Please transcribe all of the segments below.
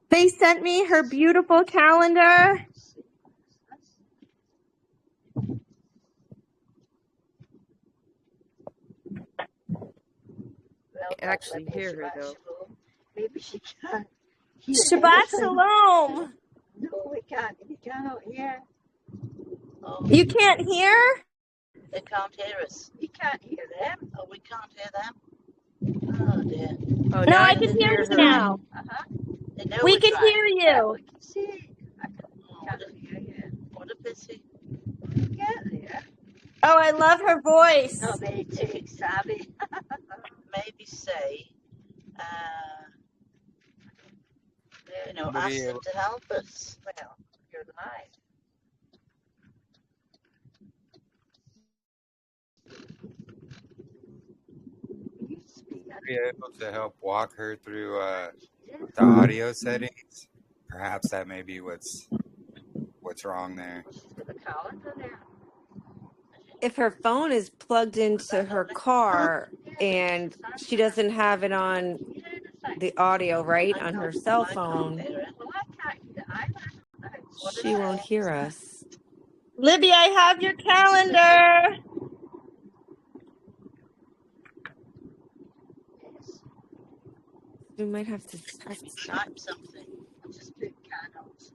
They sent me her beautiful calendar. Actually hear her though. Maybe she can't. Shabbat Shalom. No, we can't. We cannot hear. Oh, You can't hear? they can't hear us. We can't hear them. Oh, we can't hear them. Oh dear. Oh, No, I can can hear you her. now. They know We we're can trying. hear Yeah, you. we can see. I Oh, can't hear you. what a pity. Get there. Oh, I love her voice. Not very tech savvy. Maybe say, you know, Somebody ask them to help us. Well, you're live. be able to help walk her through the audio settings. Perhaps that may be what's wrong there. The calendar there. If her phone is plugged into her car and she doesn't have it on the audio right on her cell phone, Well, I can't hear either. she won't hear us. Libby, I have your calendar. We might have to text her. Type something. Just put candles.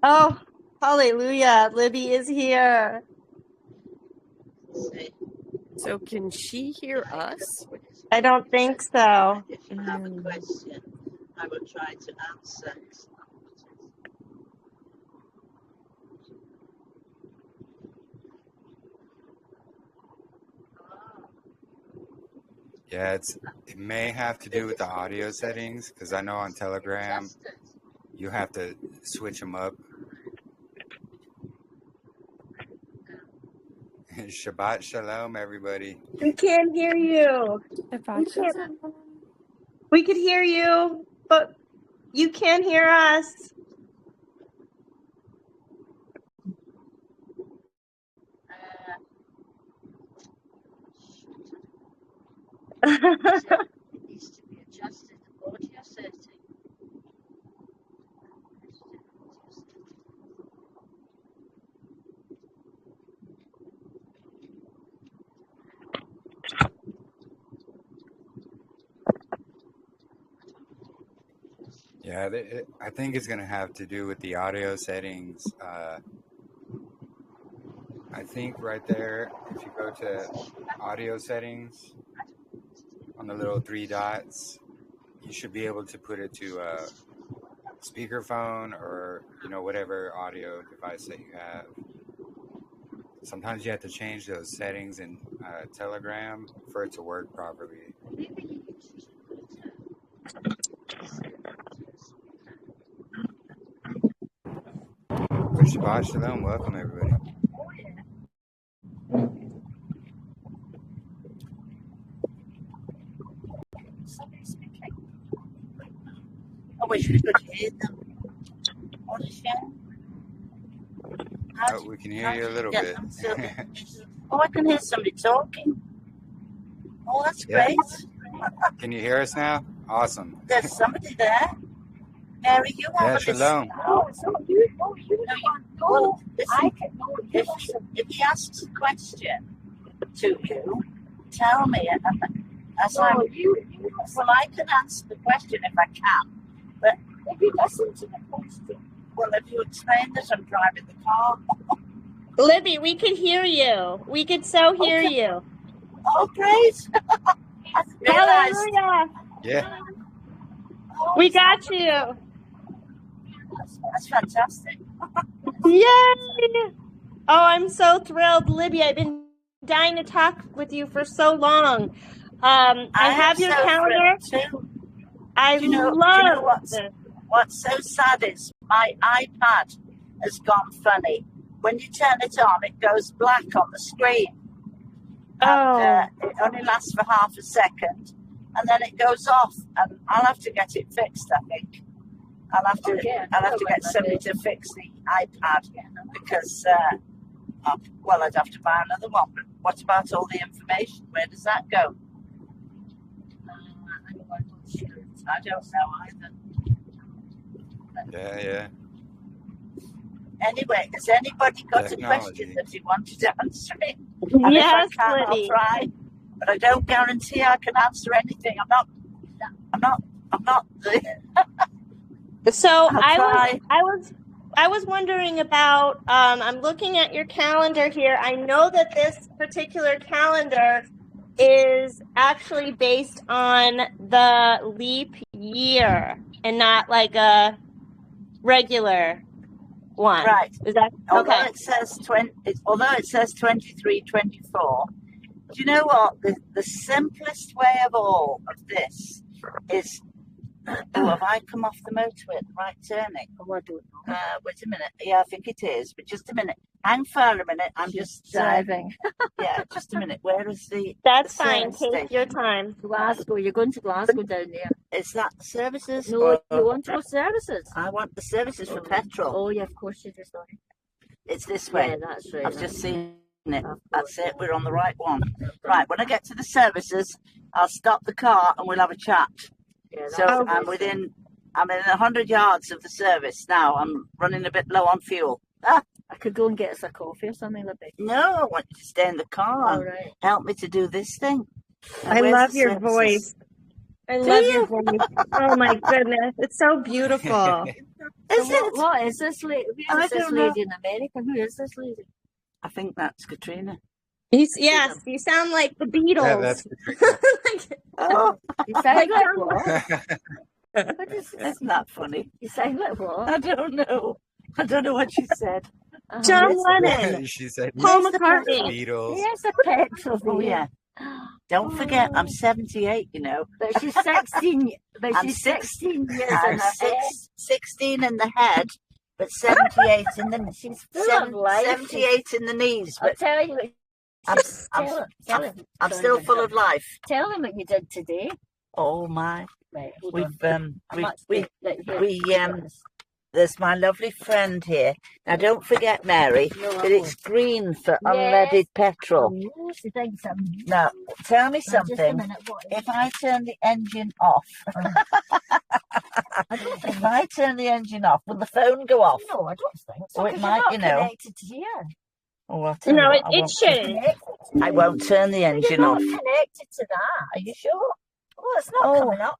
Oh, hallelujah. Libby is here. See, So can she hear us? I don't think so. if you have a question, I will try to answer. Yeah, it may have to do with the audio settings because I know on Telegram you have to switch them up. Shabbat Shalom, everybody. We can't hear you. We could hear you, but you can't hear us. It needs to be adjusted. Audio setting. Yeah, I think it's going to have to do with the audio settings. I think right there, if you go to audio settings on the little three dots, you should be able to put it to speakerphone or, whatever audio device that you have. Sometimes you have to change those settings in Telegram for it to work properly. But Shabbat Shalom, welcome everybody. I wish we could hear them. What a shame. We can hear you a little bit. Oh, I can hear somebody talking. Oh, that's Yeah. great. Can you hear us now? Awesome. There's somebody there. Mary, you Yeah, have Shalom. Oh, so you know, Well, listen, I can know if he asks a question to you, tell me. As I'm, well, I can answer the question if I can. But if you listen to the question. well, if you explain that I'm driving the car. Libby, we could hear you. We could so hear you. Oh, great. I realized. Hallelujah. Yeah. We got you. That's fantastic. Yay! Oh, I'm so thrilled, Libby. I've been dying to talk with you for so long. I have your calendar. Too. I Do you know love it. What's so sad is my iPad has gone funny. When you turn it on, it goes black on the screen. And it only lasts for half a second, and then it goes off. And I'll have to get it fixed, I think. I'll have to get somebody to fix the iPad because well, I'd have to buy another one. But what about all the information? Where does that go? I don't know either. Yeah. Anyway, has anybody got a question that you wanted answering? And Yes, if I can, Libby. I'll try. But I don't guarantee I can answer anything. I'm not. So I'll I was wondering about. I'm looking at your calendar here. I know that this particular calendar is actually based on the leap year and not like a regular one. Right. Is that although okay? it says 23-24. Do you know what? The simplest way of all of this is. Oh, have I come off the motorway at the right turning? Oh, I don't know. Wait a minute. Yeah, I think it is. But just a minute. Hang fire a minute. I'm just driving. Yeah, just a minute. Where is the? That's the fine. service Take station? your time. Glasgow. You're going to Glasgow down there. Is that the services? No, or- you want to go services? I want the services for petrol. Oh, yeah, of course you do. Sorry. It's this way. Yeah, that's right. I've just seen it. That's it. We're on the right one. Right. When I get to the services, I'll stop the car and we'll have a chat. Yeah, So I'm within 100 yards of the service now. I'm running a bit low on fuel. I could go and get us a coffee or something, Libby. No, I want you to stay in the car All and right. help me to do this thing. I Where's love the your services? voice. I love your voice. Oh my goodness, it's so beautiful. Is it? What is this lady? Who I is this don't know. lady in America? Who is this lady? I think that's Katrina. Yes, you sound like the Beatles. Yeah, that's Oh, You sound like what? What is this? isn't that funny? You sound like what? I don't know. I don't know what she said. John Lennon, she said Paul Where's the McCartney. Beatles. Here's a petrol. Oh, yeah. Don't forget, I'm 78, you know. But she's 16. But I'm she's six- 16 years I'm in her head. 16 in the head, but 78 in the She's full of life. 78 in the knees. I'll But tell you. I'm I'm still full of life. Tell them what you did today. Oh my! Right, hold We've on. there's my lovely friend here. Now don't forget, Mary, that it's green for unleaded petrol. Oh, she thinks I'm. Now tell me Just a something. minute. What? If I turn the engine off, if I turn the engine off, will the phone go off? No, I don't think so. Oh, it 'cause might, you're not you know. connected to here. Oh, I'll tell you No, what, it I won't- shouldn't. I won't turn the You're engine not off. connected to that. Are you sure? Oh, it's not Oh. coming up.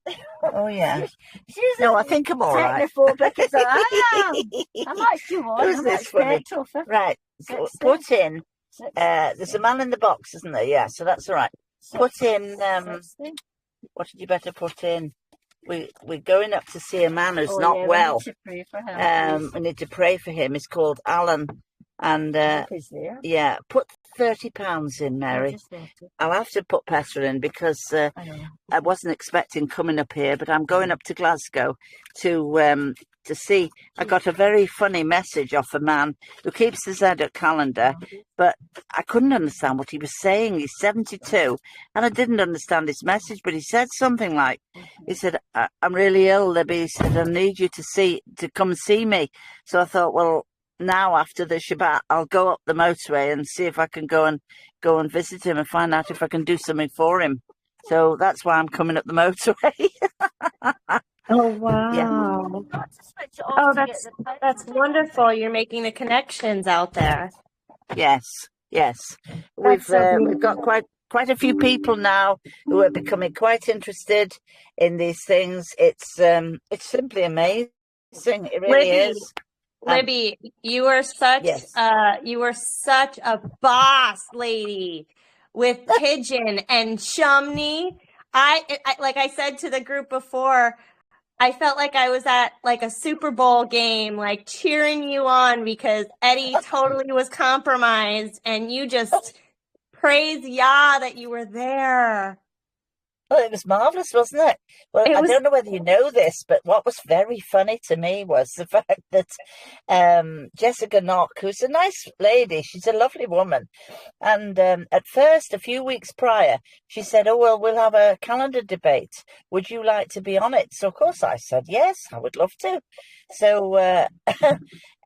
Oh yeah. She's No, I think I'm all right. technophobic as I am. How much do you want? Who's How this much for me? petrol? 50? Right. 60? Put in. 60? There's a man in the box, isn't there? Yeah. So that's all right. Put in. 60? What did you better put in? We're going up to see a man who's Oh, not yeah, we well. need to pray for him. We need to pray for him. He's called Alan, and He's there. yeah, put £30 in, Mary. Just 30. I'll have to put petrol in because I know. I wasn't expecting coming up here, but I'm going up to Glasgow to see. I got a very funny message off a man who keeps the Tsaɗoq calendar, but I couldn't understand what he was saying. He's 72, and I didn't understand his message, but he said something like, he said, "I'm really ill, Libby." He said, "I need you to come and see me." So I thought, well, now after the Shabbat, I'll go up the motorway and see if I can go and visit him and find out if I can do something for him. So that's why I'm coming up the motorway. Oh wow! Not to switch it off Oh, to get the petrol. that's wonderful. You're making the connections out there. Yes. We've so we've got quite a few people now who are becoming quite interested in these things. It's simply amazing. It really Libby, is. Libby, you are such Yes. a boss lady with Pigeon and Chumney. I like I said to the group before, I felt like I was at like a Super Bowl game, like cheering you on because Eddie totally was compromised and you just praise Yah that you were there. Well, it was marvellous, wasn't it? Well, It I was- don't know whether you know this, but what was very funny to me was the fact that Jessica Knock, who's a nice lady, she's a lovely woman, and at first, a few weeks prior, she said, "Oh, well, we'll have a calendar debate. Would you like to be on it?" So, of course, I said, yes, I would love to. So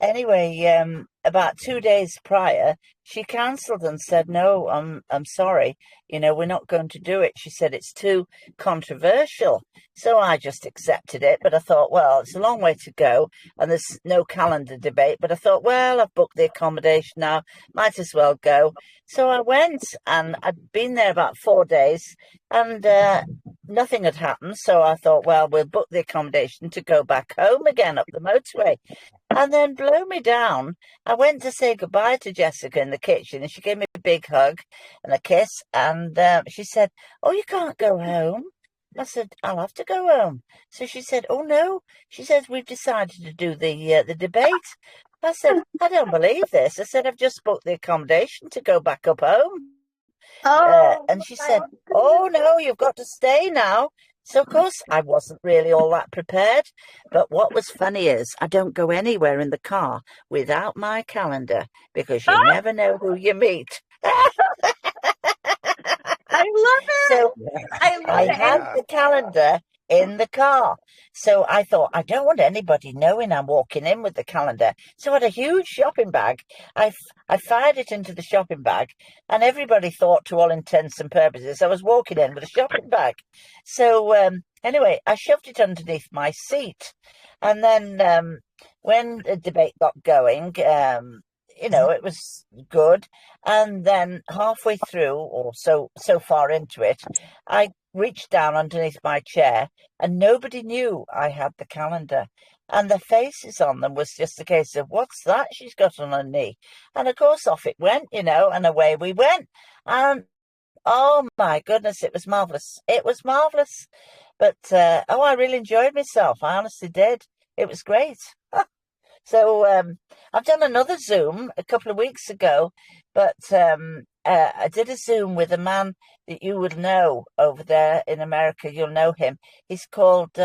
anyway, about 2 days prior, she cancelled and said, "No, I'm sorry. We're not going to do it." She said it's too controversial. So I just accepted it. But I thought, well, it's a long way to go, and there's no calendar debate. But I thought, well, I've booked the accommodation now. Might as well go. So I went, and I'd been there about 4 days, and nothing had happened. So I thought, well, we'll book the accommodation to go back home again up the motorway. And then blow me down. I went to say goodbye to Jessica in the kitchen, and she gave me a big hug and a kiss. And she said, "Oh, you can't go home." I said, "I'll have to go home." So she said, "Oh, no." She says, "We've decided to do the debate." I said, "I don't believe this." I said, "I've just booked the accommodation to go back up home." And she said, "Oh, no, you've got to stay now." So, of course, I wasn't really all that prepared. But what was funny is I don't go anywhere in the car without my calendar, because you never know who you meet. I love it. So I love I it. had the calendar in the car. So I thought, I don't want anybody knowing I'm walking in with the calendar. So I had a huge shopping bag. I fired it into the shopping bag, and everybody thought, to all intents and purposes, I was walking in with a shopping bag. So anyway, I shoved it underneath my seat. And then when the debate got going, it was good. And then halfway through, or so far into it, I reached down underneath my chair, and nobody knew I had the calendar. And the faces on them was just a case of, "What's that she's got on her knee?" And of course off it went, and away we went. And oh my goodness, it was marvellous. It was marvellous. But I really enjoyed myself. I honestly did. It was great. So I've done another Zoom a couple of weeks ago, but I did a Zoom with a man that you would know over there in America. You'll know him. He's called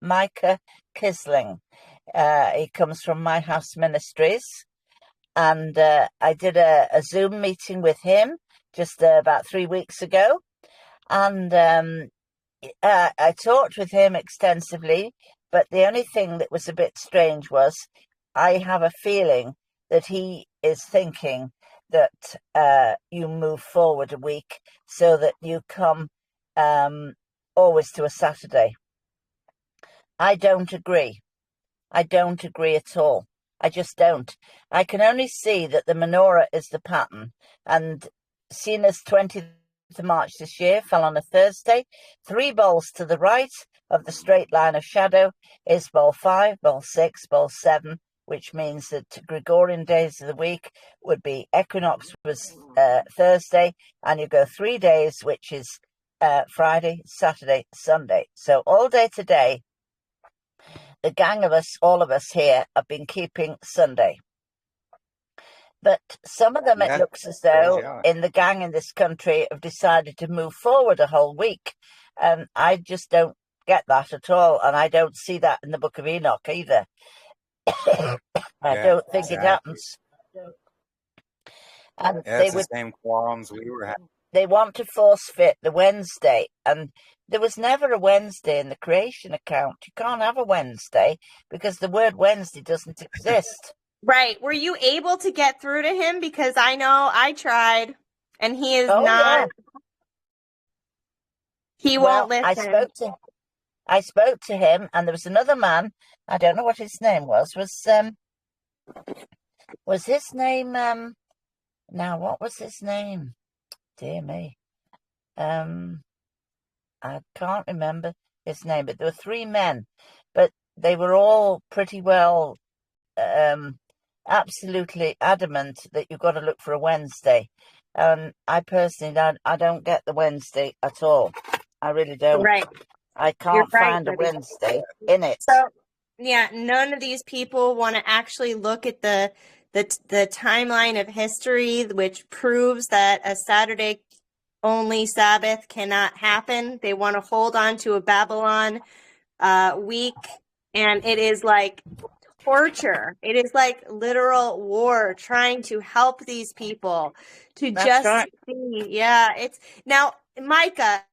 Micah Kisling. He comes from My House Ministries. And I did a Zoom meeting with him just about 3 weeks ago. And I talked with him extensively. But the only thing that was a bit strange was I have a feeling that he is thinking that you move forward a week so that you come always to a Saturday. I don't agree. I don't agree at all. I just don't. I can only see that the menorah is the pattern. And seeing as 20th of March this year fell on a Thursday, 3 bowls to the right of the straight line of shadow is bowl 5, bowl 6, bowl 7, which means that Gregorian days of the week would be equinox was Thursday, and you go 3 days, which is Friday, Saturday, Sunday. So all day today, the gang of us, all of us here, have been keeping Sunday. But some of them, it looks as though in the gang in this country have decided to move forward a whole week. And I just don't get that at all. And I don't see that in the Book of Enoch either. I don't think it happens. And it's the same qualms we were having. They want to force fit the Wednesday. And there was never a Wednesday in the creation account. You can't have a Wednesday because the word Wednesday doesn't exist. Right. Were you able to get through to him? Because I know I tried, and he is not. Yeah. He won't listen. I spoke to him, and there was another man. I don't know what his name was. Was his name? Now, what was his name? Dear me. I can't remember his name, but there were 3 men, but they were all pretty well. Absolutely adamant that you've got to look for a Wednesday. I personally I don't get the Wednesday at all. I really don't. Right. I can't find a Wednesday in it. So, yeah, none of these people want to actually look at the timeline of history, which proves that a Saturday only Sabbath cannot happen. They want to hold on to a Babylon week, and it is like torture. It is like literal war trying to help these people to see. Yeah, it's now, Micah,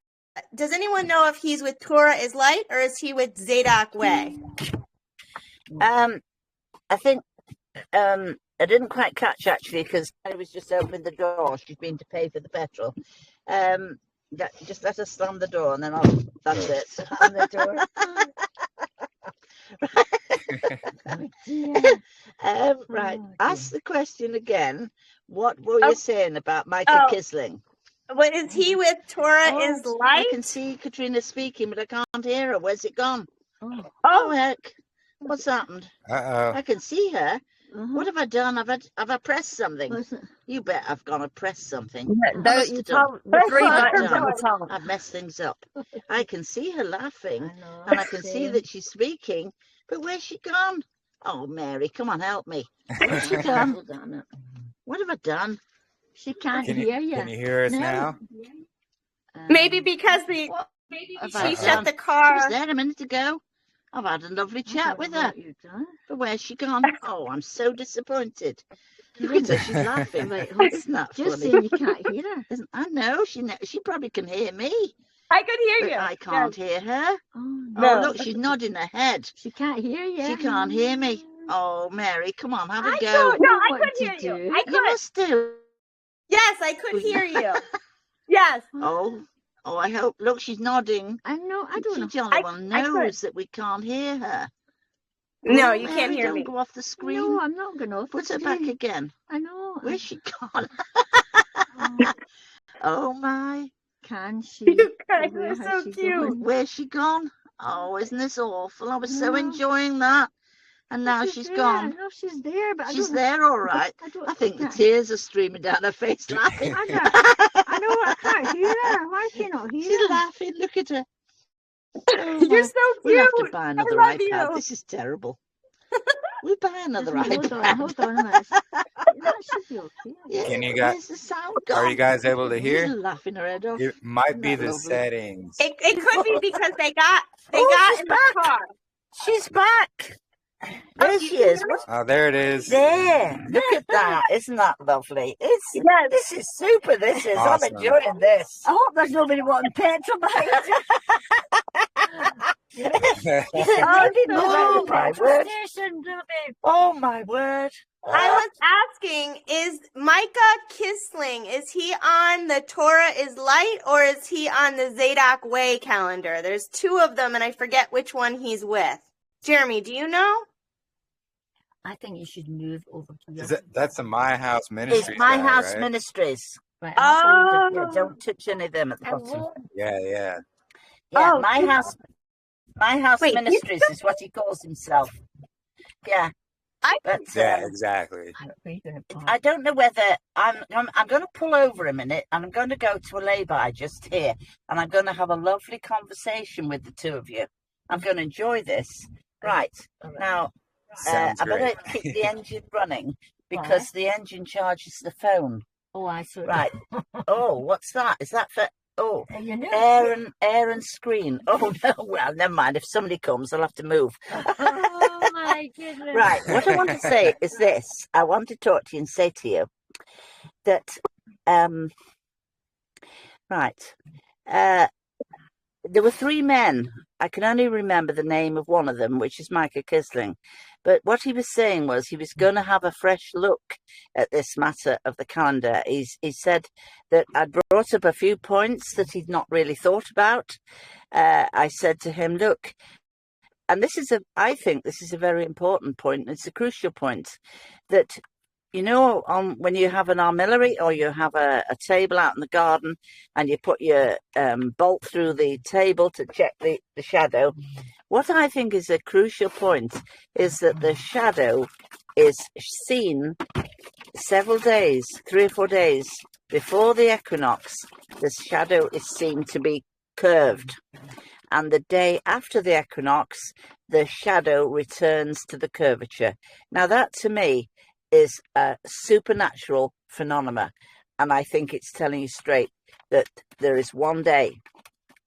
does anyone know if he's with Torah is Light or is he with Tsaɗoq Way? I think I didn't quite catch actually because I was just opening the door. She's been to pay for the petrol. Just let us slam the door and then that's it. Slam the door. Right. Oh, Ask the question again. What were you saying about Micah Kisling? What is he with Torah is light? I can see Katrina speaking, but I can't hear her. Where's it gone? Oh, Heck. What's happened? I can see her. What have I done? Have I pressed something? You bet I've gone and pressed something. The three buttons on the top. I've messed things up. I can see her laughing, and I can see that she's speaking, but where's she gone? Oh, Mary, come on, help me. Where's she gone? What have I done? She can't hear you. Can you hear us now? maybe because she shut the car. She was there a minute ago. I've had a lovely chat with her. But where's she gone? Oh, I'm so disappointed. Look at her, she's laughing. Isn't that Just funny? saying you can't hear her. I know, she probably can hear me. I could hear But you. I can't hear her. No. Oh, look, she's nodding her head. She can't hear you. She can't hear me. Oh, Mary, come on, have a I go. don't No, know I what could to hear you. do. I You could. must do. Yes, I could hear you. Yes. Oh, I hope. Look, she's nodding. I know. I don't know. She jolly well knows that we can't hear her. No, Oh, you can't Mary, hear don't me. go off the screen. No, I'm not going to. Put her back again. I know. Where's she gone? Oh my. Can she? You guys Where are has so she cute. gone? Where's she gone? Oh, isn't this awful? I was so No. enjoying that. And now she's there. gone. No, she's there, but She's I don't know. there, all right. I I think the can't- tears are streaming down her face laughing. I know. I can't hear her. Why can I not hear She's her? laughing. Look at her. Oh, You're my. so cute. We'll have to buy another love iPad. you. This is terrible. We'll buy another Hold iPad. on a minute. That should be okay. Yeah, Can you guys? where's the sound Are gone? you guys able to She's hear? laughing her head off. It might be Isn't that the lovely? settings. It could be because they got she's in back. the car. She's back. There she is. Oh, there it is. There. Look at that. Isn't that lovely? Yes. This is super. This is. Awesome. I'm enjoying this. I hope there's nobody wanting petrol behind you. Oh, my word. Station, Oh, my word. I was asking, is Micah Kisling, is he on the Torah is Light or is he on the Tsaɗoq Way calendar? There's two of them and I forget which one he's with. Jeremy, do you know? I think you should move over to your... That's a My House Ministries. It's My guy, House right? Ministries. Right, Oh. Yeah, don't touch any of them at the bottom. Yeah, yeah. Yeah, Oh, My House Wait, Ministries is what he calls himself. Yeah. But Yeah, exactly. I don't know whether I'm going to pull over a minute and I'm going to go to a lay-by just here and I'm going to have a lovely conversation with the two of you. I'm going to enjoy this. Right. Now, Sounds I'm going great. to keep the engine running because the engine charges the phone. Oh, I see. Right. Oh, what's that? Is that for... Oh, You know. air and screen. Oh, no. Well, never mind. If somebody comes, I'll have to move. Oh, my goodness. Right. What I want to say is this. I want to talk to you and say to you that, there were three men. I can only remember the name of one of them, which is Micah Kisling. But what he was saying was he was going to have a fresh look at this matter of the calendar. He said that I'd brought up a few points that he'd not really thought about. I said to him, look, and I think this is a very important point. It's a crucial point that, you know, when you have an armillary or you have a table out in the garden and you put your bolt through the table to check the shadow, what I think is a crucial point is that the shadow is seen several days, 3 or 4 days before the equinox. The shadow is seen to be curved. And the day after the equinox, the shadow returns to the curvature. Now, that to me is a supernatural phenomenon. And I think it's telling you straight that there is one day,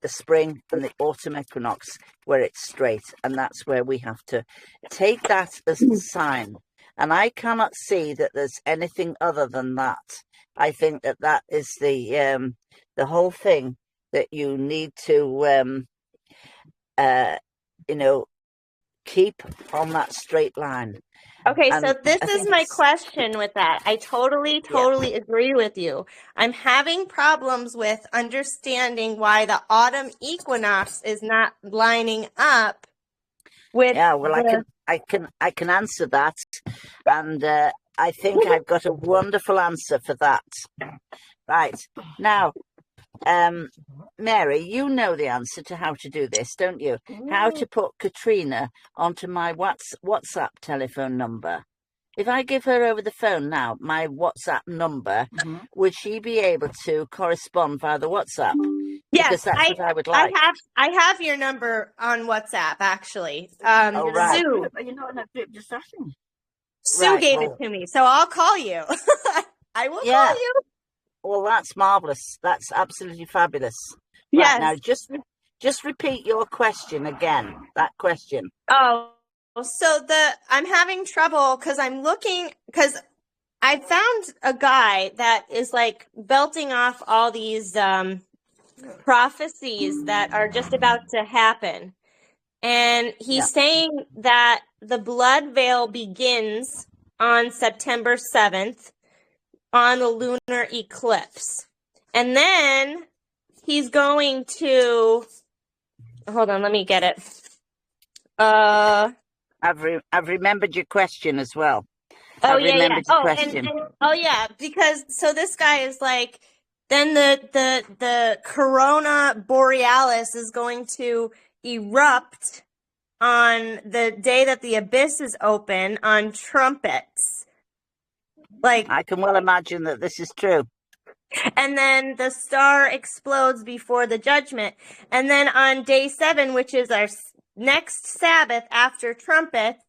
the spring and the autumn equinox, where it's straight. And that's where we have to take that as a sign. And I cannot see that there's anything other than that. I think that is the whole thing that you need to, keep on that straight line. Okay, And so this I is think my it's, question with that. I totally, yeah, totally agree with you. I'm having problems with understanding why the autumn equinox is not lining up with yeah. Well, the. I can answer that, and I think I've got a wonderful answer for that. Right now, Mary, you know the answer to how to do this, don't you? How to put Katrina onto my WhatsApp telephone number. If I give her over the phone now my WhatsApp number, would she be able to correspond via the WhatsApp? Yes, Because that's what I would like. I have your number on WhatsApp actually. Oh, right. Sue You're not in a group discussion. Sue gave it to me, so I'll call you. I will Yeah. call you. Well, that's marvelous. That's absolutely fabulous. Yes. Right, now just repeat your question again. That question. Oh, so I'm having trouble because I found a guy that is like belting off all these prophecies that are just about to happen. And he's saying that the blood veil begins on September 7th on the lunar eclipse. And then he's going to, hold on, let me get it. I've remembered your question as well. Oh, I've yeah. remembered your Oh, question. oh, yeah, because so this guy is like, then the corona borealis is going to erupt on the day that the abyss is open on trumpets. Like, I can well imagine that this is true. and then the star explodes before the judgment. And then on day 7, which is our next Sabbath after trumpets,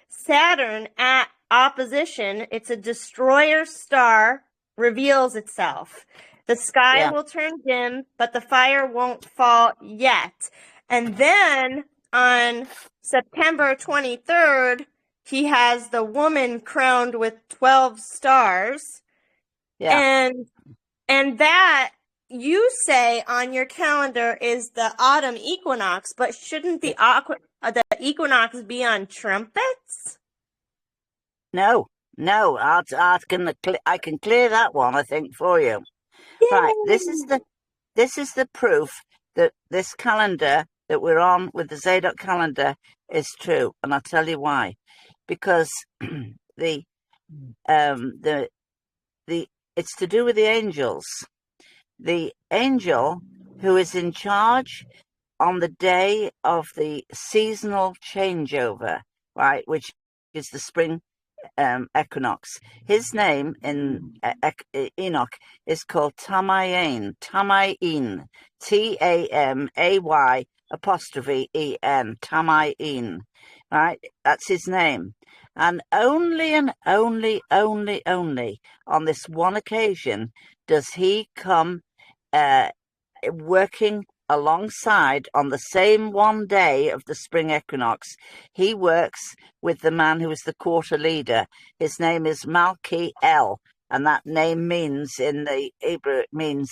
Saturn at opposition, it's a destroyer star, reveals itself. The sky will turn dim, but the fire won't fall yet. And then on September 23rd, he has the woman crowned with 12 stars. Yeah. And that you say on your calendar is the autumn equinox, but shouldn't the equinox be on trumpets? No. I can clear that one, I think, for you. Yay. Right. This is the proof that this calendar that we're on with the Tsaḍoq calendar is true, and I'll tell you why. Because the it's to do with the angels. The angel who is in charge on the day of the seasonal changeover, right, which is the spring equinox. His name in Enoch is called Tamay, Tamay, Tamay, right? That's his name. And only on this one occasion does he come working alongside on the same one day of the spring equinox. He works with the man who is the quarter leader. His name is Malki El, and that name means, in the Hebrew, it means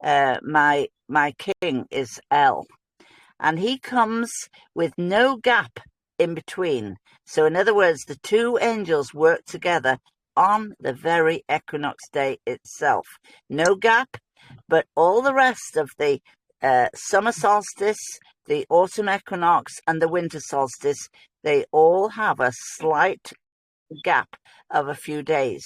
my king is El. And he comes with no gap in between. So in other words, the two angels work together on the very equinox day itself. No gap, but all the rest of the summer solstice, the autumn equinox, and the winter solstice, they all have a slight gap of a few days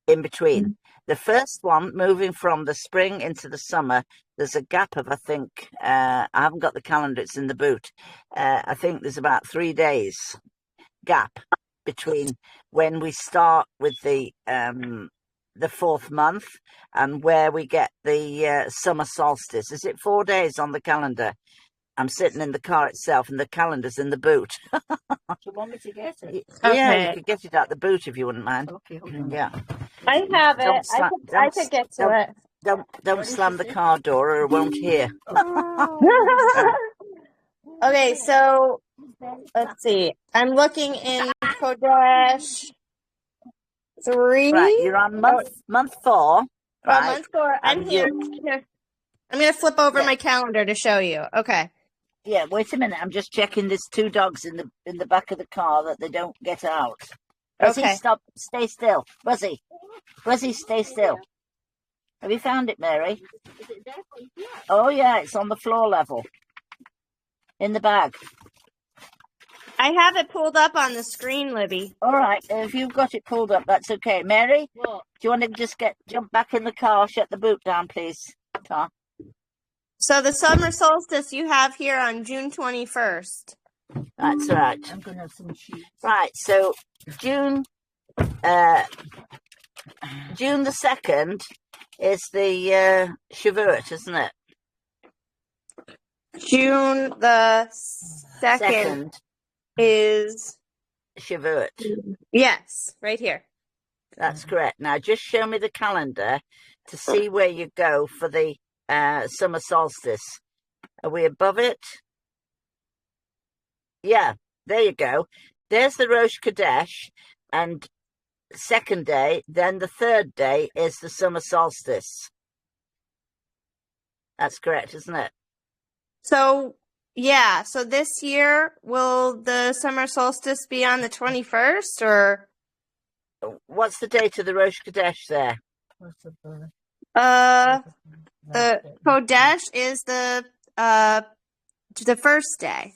in between. The first one, moving from the spring into the summer, there's a gap of, I think, I haven't got the calendar, it's in the boot. I think there's about 3 days gap between when we start with the 4th month and where we get the summer solstice. Is it 4 days on the calendar? I'm sitting in the car itself and the calendar's in the boot. Do you want me to get it? Yeah, you could get it out the boot if you wouldn't mind. Okay. Yeah. I have it. I could get to it. Don't slam the car door or it won't hear. Okay, so let's see. I'm looking in Kodesh 3. Right, you're on month 4. Right? Month 4. I'm here. I'm going to flip over my calendar to show you. Okay. Yeah, wait a minute. I'm just checking. There's two dogs in the back of the car that they don't get out. Buzzy, Okay. stop. Stay still. Buzzy, stay still. Have you found it, Mary? Oh yeah, it's on the floor level. In the bag. I have it pulled up on the screen, Libby. All right. If you've got it pulled up, that's okay. Mary, do you want to just jump back in the car? Shut the boot down, please. Car. So the summer solstice you have here on June 21st. That's right. I'm gonna have some cheese. Right. So June the 2nd is the Shavuot, isn't it? June the 2nd is Shavuot. yes, right here. That's correct. Now just show me the calendar to see where you go for the summer solstice. Are we above it? Yeah, there you go. There's the Rosh Chodesh, and second day, then the third day is the summer solstice. That's correct, isn't it? So, yeah. So this year, will the summer solstice be on the 21st or? What's the date of the Rosh Chodesh there? The Kodesh is the first day.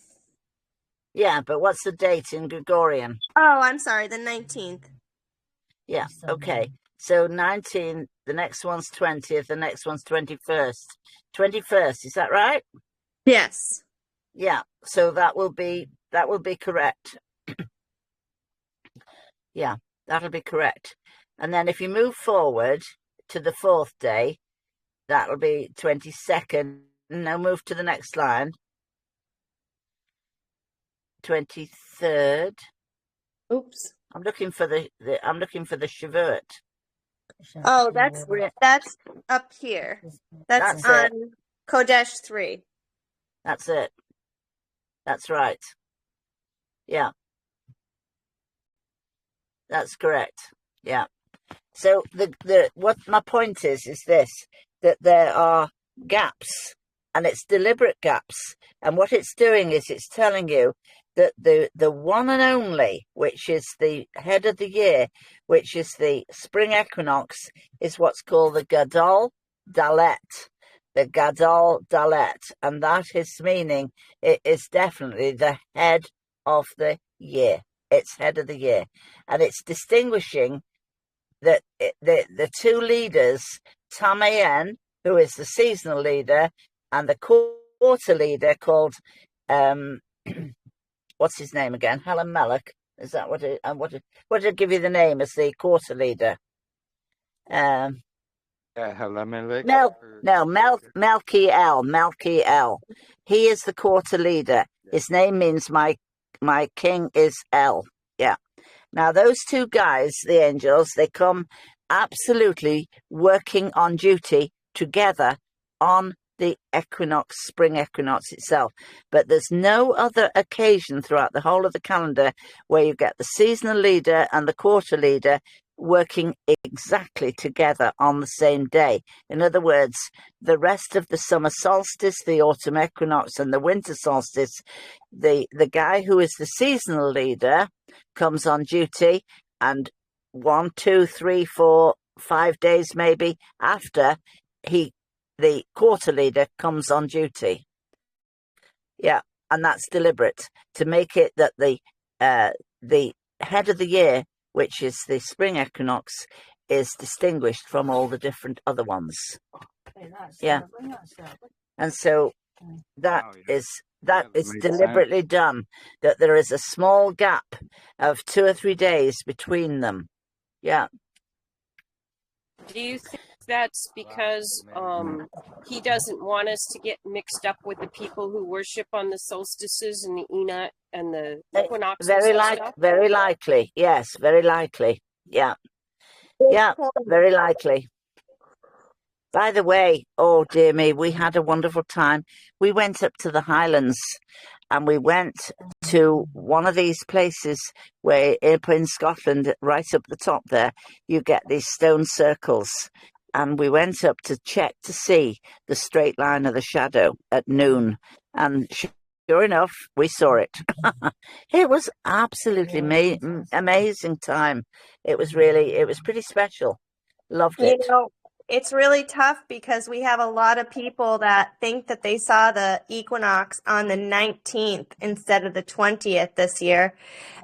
Yeah, but what's the date in Gregorian? Oh, I'm sorry, the 19th. Yeah, okay. So 19, the next one's 20th, the next one's 21st. 21st, is that right? Yes. Yeah, so that will be correct. Yeah, that'll be correct. And then if you move forward to the fourth day, that'll be 22nd. Now move to the next line. 23rd. Oops. I'm looking for the Shavuot. Oh, that's up here. That's on Kodesh 3. That's it. That's right. Yeah. That's correct. Yeah. So what my point is this, that there are gaps, and it's deliberate gaps. And what it's doing is it's telling you that the one and only, which is the head of the year, which is the spring equinox, is what's called the Gadol Dalet. The Gadol Dalet. And that is meaning it is definitely the head of the year. It's head of the year. And it's distinguishing that the two leaders, Tamayen, who is the seasonal leader, and the quarter leader called what's his name again? Helen Melech. Is that what did I give you the name as the quarter leader? Halamelech. Melchiel. He is the quarter leader. His name means my king is El. Yeah. Now those two guys, the angels, they come absolutely working on duty together on the equinox, spring equinox itself. But there's no other occasion throughout the whole of the calendar where you get the seasonal leader and the quarter leader working exactly together on the same day. In other words, the rest of the summer solstice, the autumn equinox, and the winter solstice, the guy who is the seasonal leader comes on duty, and 1, 2, 3, 4, 5 days maybe after, the quarter leader comes on duty. Yeah, and that's deliberate to make it that the head of the year, which is the spring equinox, is distinguished from all the different other ones. Yeah, and so that is deliberately done, that there is a small gap of 2 or 3 days between them. Yeah. Do you think that's because he doesn't want us to get mixed up with the people who worship on the solstices and the Enoch and the equinoxes? Very likely. Yes, very likely. Yeah. Yeah, very likely. By the way, oh dear me, we had a wonderful time. We went up to the Highlands, and we went to one of these places where up in Scotland, right up the top there, you get these stone circles. And we went up to check to see the straight line of the shadow at noon. And sure enough, we saw it. It was absolutely amazing time. It was pretty special. Loved You it. know, it's really tough because we have a lot of people that think that they saw the equinox on the 19th instead of the 20th this year.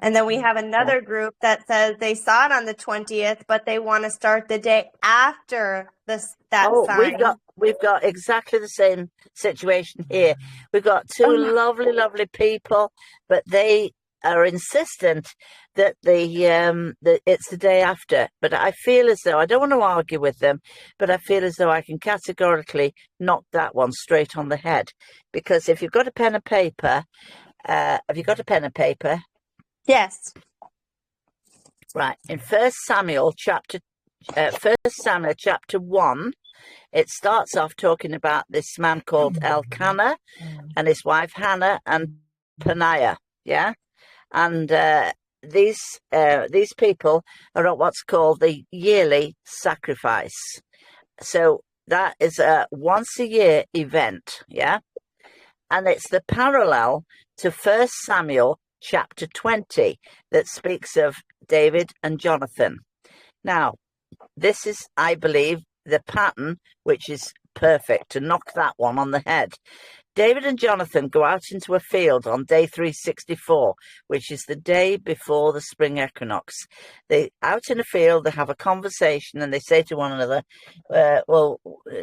And then we have another group that says they saw it on the 20th, but they want to start the day after that sign. We've got exactly the same situation here. We've got two lovely people, but they are insistent that that it's the day after. But I feel as though, I don't want to argue with them, but I feel as though I can categorically knock that one straight on the head. Because if you've got a pen and paper, have you got a pen and paper? Yes. Right. In 1 Samuel chapter 1, it starts off talking about this man called Elkanah and his wife Hannah and Peninnah. Yeah. And these people are at what's called the yearly sacrifice. So that is a once a year event, yeah? And it's the parallel to 1 Samuel chapter 20 that speaks of David and Jonathan. Now, this is, I believe, the pattern which is perfect to knock that one on the head. David and Jonathan go out into a field on day 364, which is the day before the spring equinox. They out in a field, they have a conversation, and they say to one another,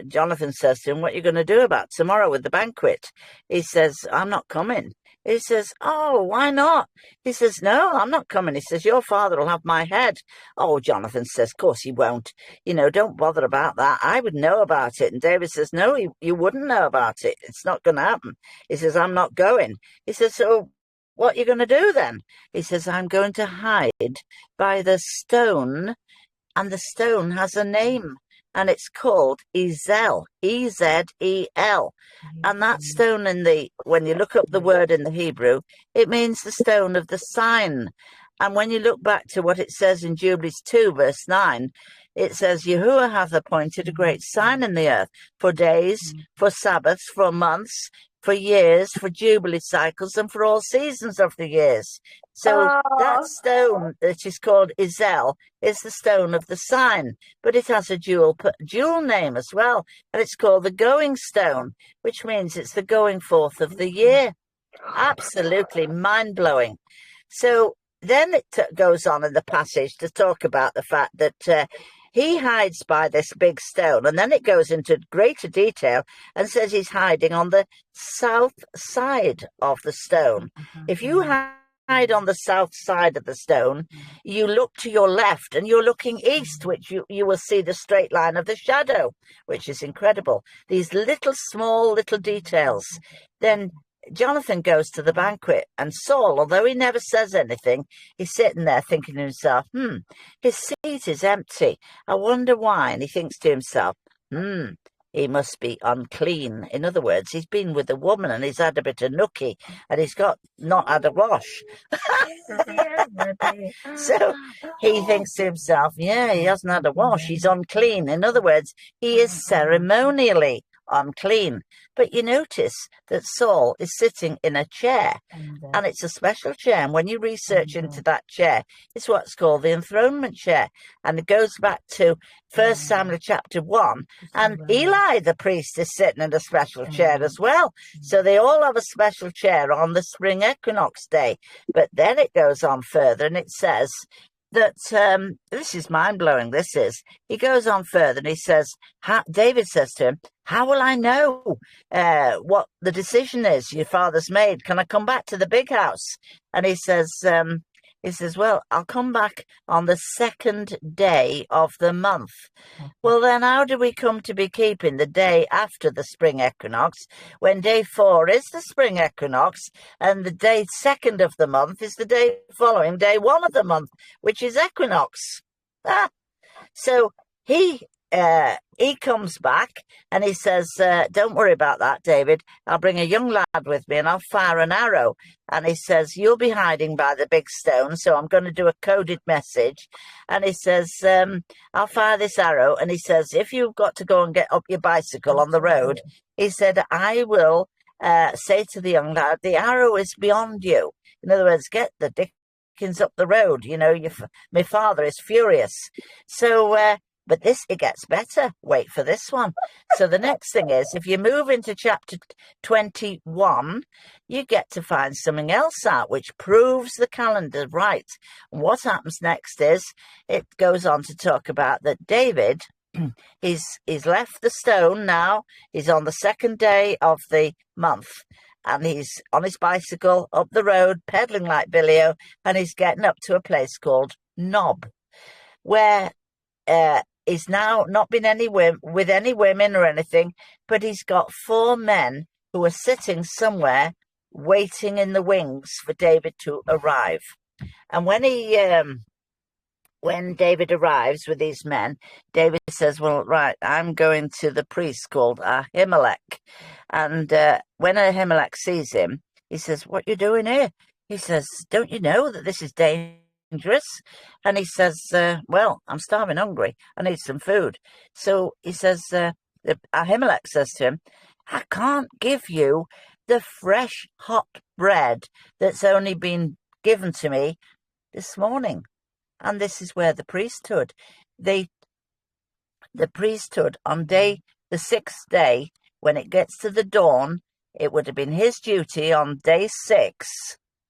Jonathan says to him, what are you going to do about tomorrow with the banquet? He says, I'm not coming. He says, oh, why not? He says, no, I'm not coming. He says, your father will have my head. Oh, Jonathan says, of course he won't. You know, don't bother about that. I would know about it. And David says, no, you wouldn't know about it. It's not going to happen. He says, I'm not going. He says, so what are you going to do then? He says, I'm going to hide by the stone, and the stone has a name. And it's called Ezel, E-Z-E-L. And that stone when you look up the word in the Hebrew, it means the stone of the sign. And when you look back to what it says in Jubilees 2, verse 9, it says, YAHUAH hath appointed a great sign in the earth for days, for Sabbaths, for months, for years, for Jubilee cycles, and for all seasons of the years. So that stone that is called Ezel is the stone of the sign, but it has a dual name as well, and it's called the going stone, which means it's the going forth of the year. Absolutely mind-blowing. So then it goes on in the passage to talk about the fact that he hides by this big stone, and then it goes into greater detail and says he's hiding on the south side of the stone. If you hide on the south side of the stone, you look to your left and you're looking east, which you will see the straight line of the shadow, which is incredible. These little details. Then Jonathan goes to the banquet, and Saul, although he never says anything, he's sitting there thinking to himself, his seat is empty. I wonder why. And he thinks to himself, he must be unclean. In other words, he's been with a woman and he's had a bit of nookie and he's not had a wash. So he thinks to himself, he hasn't had a wash. He's unclean. In other words, he is ceremonially unclean. But you notice that Saul is sitting in a chair, and it's a special chair. And when you research into that chair, it's what's called the enthronement chair. And it goes back to 1 Samuel chapter 1. And Eli, the priest, is sitting in a special chair as well. So they all have a special chair on the spring equinox day. But then it goes on further, and it says that this is mind-blowing, this is. He goes on further and he says, David says to him, how will I know what the decision is your father's made? Can I come back to the big house? And he says, well, I'll come back on the second day of the month. Well, then how do we come to be keeping the day after the spring equinox when day 4 is the spring equinox and the day 2nd of the month is the day following day 1 of the month, which is equinox? So he comes back and he says, don't worry about that, David. I'll bring a young lad with me and I'll fire an arrow. And he says, you'll be hiding by the big stone, so I'm going to do a coded message. And he says, I'll fire this arrow. And he says, if you've got to go and get up your bicycle on the road, he said, I will say to the young lad, the arrow is beyond you. In other words, get the dickens up the road. You know, my father is furious. So, but it gets better. Wait for this one. So the next thing is, if you move into chapter 21, you get to find something else out, which proves the calendar right. And what happens next is, it goes on to talk about that David, he's left the stone now. He's on the second day of the month, and he's on his bicycle up the road, pedaling like Billy-O, and he's getting up to a place called Nob, where he's now not been with any women or anything, but he's got 4 men who are sitting somewhere waiting in the wings for David to arrive. And when David arrives with these men, David says, well, right, I'm going to the priest called Ahimelech. And when Ahimelech sees him, he says, what are you doing here? He says, don't you know that this is dangerous? And he says, well, I'm starving hungry. I need some food. So he says, Ahimelech says to him, I can't give you the fresh hot bread that's only been given to me this morning. And this is where the priesthood, the priesthood on the 6th day, when it gets to the dawn, it would have been his duty on day 6,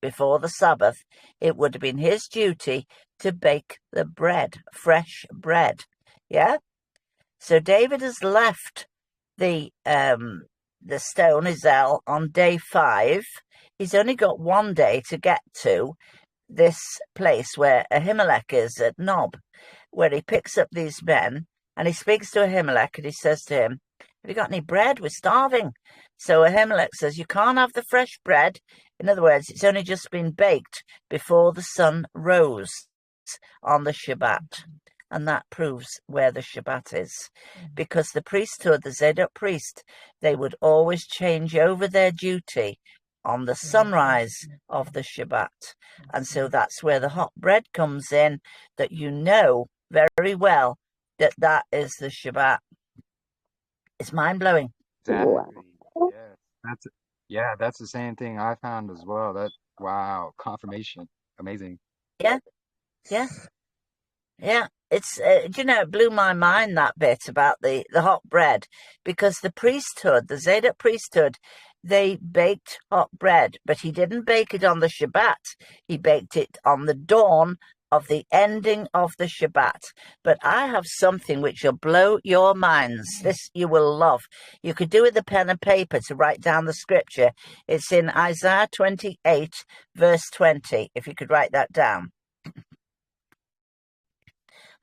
before the Sabbath, it would have been his duty to bake the bread, fresh bread. Yeah? So David has left the stone Israel on day 5. He's only got 1 day to get to this place where Ahimelech is at Nob, where he picks up these men, and he speaks to Ahimelech, and he says to him, have you got any bread? We're starving. So Ahimelech says, you can't have the fresh bread. In other words, it's only just been baked before the sun rose on the Shabbat. And that proves where the Shabbat is. Because the priesthood, the Tsaḍoq priest, they would always change over their duty on the sunrise of the Shabbat. And so that's where the hot bread comes in, that you know very well that that is the Shabbat. It's mind-blowing. Exactly. That's the same thing I found as well. Wow, confirmation. Amazing. Yeah. It's, it blew my mind, that bit about the hot bread, because the priesthood, the Tsaḍoq priesthood, they baked hot bread, but he didn't bake it on the Shabbat. He baked it on the dawn of the ending of the Shabbat. But I have something which will blow your minds. This you will love. You could do with a pen and paper to write down the scripture. It's in Isaiah 28, verse 20, if you could write that down.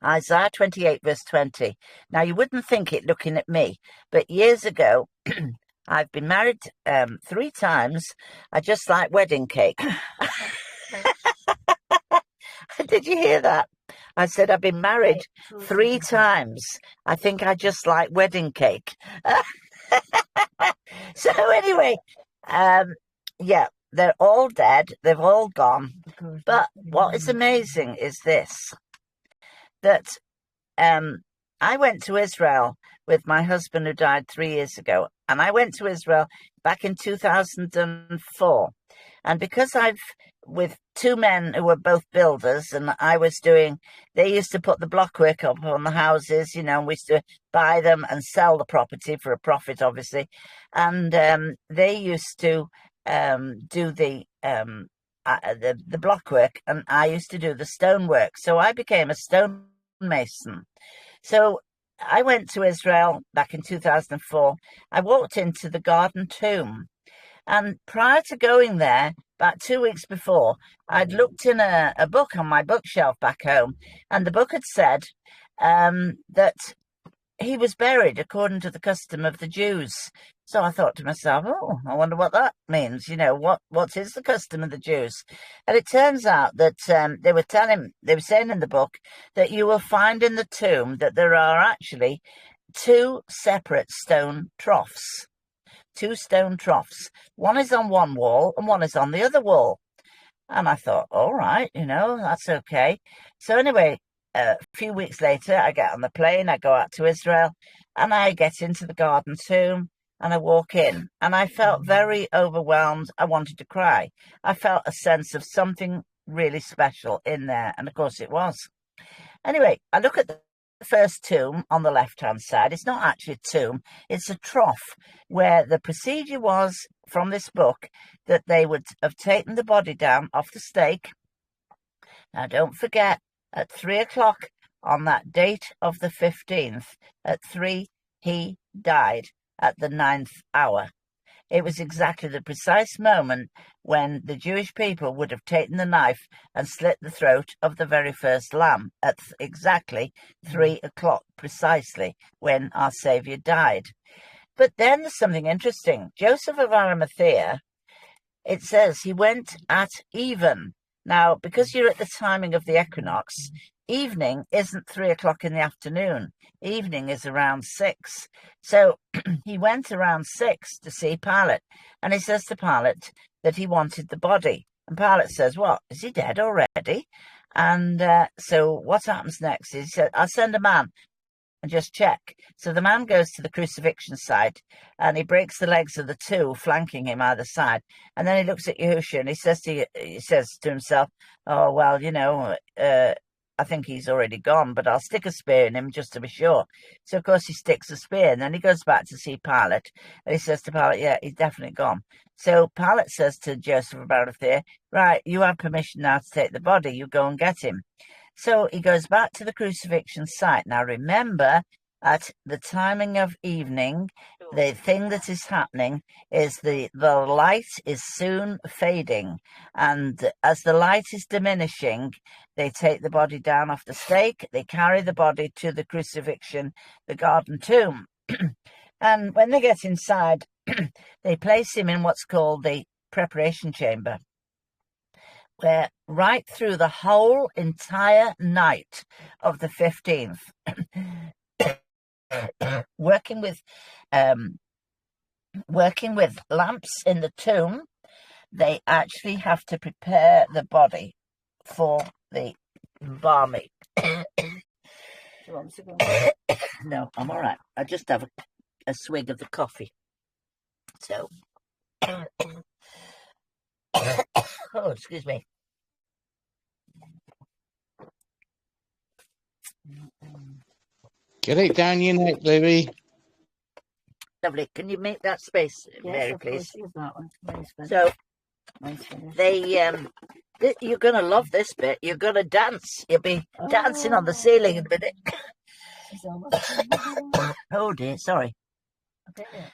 Isaiah 28, verse 20. Now, you wouldn't think it looking at me, but years ago, I've been married 3 times. I just like wedding cake. Did you hear that? I said I've been married 3 times. I think I just like wedding cake. So anyway, they're all dead. They've all gone. But what is amazing is this, that I went to Israel with my husband who died 3 years ago. And I went to Israel back in 2004. And because with 2 men who were both builders, and they used to put the blockwork up on the houses, and we used to buy them and sell the property for a profit, obviously. And they used to do the blockwork, and I used to do the stonework. So I became a stonemason. So I went to Israel back in 2004. I walked into the Garden Tomb. And prior to going there, about 2 weeks before, I'd looked in a book on my bookshelf back home. And the book had said that he was buried according to the custom of the Jews. So I thought to myself, oh, I wonder what that means. What is the custom of the Jews? And it turns out that they were saying in the book that you will find in the tomb that there are actually 2 separate stone troughs. 2 stone troughs. One is on one wall and one is on the other wall. And I thought, all right, that's okay. So anyway, a few weeks later, I get on the plane, I go out to Israel, and I get into the Garden Tomb. and I walk in, and I felt very overwhelmed. I wanted to cry. I felt a sense of something really special in there, and of course it was. Anyway, I look at the first tomb on the left-hand side. It's not actually a tomb, it's a trough, where the procedure was, from this book, that they would have taken the body down off the stake. Now, don't forget, at 3 o'clock on that date of the 15th, at 3, he died at the 9th hour. It was exactly the precise moment when the Jewish people would have taken the knife and slit the throat of the very first lamb at exactly 3 o'clock precisely when our Saviour died. But then there's something interesting. Joseph of Arimathea, it says he went at even. Now, because you're at the timing of the equinox, evening isn't 3 o'clock in the afternoon. Evening is around 6. So he went around 6 to see Pilate. And he says to Pilate that he wanted the body. And Pilate says, what, is he dead already? And so what happens next is he said, I'll send a man and just check. So the man goes to the crucifixion site and he breaks the legs of the two flanking him either side. And then he looks at Yahushua and he says to himself, oh, well, you know, I think he's already gone, but I'll stick a spear in him just to be sure. So, of course, he sticks a spear, and then he goes back to see Pilate, and he says to Pilate, yeah, he's definitely gone. So Pilate says to Joseph of Arimathea, right, you have permission now to take the body, you go and get him. So he goes back to the crucifixion site. Now, remember, at the timing of evening, the thing that is happening is the light is soon fading. And as the light is diminishing, they take the body down off the stake. They carry the body to the crucifixion, the garden tomb. And when they get inside, they place him in what's called the preparation chamber, where right through the whole entire night of the 15th, working with lamps in the tomb, they actually have to prepare the body for the embalming. No, I'm all right. I just have a swig of the coffee. So, oh, excuse me. Get it down your neck, Libby. Lovely. Can you make that space, Mary, please? That one. So you're going to love this bit. You're going to dance. You'll be dancing on the ceiling in a minute. Oh dear, sorry.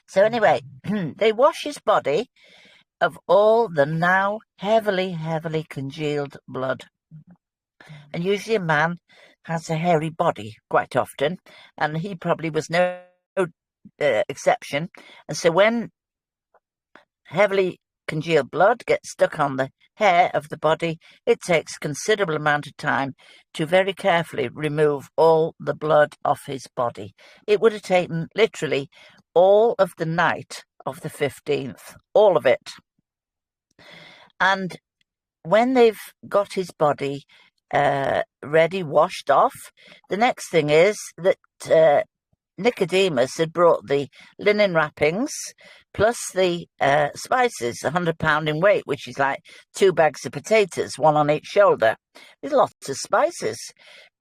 So anyway, they wash his body of all the now heavily congealed blood. And usually a man has a hairy body quite often, and he probably was no exception. And so when heavily congealed blood gets stuck on the hair of the body, it takes considerable amount of time to very carefully remove all the blood off his body. It would have taken literally all of the night of the 15th, all of it. And when they've got his body ready, washed off, the next thing is that Nicodemus had brought the linen wrappings plus the spices, 100 pound in weight, which is like 2 bags of potatoes, one on each shoulder. There's lots of spices.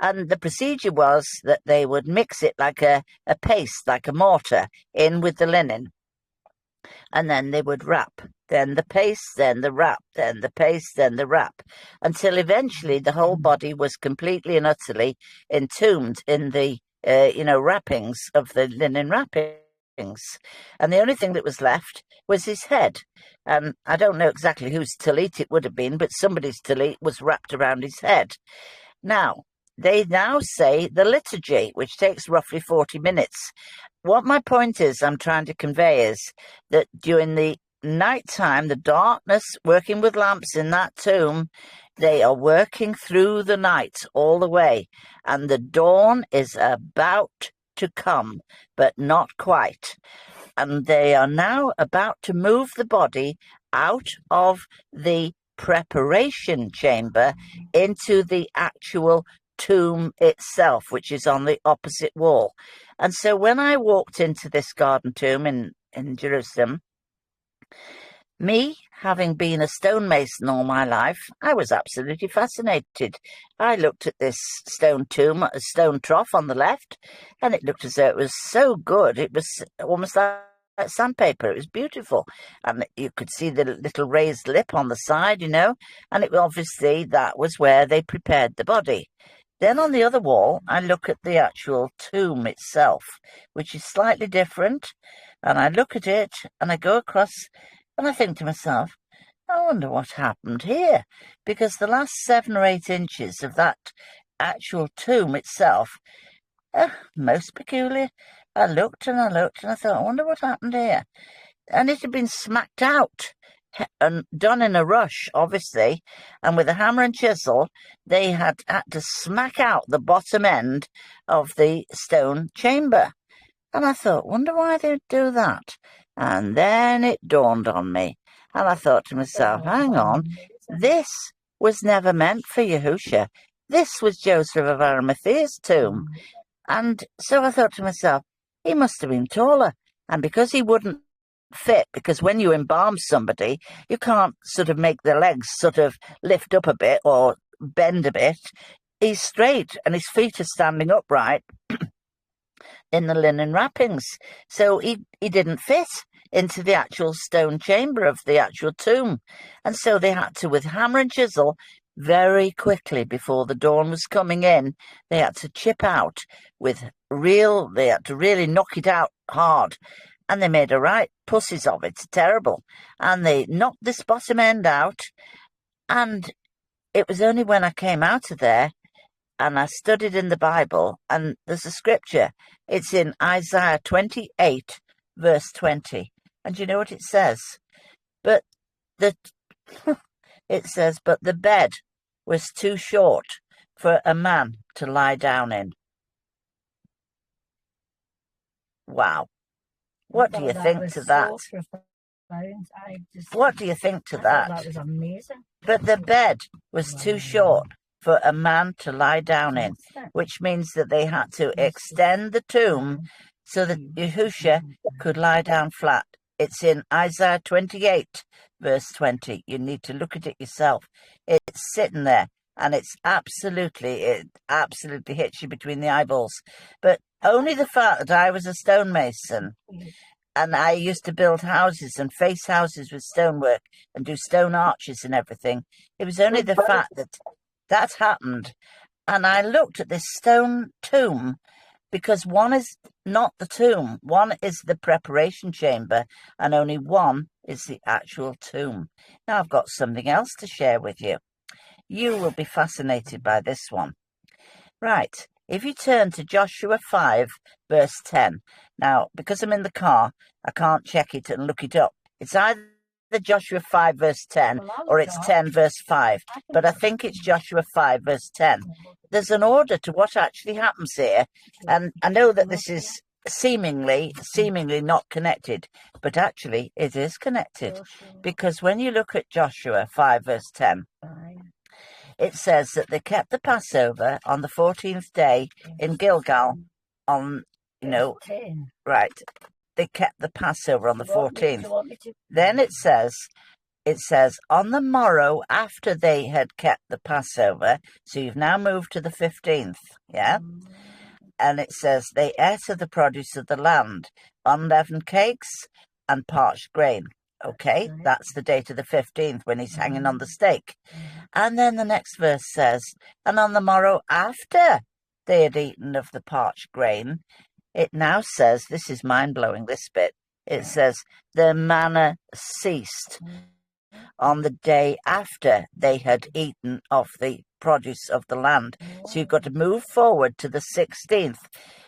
And the procedure was that they would mix it like a paste, like a mortar, in with the linen. And then they would wrap, then the paste, then the wrap, then the paste, then the wrap, until eventually the whole body was completely and utterly entombed in the wrappings of the linen wrappings. And the only thing that was left was his head. And I don't know exactly whose tallit it would have been, but somebody's tallit was wrapped around his head. Now, they now say the liturgy, which takes roughly 40 minutes. What my point is, I'm trying to convey is that during the night time, the darkness, working with lamps in that tomb, they are working through the night all the way, and the dawn is about to come, but not quite. And they are now about to move the body out of the preparation chamber into the actual tomb itself, which is on the opposite wall. And so when I walked into this garden tomb in in Jerusalem. Me, having been a stonemason all my life, I was absolutely fascinated. I looked at this stone tomb, a stone trough on the left, and it looked as though it was so good. It was almost like sandpaper. It was beautiful. And you could see the little raised lip on the side, you know, and it obviously that was where they prepared the body. Then on the other wall, I look at the actual tomb itself, which is slightly different, and I look at it and I go across and I think to myself, I wonder what happened here, because the last 7 or 8 inches of that actual tomb itself, most peculiar. I looked and I thought, I wonder what happened here. And it had been smacked out and done in a rush, obviously, and with a hammer and chisel, they had to smack out the bottom end of the stone chamber. And I thought, wonder why they'd do that. And then it dawned on me. And I thought to myself, hang on, this was never meant for YAHUAH. This was Joseph of Arimathea's tomb. And so I thought to myself, he must have been taller. And because he wouldn't fit, because when you embalm somebody, you can't sort of make the legs sort of lift up a bit or bend a bit. He's straight and his feet are standing upright in the linen wrappings. So he didn't fit into the actual stone chamber of the actual tomb. And so they had to, with hammer and chisel, very quickly before the dawn was coming in, they had to chip out they had to really knock it out hard. And they made a right pussies of it, terrible. And they knocked this bottom end out. And it was only when I came out of there and I studied in the Bible, and there's a scripture. It's in Isaiah 28, verse 20. And you know what it says? It says, but the bed was too short for a man to lie down in. Wow. What do you think to that? What do you think to that? That was amazing. But the bed was too short for a man to lie down in, which means that they had to extend the tomb so that YAHUAH could lie down flat. It's in Isaiah 28, verse 20. You need to look at it yourself. It's sitting there, and it absolutely hits you between the eyeballs. But only the fact that I was a stonemason, and I used to build houses and face houses with stonework and do stone arches and everything. It was only the fact that happened. And I looked at this stone tomb, because one is not the tomb. One is the preparation chamber, and only one is the actual tomb. Now I've got something else to share with you. You will be fascinated by this one. Right. If you turn to Joshua 5, verse 10. Now, because I'm in the car, I can't check it and look it up. It's either Joshua 5, verse 10, or it's 10, verse 5. But I think it's Joshua 5, verse 10. There's an order to what actually happens here. And I know that this is seemingly not connected, but actually it is connected. Because when you look at Joshua 5, verse 10, it says that they kept the Passover on the 14th day in Gilgal right. They kept the Passover on the 14th. Then it says on the morrow after they had kept the Passover, so you've now moved to the 15th, yeah? And it says they ate of the produce of the land, unleavened cakes and parched grain. Okay, that's the date of the 15th when he's hanging on the stake. And then the next verse says, and on the morrow after they had eaten of the parched grain, it now says, this is mind-blowing, this bit, it says, the manna ceased on the day after they had eaten of the produce of the land. So you've got to move forward to the 16th,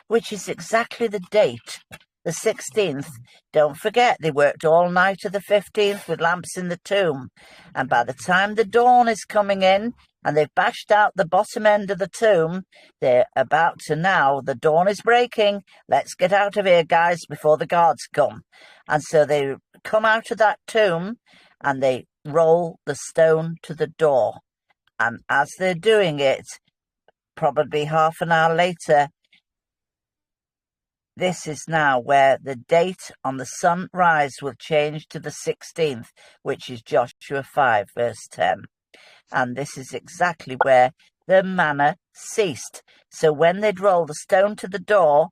which is exactly the date. The 16th, don't forget, they worked all night of the 15th with lamps in the tomb. And by the time the dawn is coming in and they've bashed out the bottom end of the tomb, they're about to now, the dawn is breaking. Let's get out of here, guys, before the guards come. And so they come out of that tomb and they roll the stone to the door. And as they're doing it, probably half an hour later, this is now where the date on the sunrise will change to the 16th, which is Joshua 5, verse 10. And this is exactly where the manna ceased. So when they'd roll the stone to the door,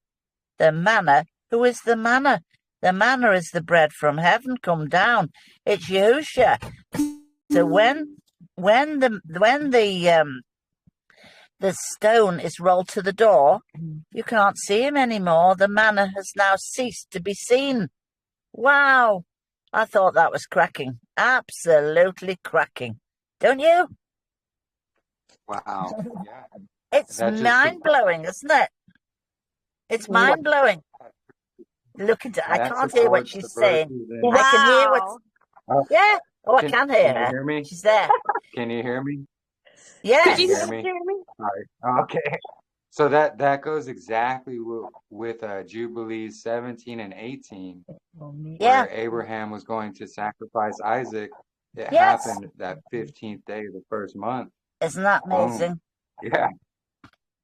the manna, who is the manna? The manna is the bread from heaven come down. It's YAHUAH. So when the stone is rolled to the door, you can't see him anymore. The manna has now ceased to be seen. Wow. I thought that was cracking. Absolutely cracking. Don't you? Wow. Yeah. It's That just mind-blowing, isn't it? It's mind-blowing. Look at it. I that can't hear what supports she's the saying. verses in. I can hear what... Wow. Yeah. Oh, I can hear Can you her. hear me? She's there. Can you hear me? Yes. Could you Hear hear me? Jeremy? Sorry. Okay. So that goes exactly with Jubilees 17 and 18, Yeah. where Abraham was going to sacrifice Isaac. It Yes. happened that 15th day of the first month. Isn't that amazing? Boom. Yeah.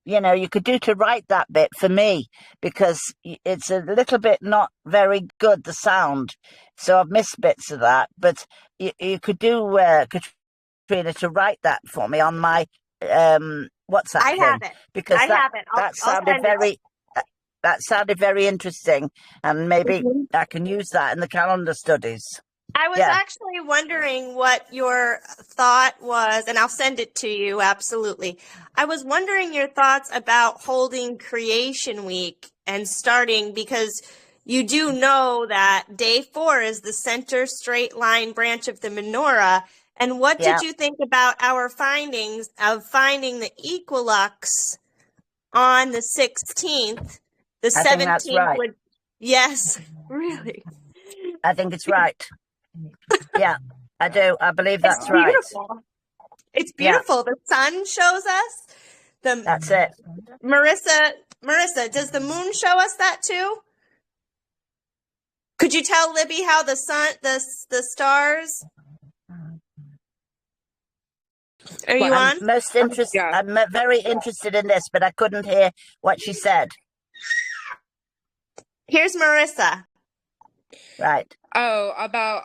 You know, you could do to write that bit for me, because it's a little bit not very good, the sound. So I've missed bits of that. But you could do, Katrina, to write that for me on my WhatsApp I thing. have it. Because I have it. that I'll sounded send it. very... That sounded very interesting, and maybe I can use that in the calendar studies. I was Yeah. actually wondering what your thought was, and I'll send it to you, absolutely. I was wondering your thoughts about holding Creation Week and starting, because you do know that day 4 is the center straight line branch of the menorah. And what Yeah. did you think about our findings of finding the equilux on the 16th? The I think that's 17th right. would, yes, really. I think it's right. Yeah, I do. I believe It's that's right. beautiful. It's Yeah. beautiful. The sun shows us. That's it. Marissa, does the moon show us that too? Could you tell Libby how the sun, the stars? Are you on? Yeah. I'm very interested in this, but I couldn't hear what she said. Here's Marissa. Right. Oh, about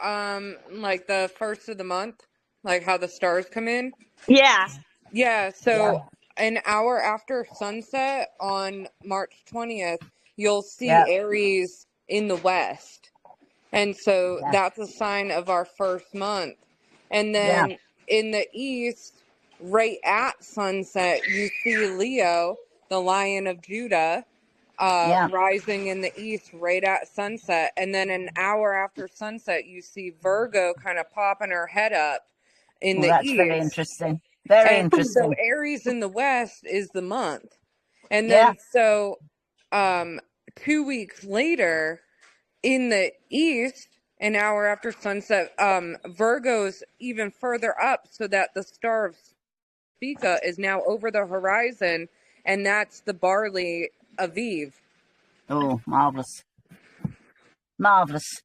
like the first of the month, like how the stars come in. Yeah. Yeah, so an hour after sunset on March 20th, you'll see Yeah. Aries in the west. And so Yeah. that's a sign of our first month. And Yeah. then in the east, right at sunset, you see Leo, the Lion of Judah, Yeah. rising in the east right at sunset. And then an hour after sunset, you see Virgo kind of popping her head up in Well, the that's very east. interesting. Very And so interesting. Aries in the west is the month. And Yeah. then so 2 weeks later in the east, an hour after sunset, Virgo's even further up, so that the star of Spica is now over the horizon, and that's the barley Aviv. Oh, marvelous. Marvelous.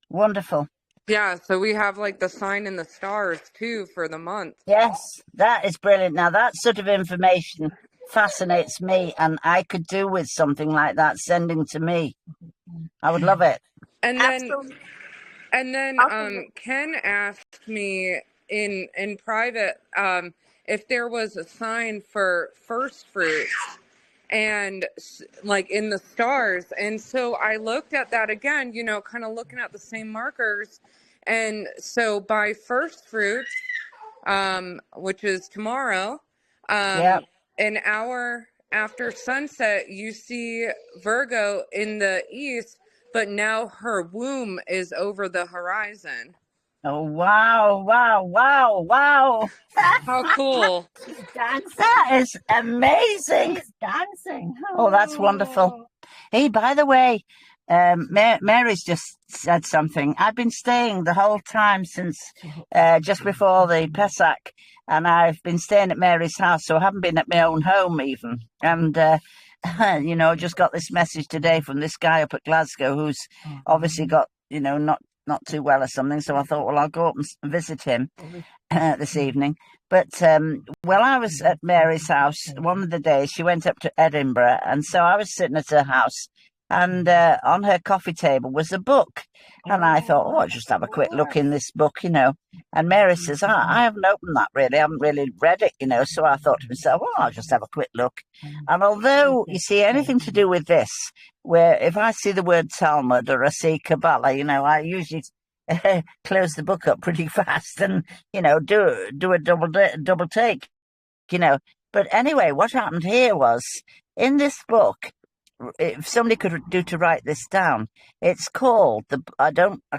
Wonderful. Yeah, so we have like the sign in the stars too for the month. Yes, that is brilliant. Now, that sort of information fascinates me, and I could do with something like that sending to me. I would love it. And Absolutely. then Ken asked me in private if there was a sign for first fruits and like in the stars. And so I looked at that again, you know, kind of looking at the same markers. And so by first fruits, which is tomorrow, an hour after sunset, you see Virgo in the east, but now her womb is over the horizon. Oh, wow, wow, wow, wow. How cool. That is amazing. He's dancing. Oh, that's wonderful. Hey, by the way, Mary's just said something. I've been staying the whole time since just before the Pesach, and I've been staying at Mary's house, so I haven't been at my own home even. And, you know, just got this message today from this guy up at Glasgow who's obviously got, you know, not not too well or something. So I thought, well, I'll go up and visit him this evening. But while I was at Mary's house, one of the days she went up to Edinburgh, and so I was sitting at her house, and on her coffee table was a book. And I thought, oh, I'll just have a quick look in this book, you know. And Mary says, I haven't opened that really. I haven't really read it, you know. So I thought to myself, well, I'll just have a quick look. And although, you see, anything to do with this, where if I see the word Talmud or I see Kabbalah, you know, I usually close the book up pretty fast and, you know, do a double take, you know. But anyway, what happened here was, in this book, if somebody could do to write this down, it's called I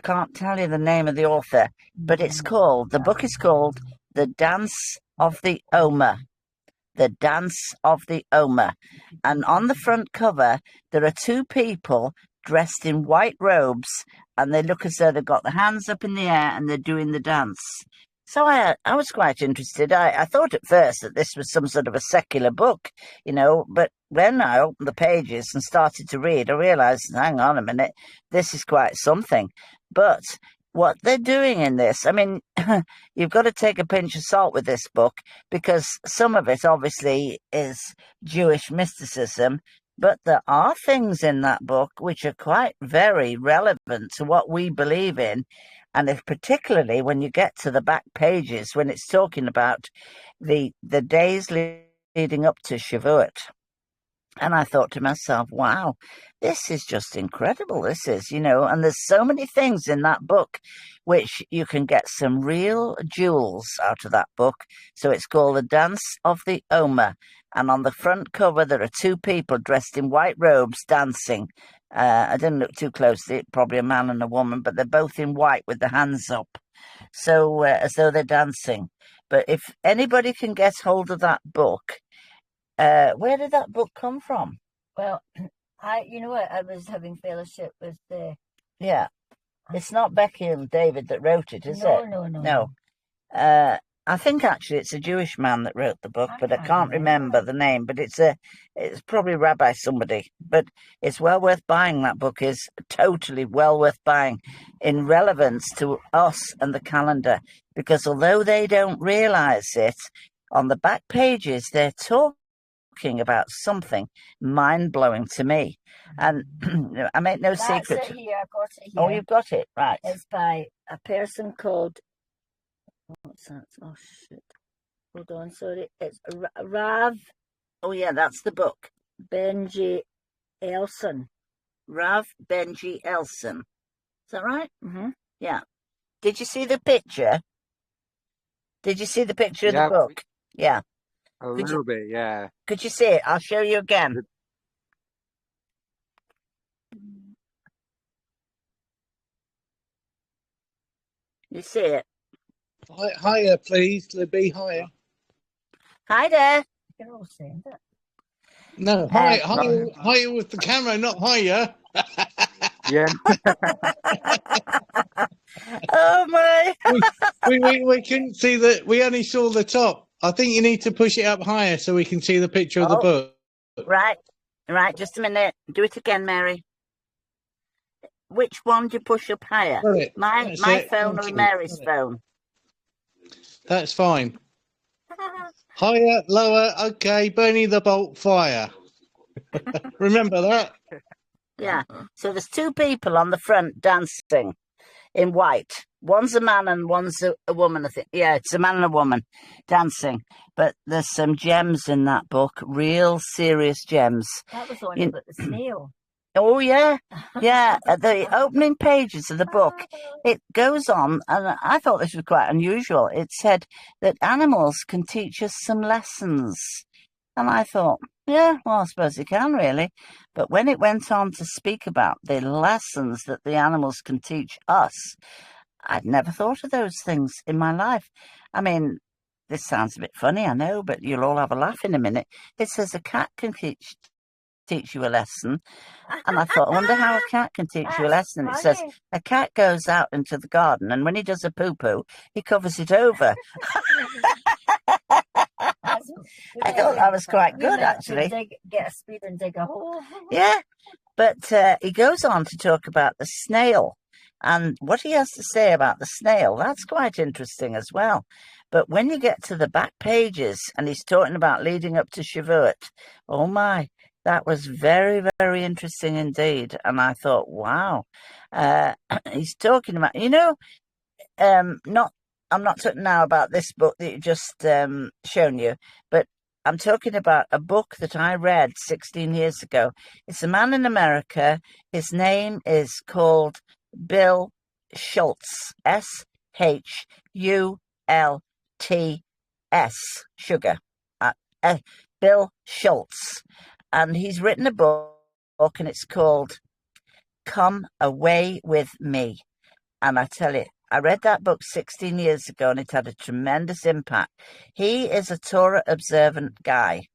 can't tell you the name of the author, but the book is called The Dance of the Omer. The Dance of the Omer. And on the front cover, there are two people dressed in white robes, and they look as though they've got their hands up in the air and they're doing the dance. So I was quite interested. I thought at first that this was some sort of a secular book, you know, but when I opened the pages and started to read, I realised, hang on a minute, this is quite something. But what they're doing in this, I mean, you've got to take a pinch of salt with this book, because some of it obviously is Jewish mysticism, but there are things in that book which are quite very relevant to what we believe in. And if particularly when you get to the back pages, when it's talking about the days leading up to Shavuot. And I thought to myself, wow, this is just incredible. This is, you know, and there's so many things in that book which you can get some real jewels out of that book. So it's called The Dance of the Omer. And on the front cover, there are two people dressed in white robes dancing. I didn't look too closely, probably a man and a woman, but they're both in white with their hands up. So as though they're dancing. But if anybody can get hold of that book, where did that book come from? Well, you know what? I was having fellowship with Yeah. It's not Becky and David that wrote it, is it? No. I think actually it's a Jewish man that wrote the book, but I can't remember the name. But it's probably Rabbi somebody. But it's well worth buying. That book is totally well worth buying in relevance to us and the calendar, because although they don't realise it, on the back pages they're talking about something mind-blowing to me. And I make no secret. It here. I've got it here. Oh, you've got it, right. It's by a person called... What's that? Oh, shit. Hold on, sorry. It's Rav... Oh, yeah, that's the book. Benji Elson. Rav Benji Elson. Is that right? Mm-hmm. Yeah. Did you see the picture? Did you see the picture of the book? Yeah. A little bit, yeah. Could you see it? I'll show you again. You see it? Hiya, please, Libby. Hiya. Hi there. You're all saying that. No, hiya with the camera, not hiya. Yeah. Oh my! we couldn't see we only saw the top. I think you need to push it up higher so we can see the picture of the book. Right, just a minute. Do it again, Mary. Which one do you push up higher? My phone or Mary's phone? That's fine. Higher, lower, okay, Bernie the Bolt, fire. Remember that? Yeah. So there's two people on the front dancing in white. One's a man and one's a woman, I think. Yeah, it's a man and a woman dancing. But there's some gems in that book, real serious gems. That was on about the snail. Oh, yeah. Yeah. At the opening pages of the book, it goes on, and I thought this was quite unusual. It said that animals can teach us some lessons. And I thought, yeah, well, I suppose they can, really. But when it went on to speak about the lessons that the animals can teach us, I'd never thought of those things in my life. I mean, this sounds a bit funny, I know, but you'll all have a laugh in a minute. It says a cat can teach you a lesson. And I thought, I wonder how a cat can teach you a lesson. It says a cat goes out into the garden, and when he does a poo-poo, he covers it over. I thought that was quite good, actually. Get a speed and dig a hole. Yeah, but he goes on to talk about the snail. And what he has to say about the snail, that's quite interesting as well. But when you get to the back pages and he's talking about leading up to Shavuot, oh my, that was very, very interesting indeed. And I thought, wow, he's talking about, I'm not talking now about this book that you just shown you, but I'm talking about a book that I read 16 years ago. It's a man in America. His name is called Bill Schultz, Schults, sugar. Bill Schultz. And he's written a book and it's called Come Away With Me. And I tell you, I read that book 16 years ago and it had a tremendous impact. He is a Torah observant guy.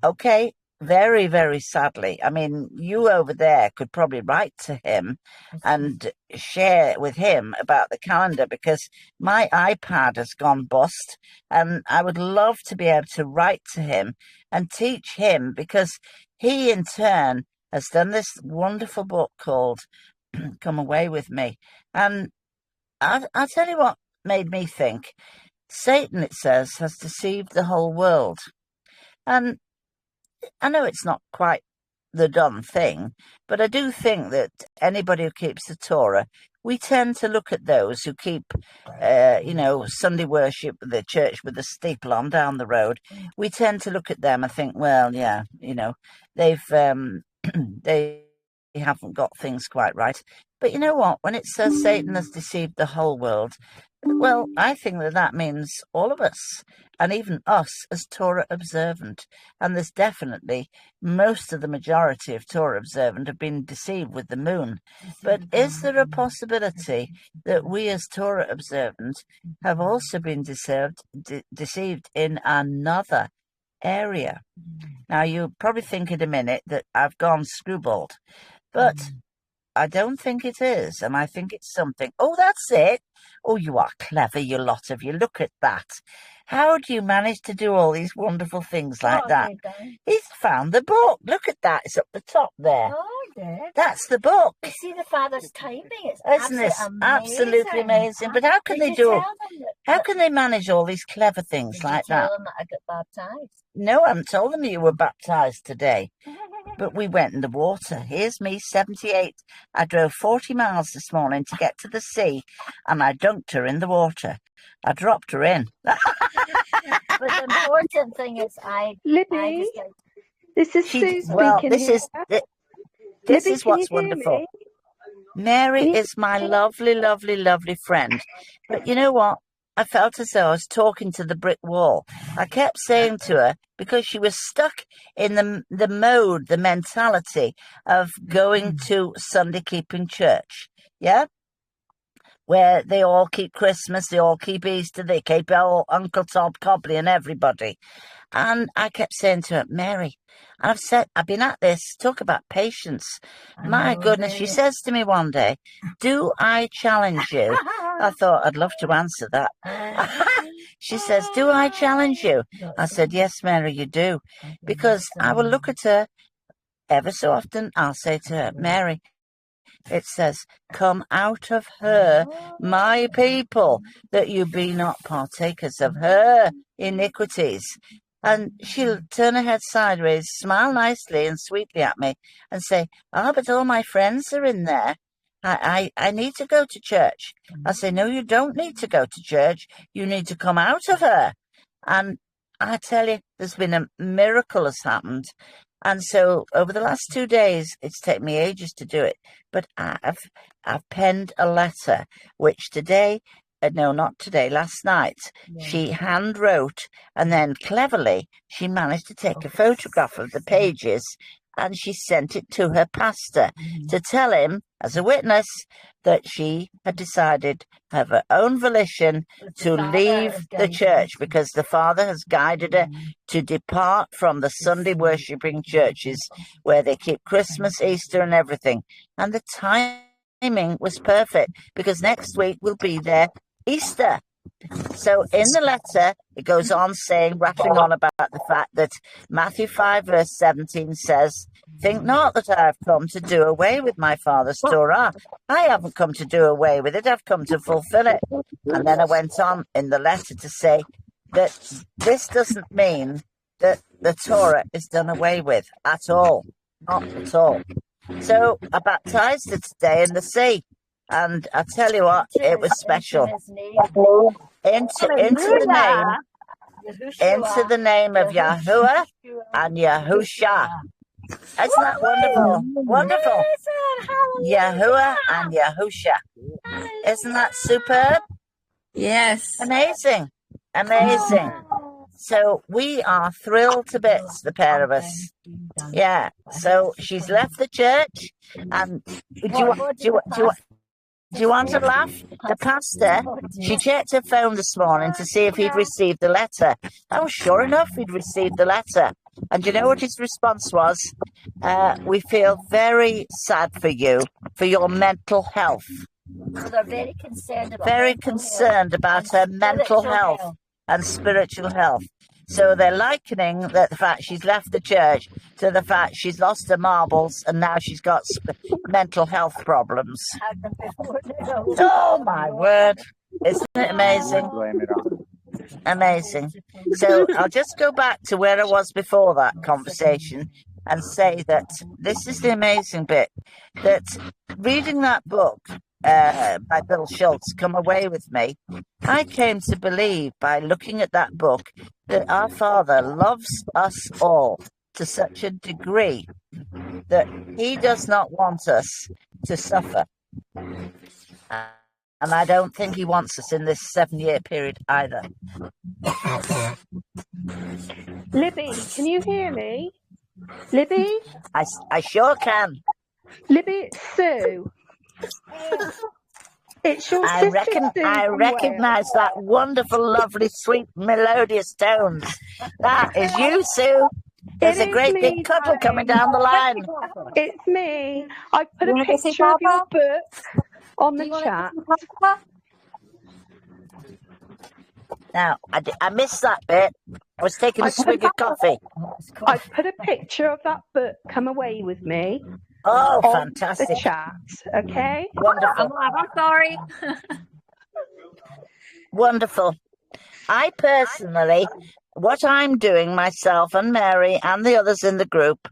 Okay, very, very sadly. I mean, you over there could probably write to him and share with him about the calendar because my iPad has gone bust and I would love to be able to write to him and teach him because he in turn has done this wonderful book called Come Away With Me. And I'll tell you what made me think. Satan, it says, has deceived the whole world. And I know it's not quite the done thing, but I do think that anybody who keeps the Torah, we tend to look at those who keep, Sunday worship, the church with the steeple on down the road. We tend to look at them and think, well, yeah, they've they haven't got things quite right. But you know what? When it says Satan has deceived the whole world, well, I think that means all of us, and even us as Torah observant. And there's definitely most of the majority of Torah observant have been deceived with the moon. But is there a possibility that we as Torah observant have also been deceived in another area? Now, you probably think in a minute that I've gone screwballed, but I don't think it is, and I think it's something. Oh, that's it. Oh, you are clever, you lot of you. Look at that. How do you manage to do all these wonderful things like that? He's found the book. Look at that. It's up the top there. Oh, did. That's the book. You see the father's typing? It's Isn't this absolutely amazing? But how can they do? How can they manage all these clever things like that? Tell them that I got baptized. No, I haven't told them you were baptized today. But we went in the water. Here's me, 78. I drove 40 miles this morning to get to the sea, and I dunked her in the water. I dropped her in. But the important thing is, Libby, this is Sue speaking. Well, this Libby, is what's wonderful. Me? Mary is my lovely, lovely, lovely friend. But you know what? I felt as though I was talking to the brick wall. I kept saying to her, because she was stuck in the mode, the mentality of going to Sunday keeping church. Yeah? Where they all keep Christmas, they all keep Easter, they keep Uncle Tom Cobley and everybody. And I kept saying to her, Mary, and I've been at this, talk about patience. My goodness, she says to me one day, do I challenge you? I thought I'd love to answer that. She says, do I challenge you? I said, yes, Mary, you do. Because I will look at her ever so often. I'll say to her, Mary, it says, come out of her, my people, that you be not partakers of her iniquities. And she'll turn her head sideways, smile nicely and sweetly at me and say, but all my friends are in there. I need to go to church. I say, no, you don't need to go to church. You need to come out of her. And I tell you, there's been a miracle has happened. And so over the last 2 days, it's taken me ages to do it. But I've penned a letter, which today, no, not today, last night, she hand wrote. And then cleverly, she managed to take a photograph of the pages and she sent it to her pastor to tell him, as a witness, that she had decided, of her own volition, to leave the church because the Father has guided her to depart from the Sunday worshipping churches where they keep Christmas, Easter and everything. And the timing was perfect because next week will be their Easter. So in the letter, it goes on saying, rattling on about the fact that Matthew 5 verse 17 says, "Think not that I have come to do away with my father's Torah. I haven't come to do away with it. I've come to fulfill it." And then I went on in the letter to say that this doesn't mean that the Torah is done away with at all. Not at all. So I baptized her today in the sea. And I tell you what, it was special. Into the name of Yahuwah and Yahusha. Isn't that wonderful? Wonderful. Yahuwah and Yahusha. Isn't that superb? Yes. Amazing. Amazing. So we are thrilled to bits, the pair of us. Yeah. So she's left the church. And do you want to laugh? The pastor, she checked her phone this morning to see if he'd received the letter. Oh, sure enough, he'd received the letter. And you know what his response was? We feel very sad for you, for your mental health. So they're very concerned about her mental health and spiritual health. So they're likening the fact she's left the church to the fact she's lost her marbles and now she's got mental health problems. Oh, my word. Isn't it amazing? Amazing. So I'll just go back to where I was before that conversation and say that this is the amazing bit, that reading that book by Bill Schultz, Come Away With Me, I came to believe by looking at that book that our Father loves us all to such a degree that he does not want us to suffer. And I don't think he wants us in this 7-year period either. Libby, can you hear me? Libby? I sure can. Libby, it's Sue. It's your sister Sue I recognise that wonderful, lovely, sweet, melodious tones. That is you, Sue. There's a great big cuddle coming down the line. It's me. I put a picture of your book on the chat. Now, I missed that bit. I was taking a swig of coffee. I put a picture of that book, Come Away With Me. Oh, fantastic. The chat, okay? Wonderful. I'm sorry. Wonderful. I personally, what I'm doing, myself and Mary and the others in the group,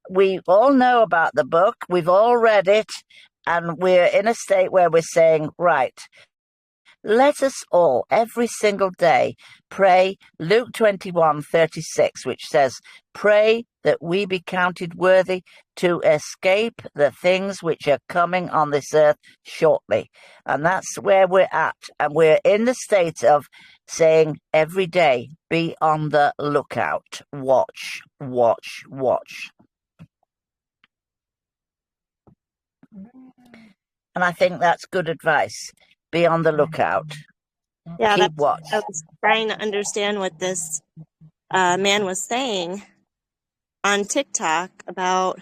we all know about the book. We've all read it. And we're in a state where we're saying, right, let us all, every single day, pray Luke 21:36, which says, pray that we be counted worthy to escape the things which are coming on this earth shortly. And that's where we're at. And we're in the state of saying every day, be on the lookout. Watch, watch, watch. And I think that's good advice. Be on the lookout. Yeah, Keep watch. I was trying to understand what this man was saying on TikTok about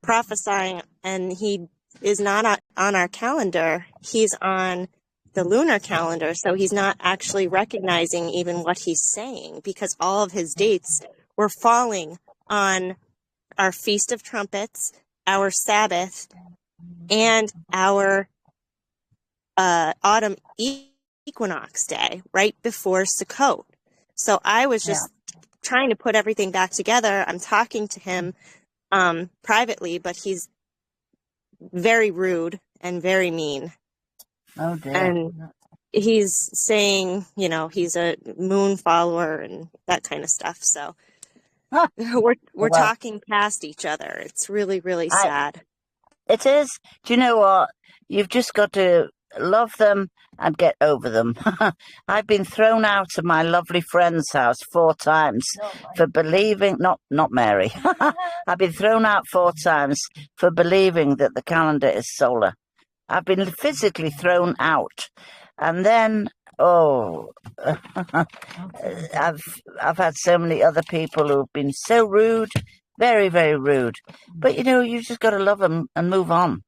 prophesying, and he is not on our calendar. He's on the lunar calendar, so he's not actually recognizing even what he's saying, because all of his dates were falling on our Feast of Trumpets, our Sabbath, and our autumn equinox day, right before Sukkot. So I was just trying to put everything back together. I'm talking to him privately, but he's very rude and very mean. Oh, dear. And he's saying, you know, he's a moon follower and that kind of stuff. So we're talking past each other. It's really, really sad. It is. Do you know what? You've just got to love them and get over them. I've been thrown out of my lovely friend's house 4 times for believing, not Mary. I've been thrown out 4 times for believing that the calendar is solar. I've been physically thrown out. And then, I've had so many other people who've been so rude, very, very rude. But, you know, you've just got to love them and move on.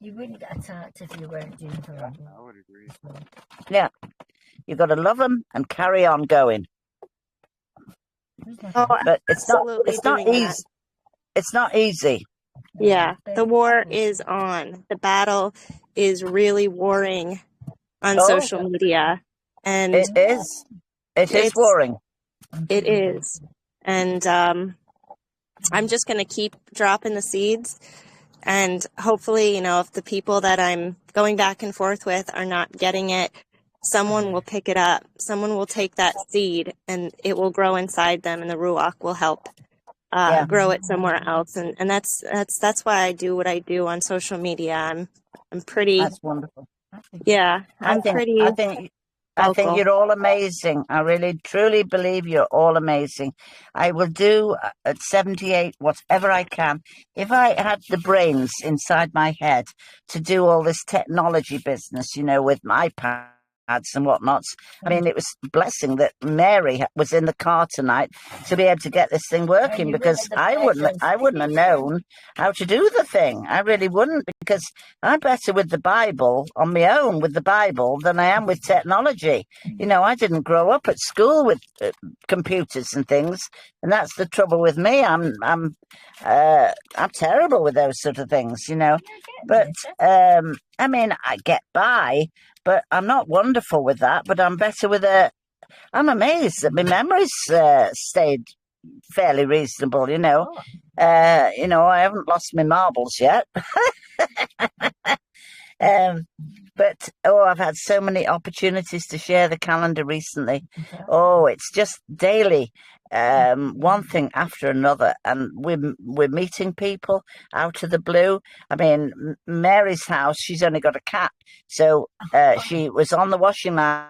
You wouldn't get attacked if you weren't doing horrible. I would agree. Yeah, you've got to love them and carry on going. Oh, But it's not. absolutely It's not doing that. easy. It's not easy. Yeah, the war is on. The battle is really warring on Oh, social media, and it is. It is it's warring. it is. And I'm just going to keep dropping the seeds, and hopefully, if the people that I'm going back and forth with are not getting it, someone will pick it up. Someone will take that seed, and it will grow inside them, and the Ruach will help grow it somewhere else. And that's why I do what I do on social media. I'm pretty. That's wonderful. Yeah, I'm pretty I think vocal. you're all amazing. I really, truly believe you're all amazing. I will do at 78 whatever I can. If I had the brains inside my head to do all this technology business, with my iPads and whatnots. I mean, it was a blessing that Mary was in the car tonight to be able to get this thing working, because I wouldn't have known how to do the thing. I really wouldn't, because I'm better with the Bible on my own with the Bible than I am with technology. I didn't grow up at school with computers and things, and that's the trouble with me. I'm terrible with those sort of things, But I mean, I get by. But I'm not wonderful with that. But I'm better with I'm amazed that my memory's stayed fairly reasonable. I haven't lost my marbles yet. But I've had so many opportunities to share the calendar recently. Oh, it's just daily, one thing after another, and we're meeting people out of the blue. I mean, Mary's house, she's only got a cat, so she was on the washing line.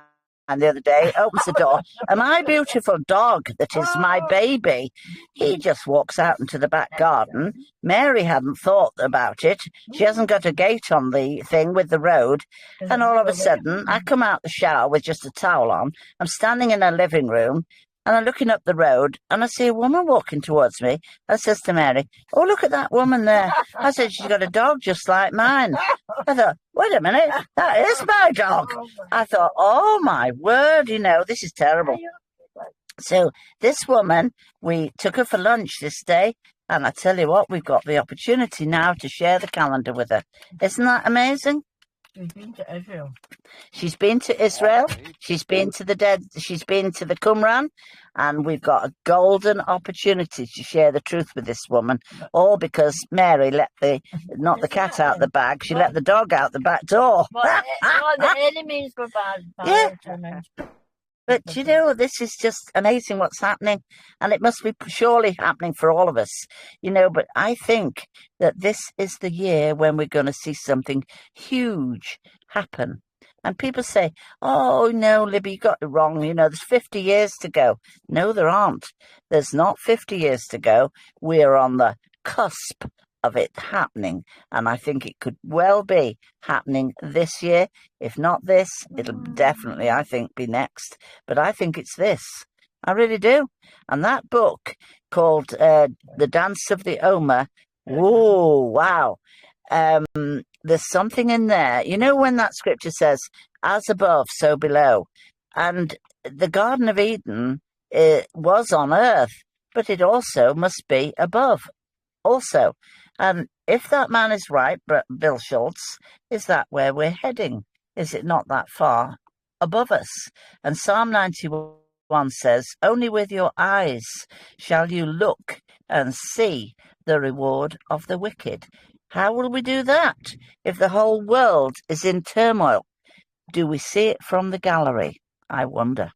And the other day, opens the door, and my beautiful dog, that is my baby, he just walks out into the back garden. Mary hadn't thought about it. She hasn't got a gate on the thing with the road. And all of a sudden, I come out the shower with just a towel on. I'm standing in her living room, and I'm looking up the road, and I see a woman walking towards me. I says to Mary, "Oh, look at that woman there." I said, "She's got a dog just like mine." I thought, wait a minute, that is my dog. I thought, oh my word, this is terrible. So this woman, we took her for lunch this day, and I tell you what, we've got the opportunity now to share the calendar with her. Isn't that amazing? She's been to Israel. She's been to Israel. She's been to she's been to the Qumran, and we've got a golden opportunity to share the truth with this woman. All because Mary let not the cat out the bag, she let the dog out the back door. The enemies were bad. Yeah. But this is just amazing what's happening, and it must be surely happening for all of us, but I think that this is the year when we're going to see something huge happen. And people say, "Oh, no, Libby, you got it wrong. There's 50 years to go." No, there aren't. There's not 50 years to go. We're on the cusp of it happening, and I think it could well be happening this year. If not this, it'll definitely, I think, be next. But I think it's this. I really do. And that book called The Dance of the Oma, oh, wow. There's something in there. When that scripture says, "As above, so below," and the Garden of Eden was on earth, but it also must be above also. And if that man is right, Bill Schultz, is that where we're heading? Is it not that far above us? And Psalm 91 says, "Only with your eyes shall you look and see the reward of the wicked." How will we do that if the whole world is in turmoil? Do we see it from the gallery? I wonder.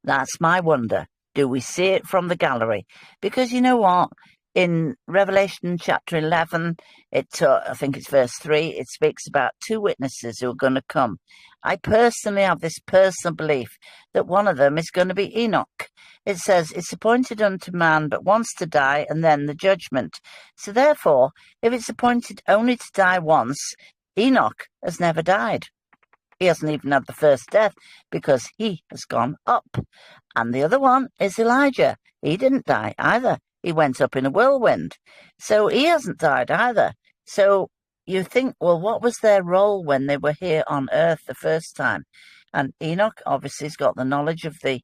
That's my wonder. Do we see it from the gallery? Because you know what? In Revelation chapter 11, I think it's verse 3, it speaks about two witnesses who are going to come. I personally have this personal belief that one of them is going to be Enoch. It says, "It's appointed unto man but once to die, and then the judgment." So therefore, if it's appointed only to die once, Enoch has never died. He hasn't even had the first death because he has gone up. And the other one is Elijah. He didn't die either. He went up in a whirlwind. So he hasn't died either. So you think, well, what was their role when they were here on Earth the first time? And Enoch obviously has got the knowledge of the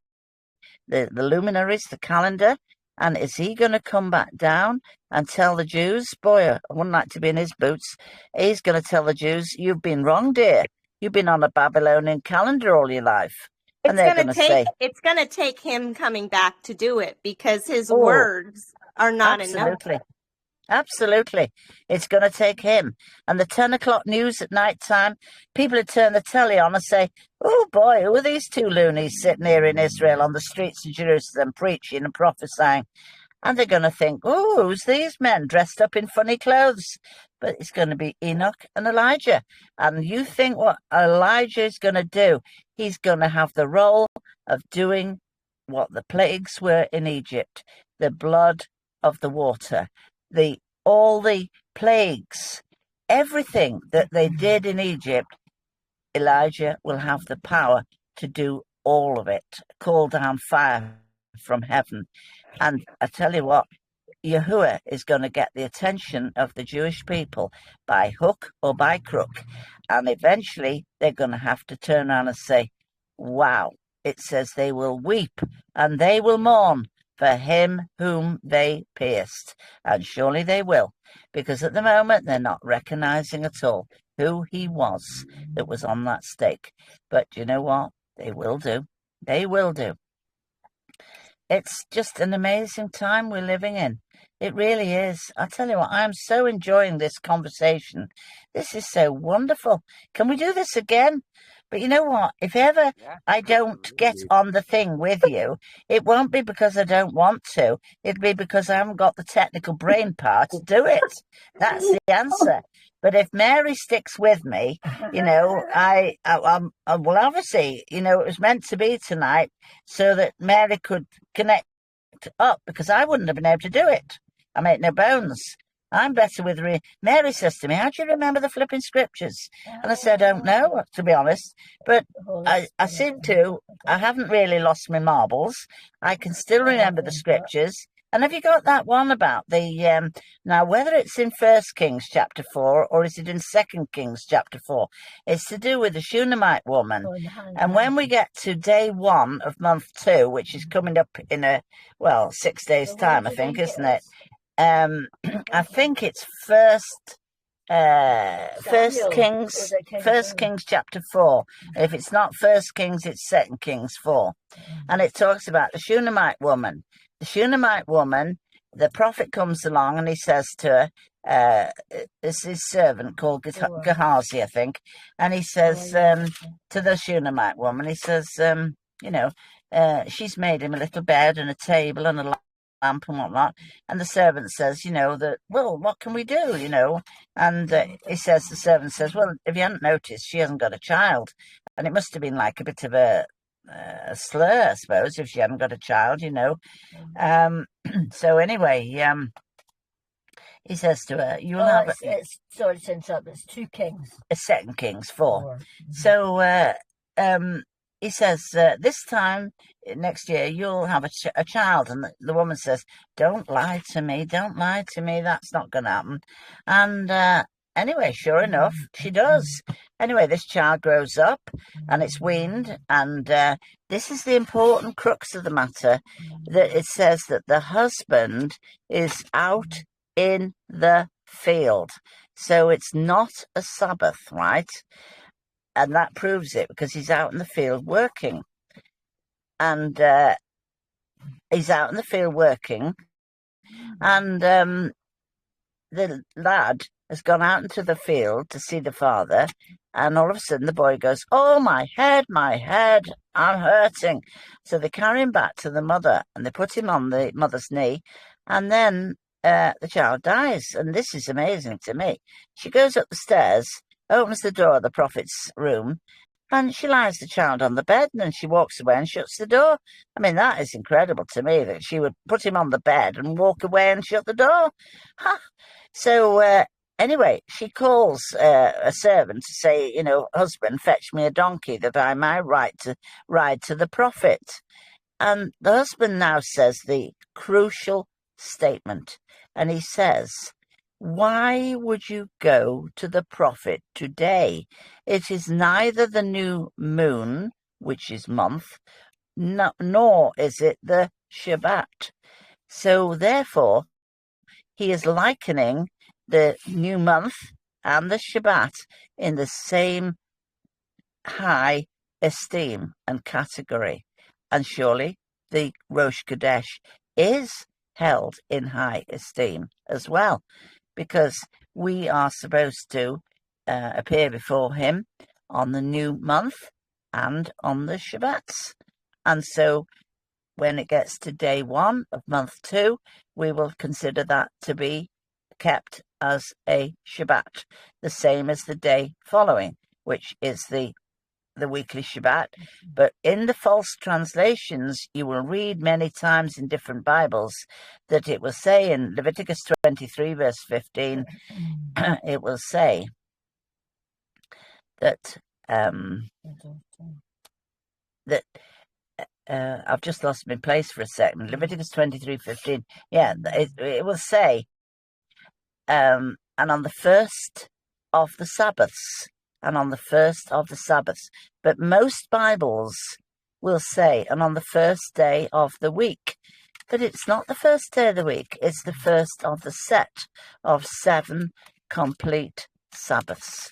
luminaries, the calendar. And is he going to come back down and tell the Jews, boy, I wouldn't like to be in his boots. He's going to tell the Jews, you've been wrong, dear. You've been on a Babylonian calendar all your life. And they're going to say, it's going to take him coming back to do it, because his Oh, words are not enough. absolutely. Absolutely. It's going to take him. And the 10 o'clock news at night time, people would turn the telly on and say, oh boy, who are these two loonies sitting here in Israel on the streets of Jerusalem preaching and prophesying? And they're going to think, oh, who's these men dressed up in funny clothes? But it's going to be Enoch and Elijah. And you think what Elijah is going to do? He's going to have the role of doing what the plagues were in Egypt, the blood of the water, all the plagues, everything that they did in Egypt. Elijah will have the power to do all of it, call down fire from heaven. And I tell you what, YAHUAH is going to get the attention of the Jewish people by hook or by crook. And eventually they're going to have to turn around and say, wow, it says they will weep and they will mourn for him whom they pierced. And surely they will, because at the moment they're not recognizing at all who he was that was on that stake. But you know what? They will do. They will do. It's just an amazing time we're living in. It really is. I tell you what, I'm so enjoying this conversation. This is so wonderful. Can we do this again? But you know what? If ever I don't get on the thing with you, it won't be because I don't want to. It'll be because I haven't got the technical brain power to do it. That's the answer. But if Mary sticks with me, you know, well, obviously, you know, it was meant to be tonight so that Mary could connect up, because I wouldn't have been able to do it. I make no bones. I'm better with Mary says to me, how do you remember the flipping scriptures? And I said, I don't know, to be honest. But I haven't really lost my marbles. I can still remember the scriptures. And have you got that one about the, now whether it's in 1 Kings chapter 4 or is it in 2 Kings chapter 4, it's to do with the Shunammite woman. And when we get to day 1 of month 2, which is coming up in 6 days time, I think, isn't it? I think it's First Kings chapter 4. If it's not 1 Kings, it's 2 Kings 4. And it talks about the Shunammite woman. The Shunammite woman, the prophet comes along and he says to her, it's his servant called Gehazi, I think, and he says to the Shunammite woman, he says, she's made him a little bed and a table and a lamp and whatnot. And the servant says, what can we do, And the servant says, well, if you hadn't noticed, she hasn't got a child. And it must have been like a bit of a slur, I suppose, if she hadn't got a child, So anyway, he says to her, you'll have... Sorry to interrupt, it's 2 Kings. It's 2 Kings 4. So he says, this time next year, you'll have a child. And the woman says, don't lie to me, that's not going to happen. And anyway, sure enough, she does. Anyway, this child grows up and it's weaned. And this is the important crux of the matter, that it says that the husband is out in the field. So it's not a Sabbath, right? And that proves it, because he's out in the field working. And he's out in the field working. And the lad has gone out into the field to see the father. And all of a sudden the boy goes, oh, my head, I'm hurting. So they carry him back to the mother and they put him on the mother's knee. And then the child dies. And this is amazing to me. She goes up the stairs, opens the door of the prophet's room, and she lies the child on the bed, and then she walks away and shuts the door. I mean, that is incredible to me, that she would put him on the bed and walk away and shut the door. Huh. So anyway, she calls a servant to say, husband, fetch me a donkey that I may ride to the prophet. And the husband now says the crucial statement, and he says, Why would you go to the prophet today? It is neither the new moon, which is month, nor is it the Shabbat. So therefore, he is likening the new month and the Shabbat in the same high esteem and category. And surely the Rosh Kodesh is held in high esteem as well, because we are supposed to appear before him on the new month and on the Shabbats. And so when it gets to day 1 of month 2, we will consider that to be kept as a Shabbat, the same as the day following, which is the weekly Shabbat. But in the false translations, you will read many times in different Bibles that it will say in Leviticus 23, verse 15, it will say that I've just lost my place for a second. Leviticus 23:15. Yeah, it will say, and on the first of the Sabbaths, and on the first of the Sabbaths. But most Bibles will say, and on the first day of the week. But it's not the first day of the week. It's the first of the set of 7 complete Sabbaths.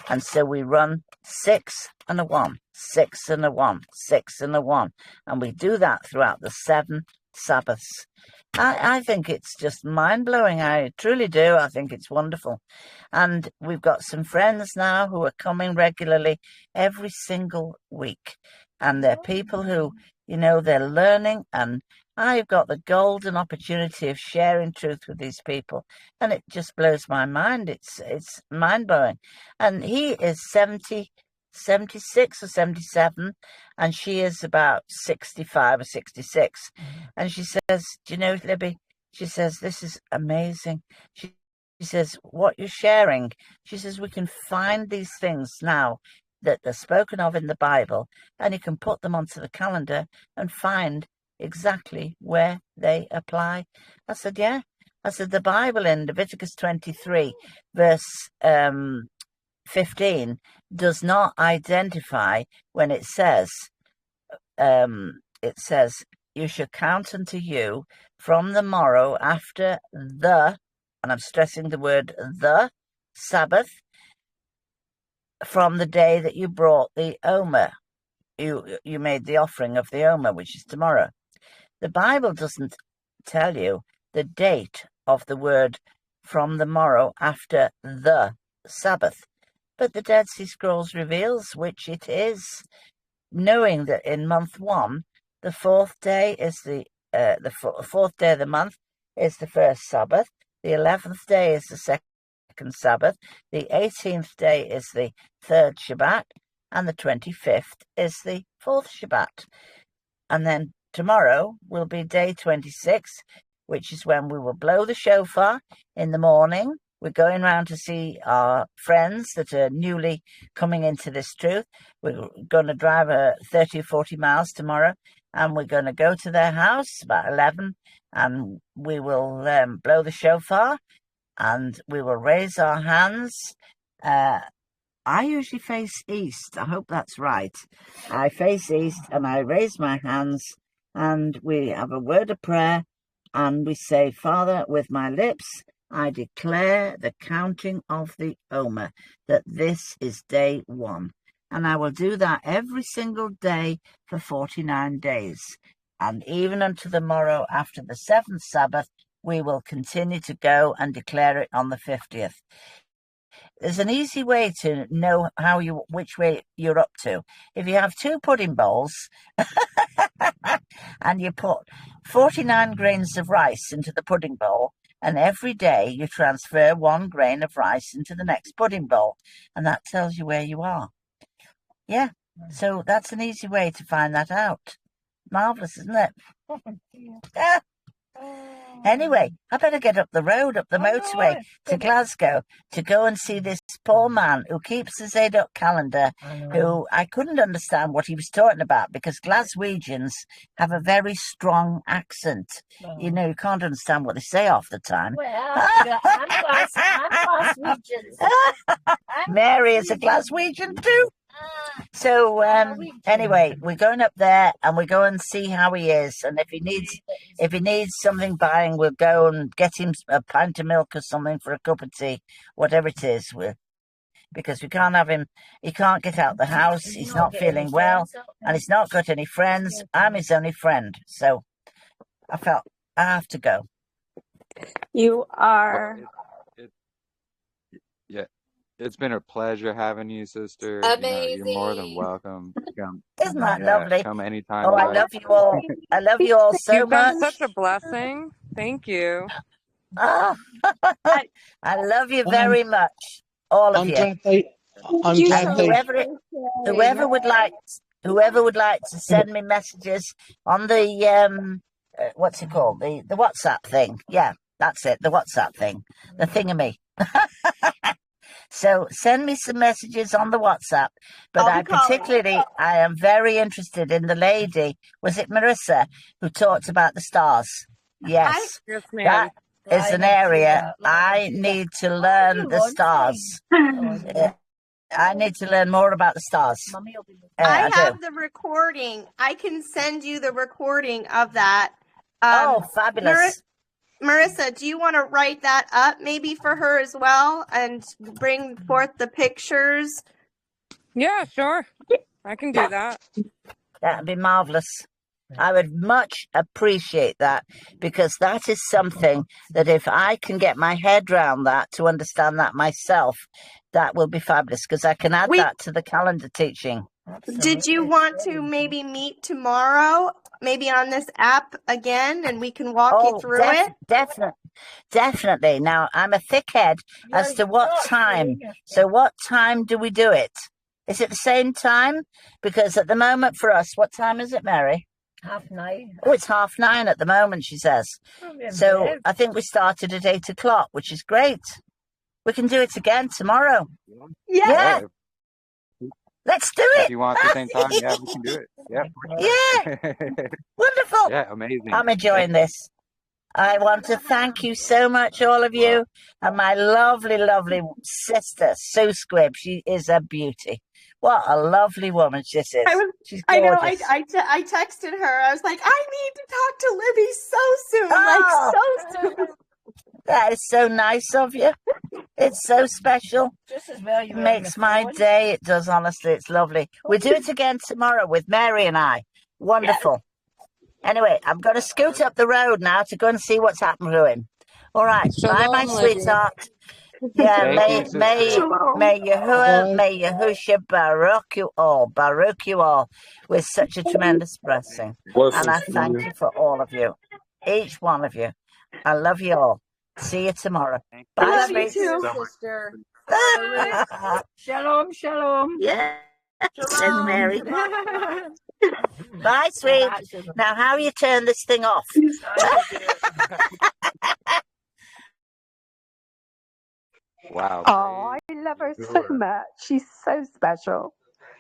And so we run 6 and a 1, 6 and a 1, 6 and a 1. And we do that throughout the 7 Sabbaths. I think it's just mind-blowing. I truly do. I think it's wonderful. And we've got some friends now who are coming regularly every single week. And they're people who, they're learning, and I've got the golden opportunity of sharing truth with these people. And it just blows my mind. It's mind-blowing. And he is 76 or 77, and she is about 65 or 66. And she says, do you know, Libby, she says, this is amazing. She says, what you're sharing, she says, we can find these things now that are spoken of in the Bible, and you can put them onto the calendar and find exactly where they apply. I said, yeah. I said, the Bible in Leviticus 23, verse 15, does not identify when it says, you shall count unto you from the morrow after the, and I'm stressing the word the, Sabbath, from the day that you brought the Omer. You made the offering of the Omer, which is tomorrow. The Bible doesn't tell you the date of the word from the morrow after the Sabbath. But the Dead Sea Scrolls reveals which it is, knowing that in month 1, the 4th day is the 4th day of the month is the first Sabbath, the 11th day is the second Sabbath, the 18th day is the 3rd Shabbat, and the 25th is the 4th Shabbat. And then tomorrow will be day 26, which is when we will blow the shofar in the morning. We're going round to see our friends that are newly coming into this truth. We're going to drive 30 or 40 miles tomorrow, and we're going to go to their house about 11, and we will blow the shofar, and we will raise our hands. I usually face east. I hope that's right. I face east, and I raise my hands, and we have a word of prayer, and we say, Father, with my lips, I declare the counting of the Omer, that this is day 1. And I will do that every single day for 49 days. And even unto the morrow after the 7th Sabbath, we will continue to go and declare it on the 50th. There's an easy way to know which way you're up to. If you have 2 pudding bowls and you put 49 grains of rice into the pudding bowl, and every day you transfer 1 grain of rice into the next pudding bowl, and that tells you where you are. Yeah, so that's an easy way to find that out. Marvellous, isn't it? Anyway, I better get up the road, up the motorway to Glasgow to go and see this poor man who keeps the Tsaḍoq calendar, who I couldn't understand what he was talking about because Glaswegians have a very strong accent. You know, you can't understand what they say half the time. Well, I'm Glaswegian. Mary is a Glaswegian too. So anyway, we're going up there and we go and see how he is, and if he needs something buying, we'll go and get him a pint of milk or something for a cup of tea, whatever it is. Because we can't have him. He can't get out the house. He's not feeling well, and he's not got any friends. I'm his only friend, so I felt I have to go. You are Yeah, it's been a pleasure having you, sister. amazing. You're more than welcome. Come, Isn't that lovely? come anytime. Oh, I love you all. I love you all so You've been much. such a blessing. Thank you. Oh, I love you very much, all of I'm you. glad they. I'm You glad And they. whoever would like to send me messages on the what's it called, the WhatsApp thing. Yeah, that's it, the WhatsApp thing, the thingamy. So send me some messages on the WhatsApp. But I am very interested in the lady. Was it Marissa who talked about the stars? Yes, Yes, ma'am. that is an area I need to learn the stars. I need to learn more about the stars. I do. have the recording. I can send you the recording of that. Oh, fabulous. Marissa, do you want to write that up maybe for her as well and bring forth the pictures? Yeah, sure. I can do that. That'd be marvelous. I would much appreciate that, because that is something that if I can get my head round that, to understand that myself, that will be fabulous, because I can add that to the calendar teaching. Did you want to maybe meet tomorrow, maybe on this app again, and we can walk you through it? Definitely. Now, I'm a thick head as to what time. So what time do we do it? Is it the same time? Because at the moment for us, what time is it, Mary? 9:30. Oh, it's 9:30 at the moment, she says. So I think we started at 8 o'clock, which is great. We can do it again tomorrow. Yeah. Let's do it. If you want the same time, yeah, we can do it. Yep. Yeah. Wonderful. Yeah, amazing. I'm enjoying this. I want to thank you so much, all of you, and my lovely, lovely sister, Sue Squibb. She is a beauty. What a lovely woman she is. She's gorgeous. I know. I texted her. I was like, I need to talk to Libby so soon. So soon. That is so nice of you. It's so special. Just as well It makes my day. It does, honestly. It's lovely. We do it again tomorrow with Mary and I. Wonderful. Anyway, I'm going to scoot up the road now to go and see what's happened to him. All right. Bye, my sweetheart. Yeah, may YAHUAH, may Yahusha Baruch you all with such a tremendous blessing. And I thank you for all of you, each one of you. I love you all. See you tomorrow. Bye, You too, sister. Shalom, shalom. Yeah, says Mary. Bye, sweet. Now, how you turn this thing off? Wow. Oh, I love her so much. She's so special.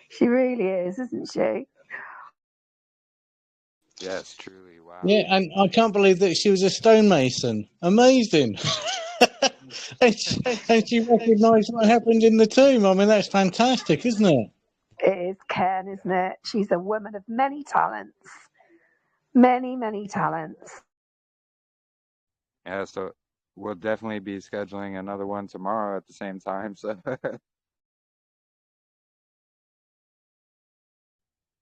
She really is, isn't she? Yes, truly. Wow. Yeah, and I can't believe that she was a stonemason. Amazing. and she recognised what happened in the tomb. I mean, that's fantastic, isn't it? It is Ken, isn't it? She's a woman of many talents. Many, many talents. Yeah, so we'll definitely be scheduling another one tomorrow at the same time. So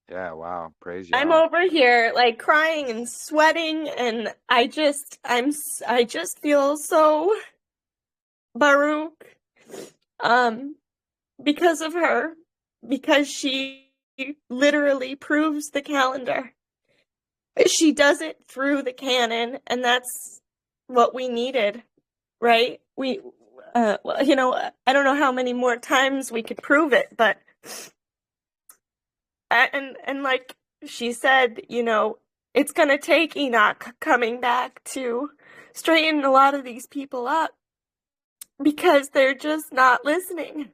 yeah, wow. Praise you. I'm over here like crying and sweating, and I just feel so Baruch because of her, because she literally proves the calendar. She does it through the canon, and that's what we needed, right? Well, you know, I don't know how many more times we could prove it, but and like she said, you know, it's going to take Enoch coming back to straighten a lot of these people up because they're just not listening.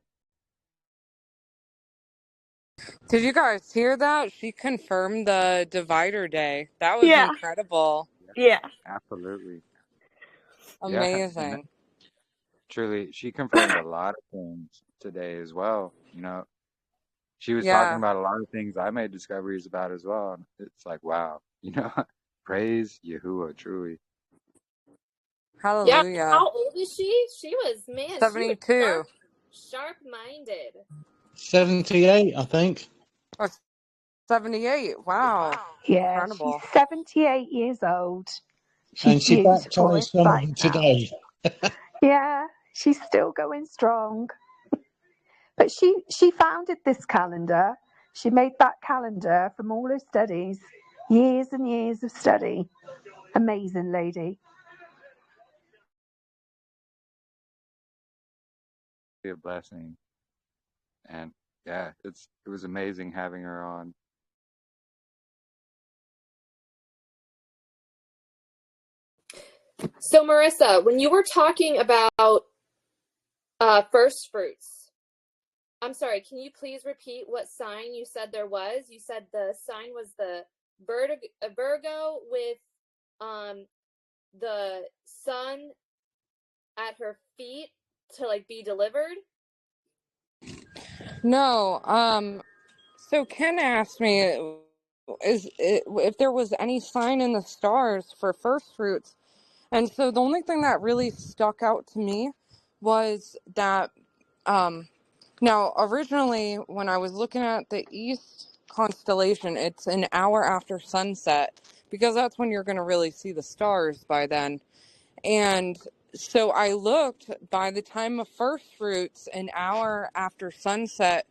Did you guys hear that? She confirmed the divider day. That was Yeah, incredible. yeah. Absolutely. Yeah, and Amazing. truly, she confirmed a lot of things today as well. She was talking Yeah. about a lot of things I made discoveries about as well. And it's like, wow, praise Yahuwah, truly. Yeah, Hallelujah. how old is she? She was 72. sharp-minded. 78, I think. Oh, 78. Wow. Yeah, she's Incredible. 78 years old. She's And she beautiful baptized someone inside now. today. Yeah, she's still going strong. But she founded this calendar. She made that calendar from all her studies, years and years of study. Amazing lady. Be a blessing. And yeah, it was amazing having her on. So, Marissa, when you were talking about first fruits, I'm sorry, can you please repeat what sign you said there was? You said the sign was the Virgo with the sun at her feet to like be delivered. No. So Ken asked me if there was any sign in the stars for first fruits. And so the only thing that really stuck out to me was that now originally when I was looking at the east constellation, it's an hour after sunset because that's when you're going to really see the stars by then. And so I looked by the time of first fruits, an hour after sunset,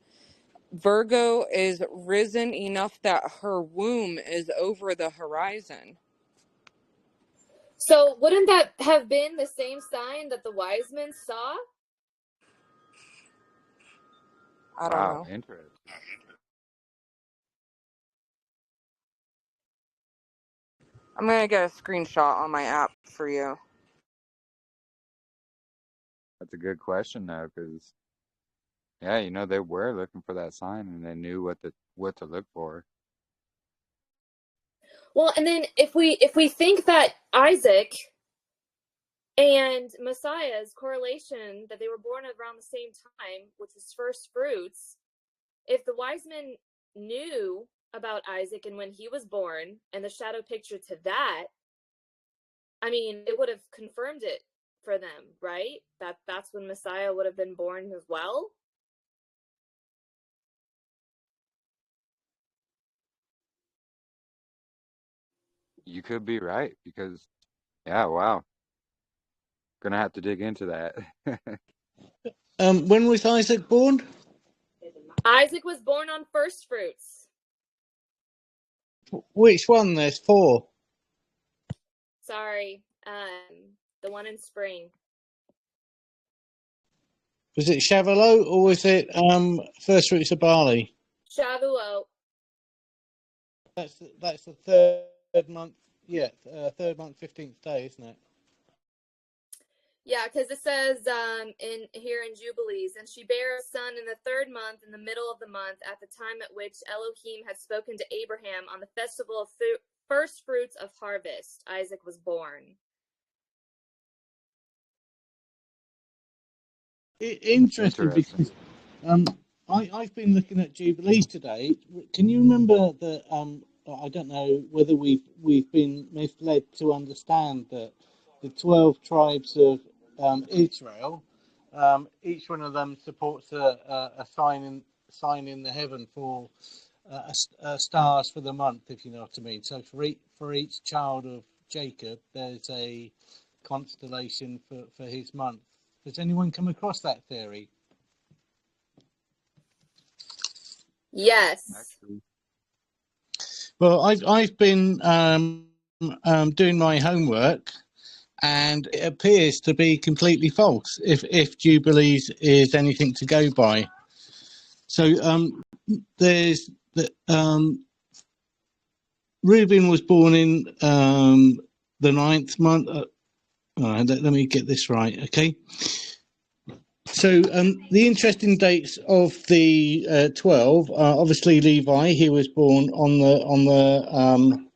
Virgo is risen enough that her womb is over the horizon. So wouldn't that have been the same sign that the wise men saw? I don't know. Interesting. I'm going to get a screenshot on my app for you. That's a good question though, because yeah, they were looking for that sign and they knew what to look for. Well, and then if we think that Isaac and Messiah's correlation, that they were born around the same time, which is first fruits, if the wise men knew about Isaac and when he was born and the shadow picture to that, I mean, it would have confirmed it for them, right? That's when Messiah would have been born as well. You could be right because, yeah, wow. Gonna have to dig into that. When was Isaac born? Isaac was born on first fruits. Which one? There's 4. Sorry, the one in spring. Was it Shavuot or was it first fruits of barley? Shavuot. That's the third month. Yeah, third month, 15th day, isn't it? Yeah, because it says in Jubilees, and she bare a son in the third month, in the middle of the month, at the time at which Elohim had spoken to Abraham on the festival of first fruits of harvest. Isaac was born. Interesting because I've been looking at Jubilees today. Can you remember that? I don't know whether we've been misled to understand that the 12 tribes of Israel, each one of them supports a sign in the heaven for stars for the month, if you know what I mean. So for each child of Jacob, there's a constellation for his month. Has anyone come across that theory? Yes. Well, I've been doing my homework, and it appears to be completely false if Jubilees is anything to go by. So there's the Reuben was born in the 9th month. Let me get this right, okay? So the interesting dates of the 12 are obviously Levi. He was born on the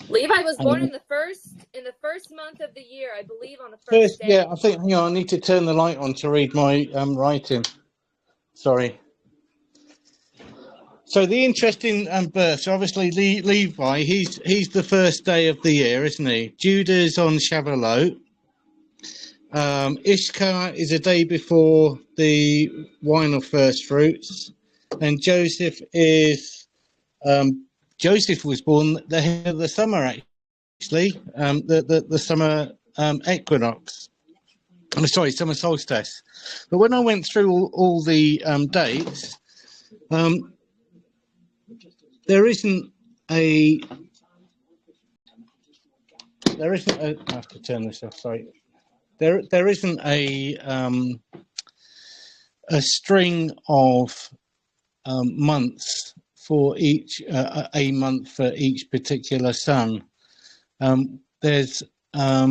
Levi was born in the first month of the year, I believe, on the first day. Yeah, I think. Hang on, I need to turn the light on to read my writing. Sorry. So the interesting births, obviously Levi, he's the first day of the year, isn't he? Judah's on Shavuot. Ishkar is a day before the wine of first fruits, and Joseph was born the head of the summer, actually, the summer equinox. I'm sorry, summer solstice. But when I went through all the dates, there isn't a. I have to turn this off. Sorry. There isn't a string of months for each a month for each particular sun. There's a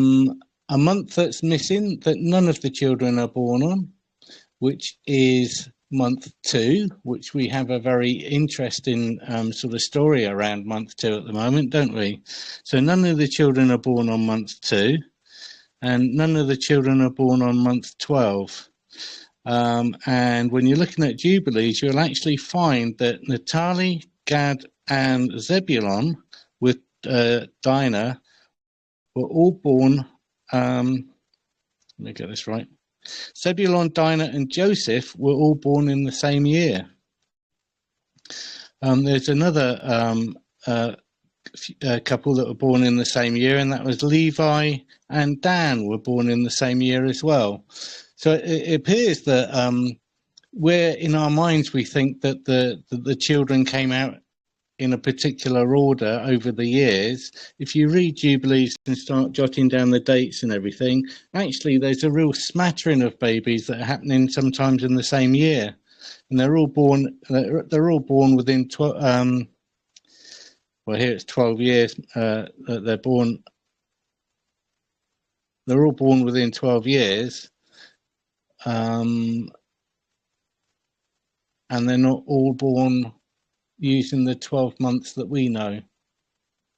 month that's missing that none of the children are born on, which is month 2, which we have a very interesting sort of story around month 2 at the moment, don't we? So none of the children are born on month 2, and none of the children are born on month 12. And when you're looking at Jubilees, you'll actually find that Naphtali, Gad, and Zebulon with Dinah were all born. Let me get this right. Zebulon, Dinah, and Joseph were all born in the same year. There's another couple that were born in the same year, and that was Levi and Dan were born in the same year as well. So it appears that where in our minds we think that the children came out in a particular order over the years, if you read Jubilees and start jotting down the dates and everything, actually there's a real smattering of babies that are happening sometimes in the same year, and they're all born within 12. Well, here it's 12 years. They're born. They're all born within 12 years, and they're not all born using the 12 months that we know,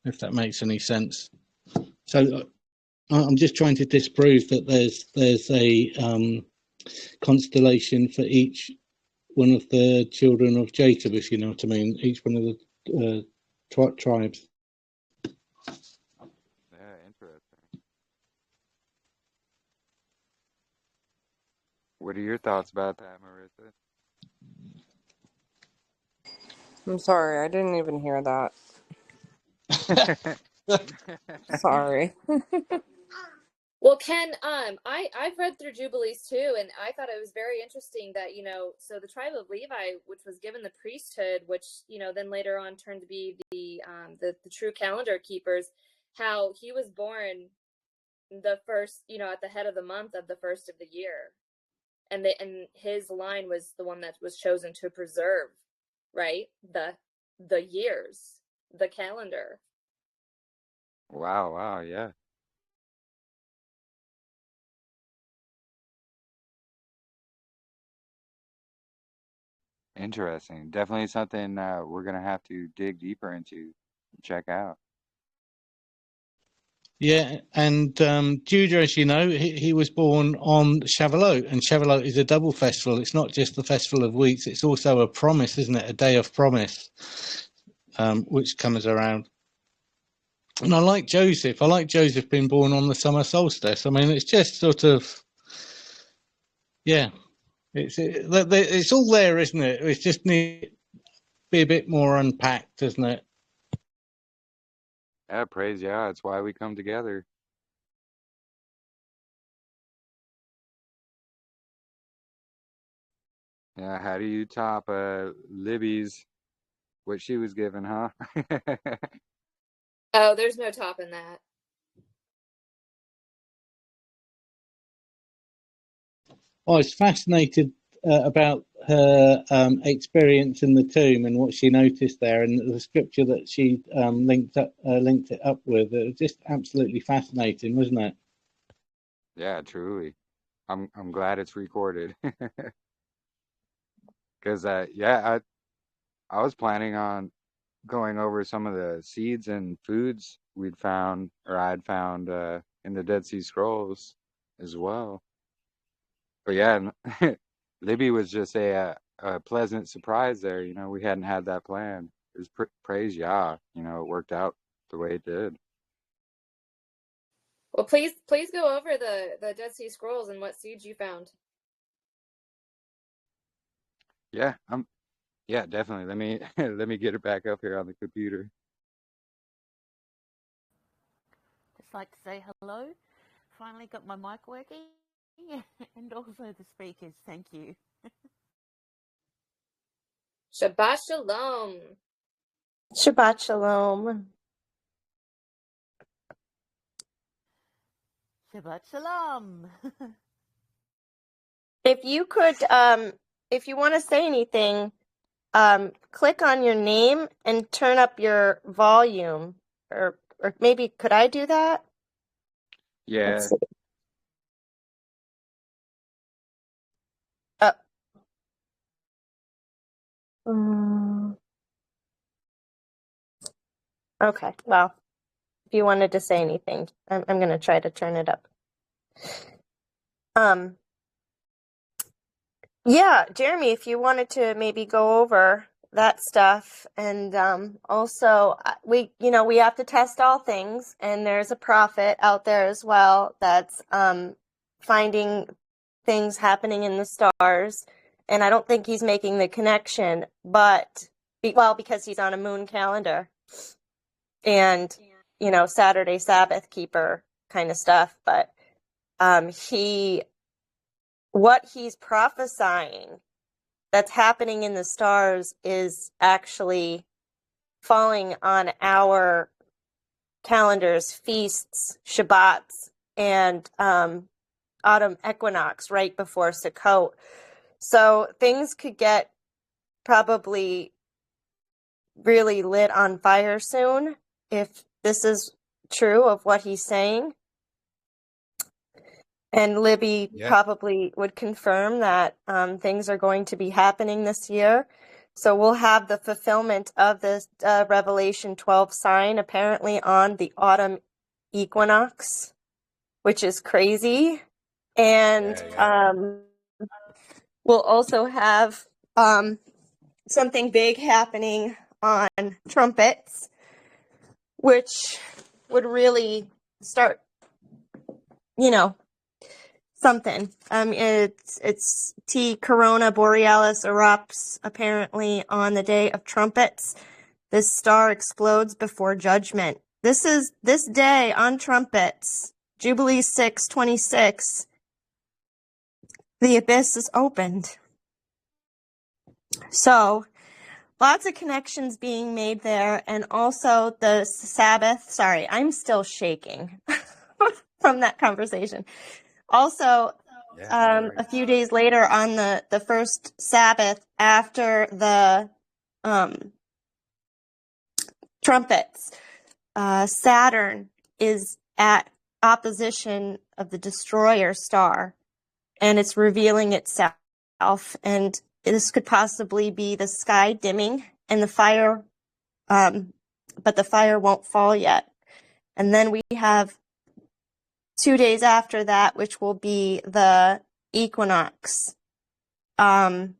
if that makes any sense. So I'm just trying to disprove that there's a constellation for each one of the children of Jacob, if you know what I mean, each one of the tribes. Yeah, interesting. What are your thoughts about that, Marissa? I'm sorry, I didn't even hear that. Sorry. Well, Ken, I've read through Jubilees too, and I thought it was very interesting that, so the tribe of Levi, which was given the priesthood, which, then later on turned to be the true calendar keepers, how he was born the first, at the head of the month of the first of the year. And his line was the one that was chosen to preserve, right? The years, the calendar. Wow, yeah. Interesting. Definitely something we're going to have to dig deeper into, check out. Yeah, and Judah, as you know, he was born on Shavuot, and Shavuot is a double festival. It's not just the festival of weeks; it's also a promise, isn't it? A day of promise, which comes around. And I like Joseph. I like Joseph being born on the summer solstice. I mean, it's just sort of, yeah, it's all there, isn't it? It's just need to be a bit more unpacked, isn't it? Yeah, praise yeah. It's why we come together. Yeah, how do you top Libby's what she was given, huh? Oh, there's no topping that. I was fascinated about her experience in the tomb and what she noticed there, and the scripture that she linked it up with. It was just absolutely fascinating, wasn't it? Yeah, truly. I'm glad it's recorded. Because I was planning on going over some of the seeds and foods we'd found, or I'd found in the Dead Sea Scrolls as well. But yeah, Libby was just a pleasant surprise there. You know, we hadn't had that plan. It was praise Yah. You know, it worked out the way it did. Well, please go over the Dead Sea Scrolls and what seeds you found. Yeah, yeah, definitely. Let me get it back up here on the computer. Just like to say hello. Finally got my mic working, and also the speakers. Thank you. Shabbat Shalom. Shabbat Shalom. Shabbat Shalom. If you could, if you want to say anything, click on your name and turn up your volume, or maybe could I do that? Yeah. Let's see. Oh. Okay. Well, if you wanted to say anything, I'm going to try to turn it up. Yeah, Jeremy, if you wanted to maybe go over that stuff, and also we have to test all things, and there's a prophet out there as well that's finding things happening in the stars, and I don't think he's making the connection, but because he's on a moon calendar and Saturday Sabbath keeper kind of stuff, but what he's prophesying that's happening in the stars is actually falling on our calendars, feasts, Shabbats, and autumn equinox right before Sukkot. So things could get probably really lit on fire soon if this is true of what he's saying. And Libby probably would confirm that things are going to be happening this year. So we'll have the fulfillment of this Revelation 12 sign apparently on the autumn equinox, which is crazy. And we'll also have something big happening on trumpets, which would really start, something. It's T Corona Borealis erupts apparently on the day of trumpets. This star explodes before judgment. This day on trumpets, Jubilee 6/26. The abyss is opened. So, lots of connections being made there, and also the Sabbath. Sorry, I'm still shaking from that conversation. Also, a few days later on the first Sabbath after the trumpets, Saturn is at opposition of the destroyer star, and it's revealing itself. And this could possibly be the sky dimming and the fire, but the fire won't fall yet. And then we have 2 days after that, which will be the equinox, the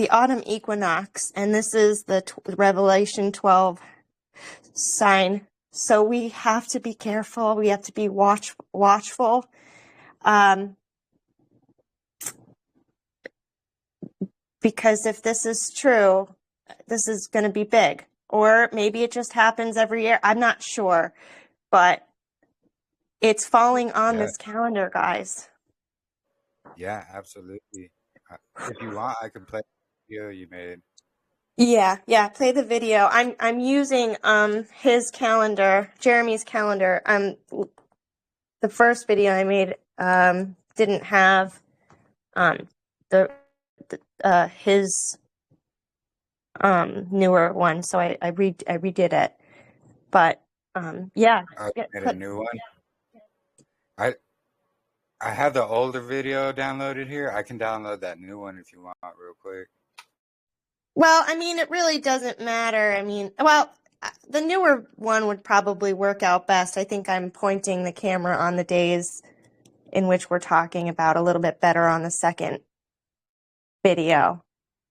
autumn equinox, and this is the Revelation 12 sign. So we have to be careful. We have to be watchful. Because if this is true, this is going to be big. Or maybe it just happens every year. I'm not sure, but it's falling on this calendar, guys. Yeah, absolutely. If you want, I can play the video you made. Yeah, play the video. I'm using his calendar, Jeremy's calendar. The first video I made didn't have the his newer one, so I redid it. But yeah, Made a new one. I have the older video downloaded here. I can download that new one if you want, real quick. Well, I mean, it really doesn't matter. I mean, well, the newer one would probably work out best. I think I'm pointing the camera on the days in which we're talking about a little bit better on the second video.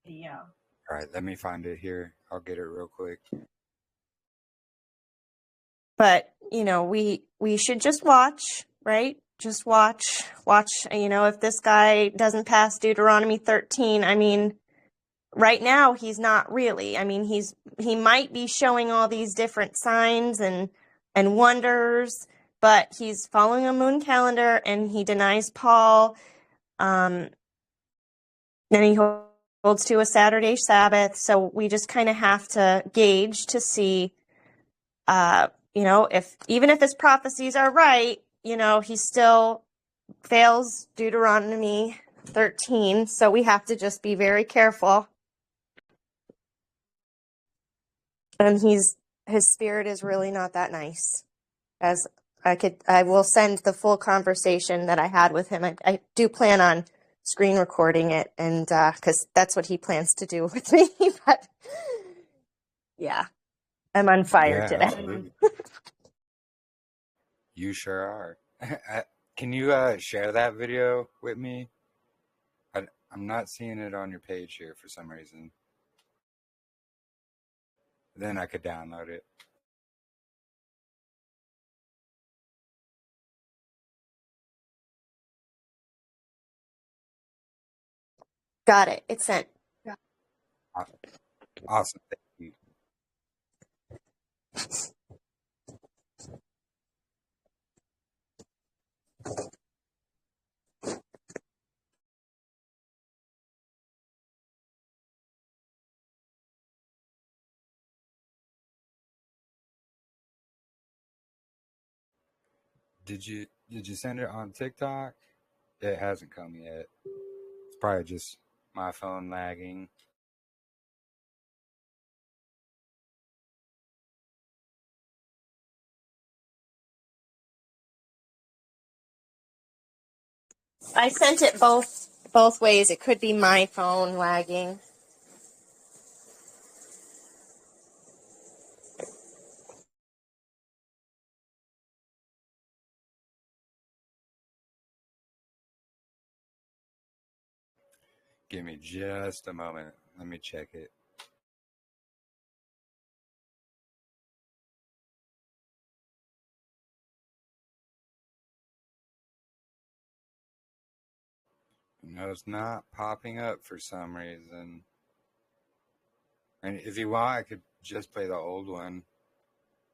All right, let me find it here. I'll get it real quick. But, you know, we should just watch, right? Just watch, you know, if this guy doesn't pass Deuteronomy 13, I mean, right now he's not really. I mean, he might be showing all these different signs and wonders, but he's following a moon calendar and he denies Paul. Then he holds to a Saturday Sabbath. So we just kind of have to gauge to see, you know, even if his prophecies are right, you know, he still fails Deuteronomy 13. So we have to just be very careful. And his spirit is really not that nice. As I will send the full conversation that I had with him. I do plan on screen recording it, and because that's what he plans to do with me. But yeah, I'm on fire today. Absolutely. You sure are. Can you share that video with me? I'm not seeing it on your page here for some reason. Then I could download it. Got it. It's sent. Awesome. Thank you. Did you send it on TikTok? It hasn't come yet. It's probably just my phone lagging. I sent it both ways. It could be my phone lagging. Give me just a moment. Let me check it. No, it's not popping up for some reason. And if you want, I could just play the old one.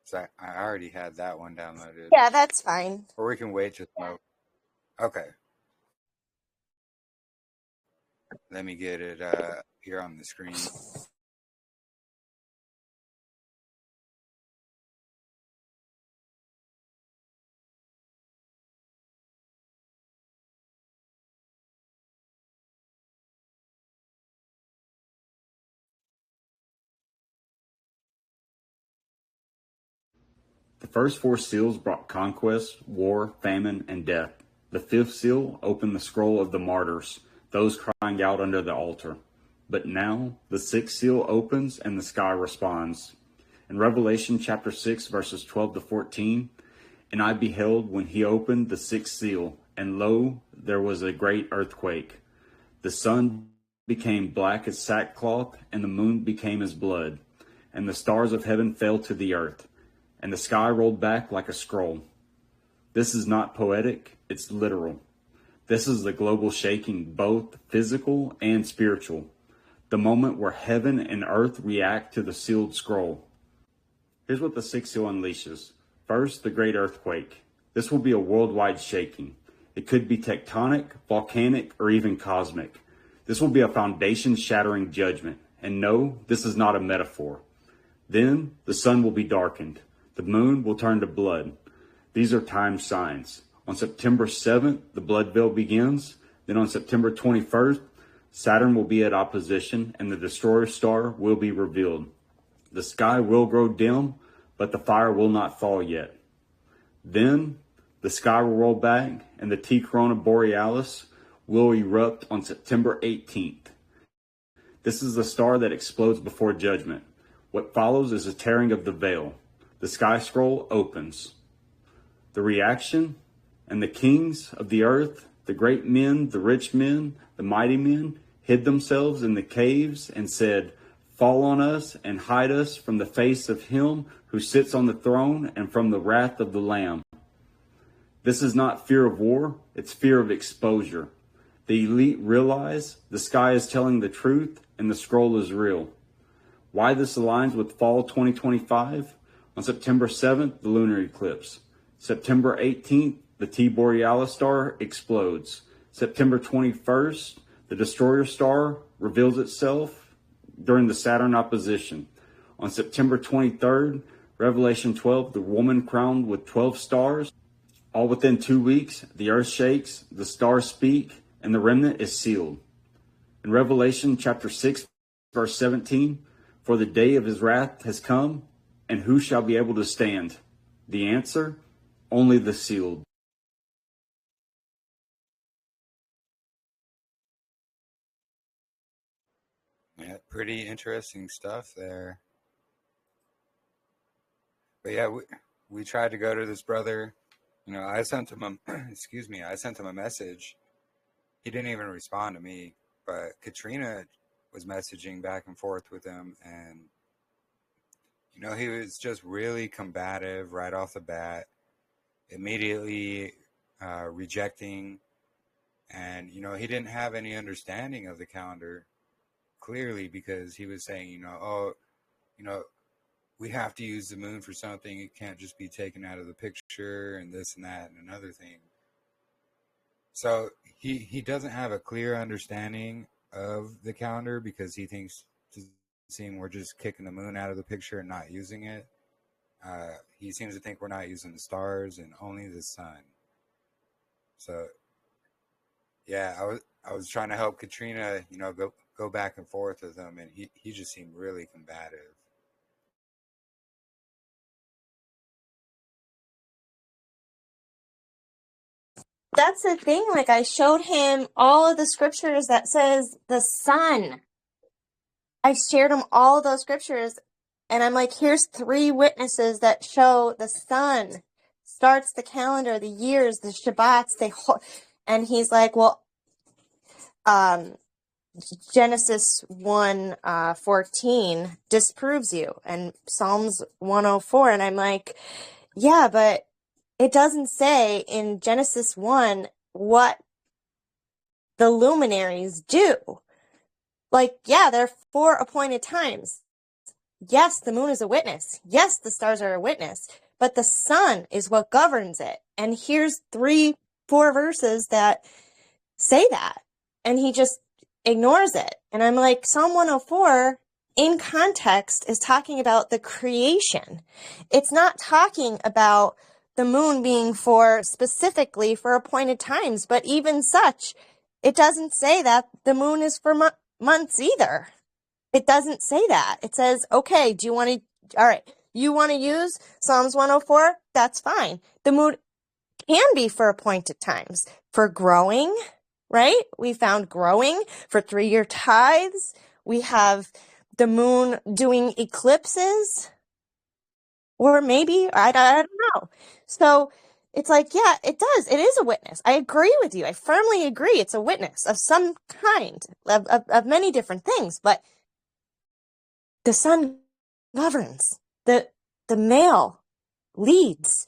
So I already had that one downloaded. Yeah, that's fine. Or we can wait just a moment. Okay. Let me get it here on the screen. The first four seals brought conquest, war, famine, and death. The fifth seal opened the scroll of the martyrs, those crying out under the altar. But now the sixth seal opens and the sky responds. In Revelation chapter 6, verses 12 to 14, "And I beheld when he opened the sixth seal, and lo, there was a great earthquake. The sun became black as sackcloth, and the moon became as blood, and the stars of heaven fell to the earth, and the sky rolled back like a scroll." This is not poetic, it's literal. This is the global shaking, both physical and spiritual. The moment where heaven and earth react to the sealed scroll. Here's what the sixth seal unleashes. First, the great earthquake. This will be a worldwide shaking. It could be tectonic, volcanic, or even cosmic. This will be a foundation-shattering judgment. And no, this is not a metaphor. Then, the sun will be darkened. The moon will turn to blood. These are time signs. On September 7th, the blood veil begins. Then on September 21st, Saturn will be at opposition, and the destroyer star will be revealed. The sky will grow dim, but the fire will not fall yet. Then the sky will roll back, and the T Corona Borealis will erupt on September 18th. This is the star that explodes before judgment. What follows is a tearing of the veil. The sky scroll opens. The reaction, and the kings of the earth, the great men, the rich men, the mighty men, hid themselves in the caves and said, "Fall on us and hide us from the face of him who sits on the throne and from the wrath of the Lamb." This is not fear of war, it's fear of exposure. The elite realize the sky is telling the truth and the scroll is real. Why this aligns with fall 2025? On September 7th, the lunar eclipse. September 18th, the T Borealis star explodes. September 21st, the destroyer star reveals itself during the Saturn opposition. On September 23rd, Revelation 12, the woman crowned with 12 stars. All within 2 weeks, the earth shakes, the stars speak, and the remnant is sealed. In Revelation chapter 6, verse 17, "For the day of his wrath has come, and who shall be able to stand?" The answer, only the sealed. Yeah, pretty interesting stuff there. But yeah, we tried to go to this brother. I sent him a I sent him a message. He didn't even respond to me, but Katrina was messaging back and forth with him, and he was just really combative right off the bat, immediately rejecting, and he didn't have any understanding of the calendar, clearly, because he was saying, we have to use the moon for something. It can't just be taken out of the picture and this and that and another thing. So he doesn't have a clear understanding of the calendar because he thinks, seeing we're just kicking the moon out of the picture and not using it. He seems to think we're not using the stars and only the sun. So yeah, I was trying to help Katrina, go back and forth with him, and he just seemed really combative. That's the thing. Like, I showed him all of the scriptures that says the sun. I shared him all of those scriptures, and I'm like, here's 3 witnesses that show the sun starts the calendar, the years, the Shabbats. And he's like, well, Genesis 1:14 disproves you, and Psalms 104. And I'm like, yeah, but it doesn't say in Genesis 1 what the luminaries do. Like, yeah, there are 4 appointed times. Yes, the moon is a witness. Yes, the stars are a witness. But the sun is what governs it. And here's 3-4 verses that say that. And he just ignores it. And I'm like, Psalm 104 in context is talking about the creation. It's not talking about the moon being specifically for appointed times, but even such, it doesn't say that the moon is for months either. It doesn't say that. It says, okay, do you want to, all right, you want to use Psalms 104? That's fine. The moon can be for appointed times, for growing, right? We found growing, for 3-year tithes. We have the moon doing eclipses, or maybe, I don't know. So it's like, yeah, it does. It is a witness. I agree with you. I firmly agree. It's a witness of some kind, of many different things. But the sun governs. The male leads,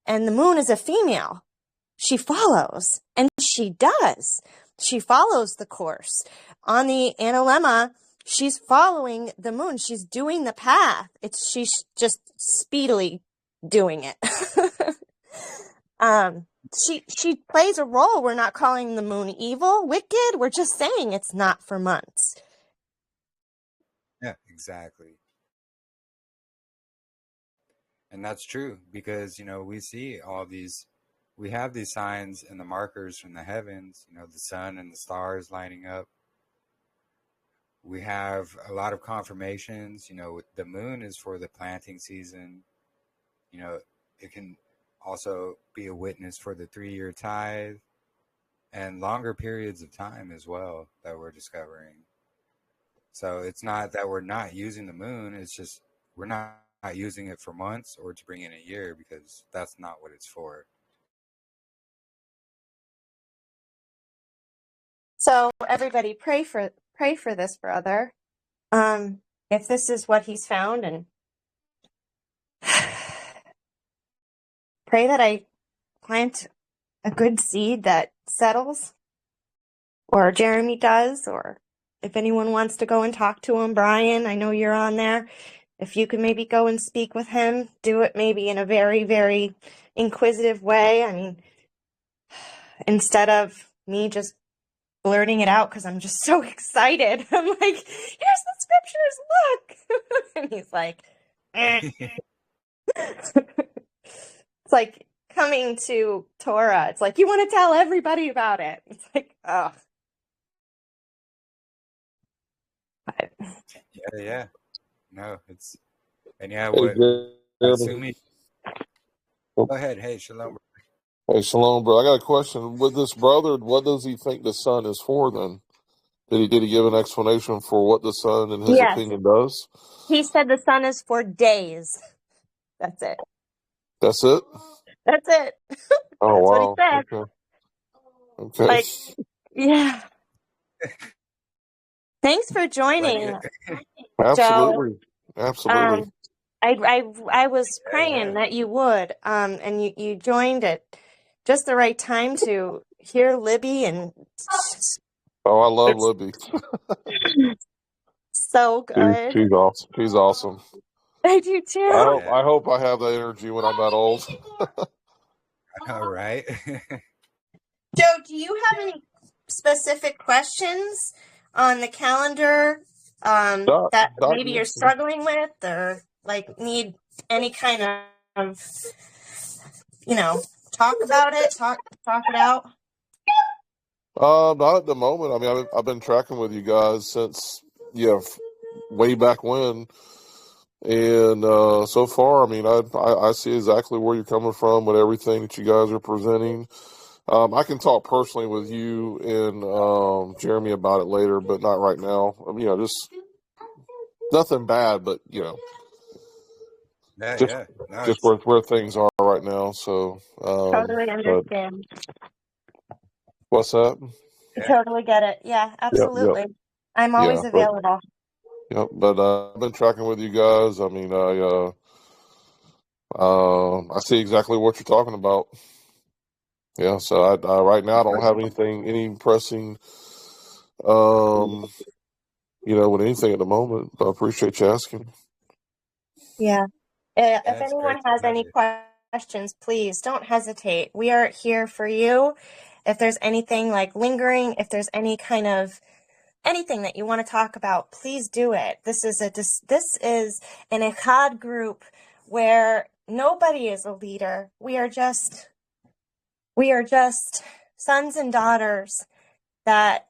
and the moon is a female. She follows, and she does. She follows the course. On the analemma, she's following the moon. She's doing the path. She's just speedily doing it. She plays a role. We're not calling the moon evil, wicked. We're just saying it's not for months. Yeah, exactly. And that's true because, we see we have these signs and the markers from the heavens, the sun and the stars lining up. we have a lot of confirmations. The moon is for the planting season. It can also be a witness for the 3-year tithe and longer periods of time as well that we're discovering. So it's not that we're not using the moon. It's just we're not using it for months or to bring in a year, because that's not what it's for. So everybody pray for this brother. If this is what he's found, and pray that I plant a good seed that settles, or Jeremy does, or if anyone wants to go and talk to him, Brian, I know you're on there. If you could maybe go and speak with him, do it maybe in a very, very inquisitive way. I mean, instead of me just blurting it out because I'm just so excited. I'm like, here's the scriptures, look. And he's like, eh. It's like coming to Torah. It's like, you want to tell everybody about it. It's like, oh. Yeah. No, it's, and yeah, Hey, what, Jeremy. assuming, go ahead. Hey, shalom. Hey, shalom, bro. I got a question. With this brother, what does he think the sun is for then? Did he give an explanation for what the sun, in his Yes. opinion, does? He said the sun is for days. That's it. That's it? That's it. Oh, That's what he wow. said. Okay. Like, yeah. Thanks for joining, Joe. Absolutely. Absolutely. I was praying that you would, and you joined at just the right time to hear Libby, and Oh, I love it's Libby. so good. She's awesome. She's awesome. I do too. I hope I have that energy when I'm that old. All right. Joe, do you have any specific questions on the calendar that maybe you're struggling with, or like need any kind of, talk about it, talk it out? Not at the moment. I mean, I've been tracking with you guys since, way back when. And so far, I mean, I see exactly where you're coming from with everything that you guys are presenting. I can talk personally with you and Jeremy about it later, but not right now. I mean, just nothing bad, but just where things are right now. So Totally understand. What's that? Totally get it. Yeah, absolutely. Yep. I'm always available. Yep, but I've been tracking with you guys. I mean, I see exactly what you're talking about. Yeah, so I right now I don't have any pressing, with anything at the moment. But I appreciate you asking. Yeah. If anyone has any questions, please don't hesitate. We are here for you. If there's anything like lingering, if there's any kind of anything that you want to talk about, please do it. This is an Echad group where nobody is a leader. We are just sons and daughters that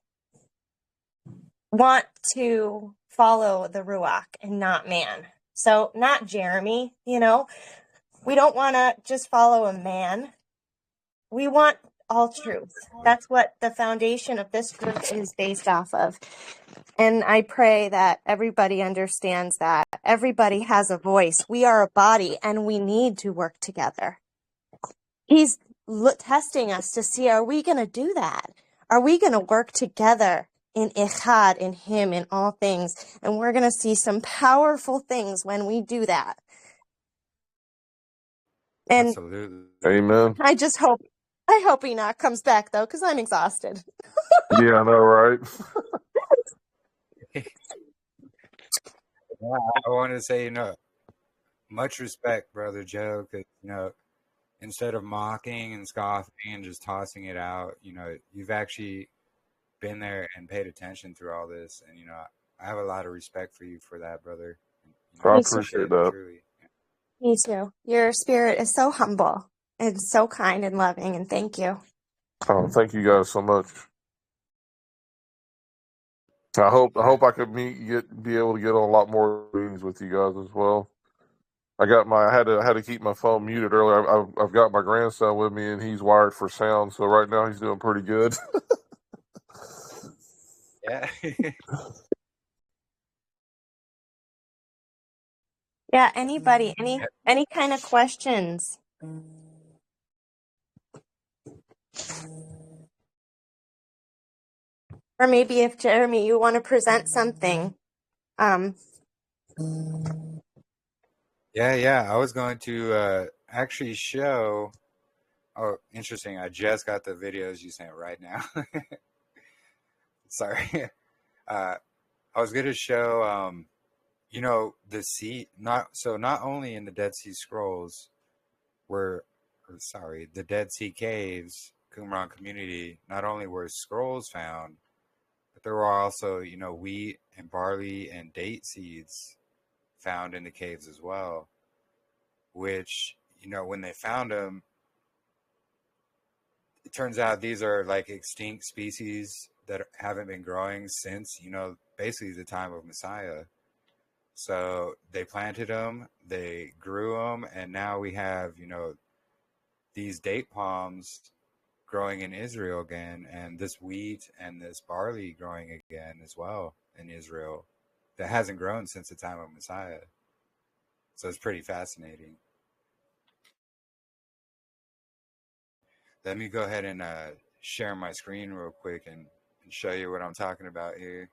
want to follow the Ruach and not man. So not Jeremy, we don't want to just follow a man. We want all truth. That's what the foundation of this group is based off of. And I pray that everybody understands that. Everybody has a voice. We are a body and we need to work together. He's testing us to see, are we going to do that? Are we going to work together in Echad, in Him, in all things? And we're going to see some powerful things when we do that. And absolutely. Amen. I hope Enoch comes back, though, because I'm exhausted. Yeah, I know, right? I want to say, much respect, Brother Joe, because, instead of mocking and scoffing and just tossing it out, you've actually been there and paid attention through all this. And, I have a lot of respect for you for that, brother. I appreciate that. Truly. Me too. Your spirit is so humble and so kind and loving, and thank you. Oh, thank you guys so much. I hope I could be able to get on a lot more meetings with you guys as well. I had to keep my phone muted earlier. I've got my grandson with me and he's wired for sound, so right now he's doing pretty good. Yeah. Yeah, anybody, any kind of questions? Or maybe if Jeremy, you want to present something. Yeah. I was going to actually show. Oh, interesting. I just got the videos you sent right now. Sorry. I was going to show, the sea. Not only in the Dead Sea Scrolls the Dead Sea Caves, Qumran community, not only were scrolls found, but there were also, wheat and barley and date seeds found in the caves as well, which, when they found them, it turns out these are like extinct species that haven't been growing since, basically the time of Messiah. So they planted them, they grew them, and now we have, these date palms growing in Israel again, and this wheat and this barley growing again as well in Israel that hasn't grown since the time of Messiah. So it's pretty fascinating. Let me go ahead and share my screen real quick and show you what I'm talking about here.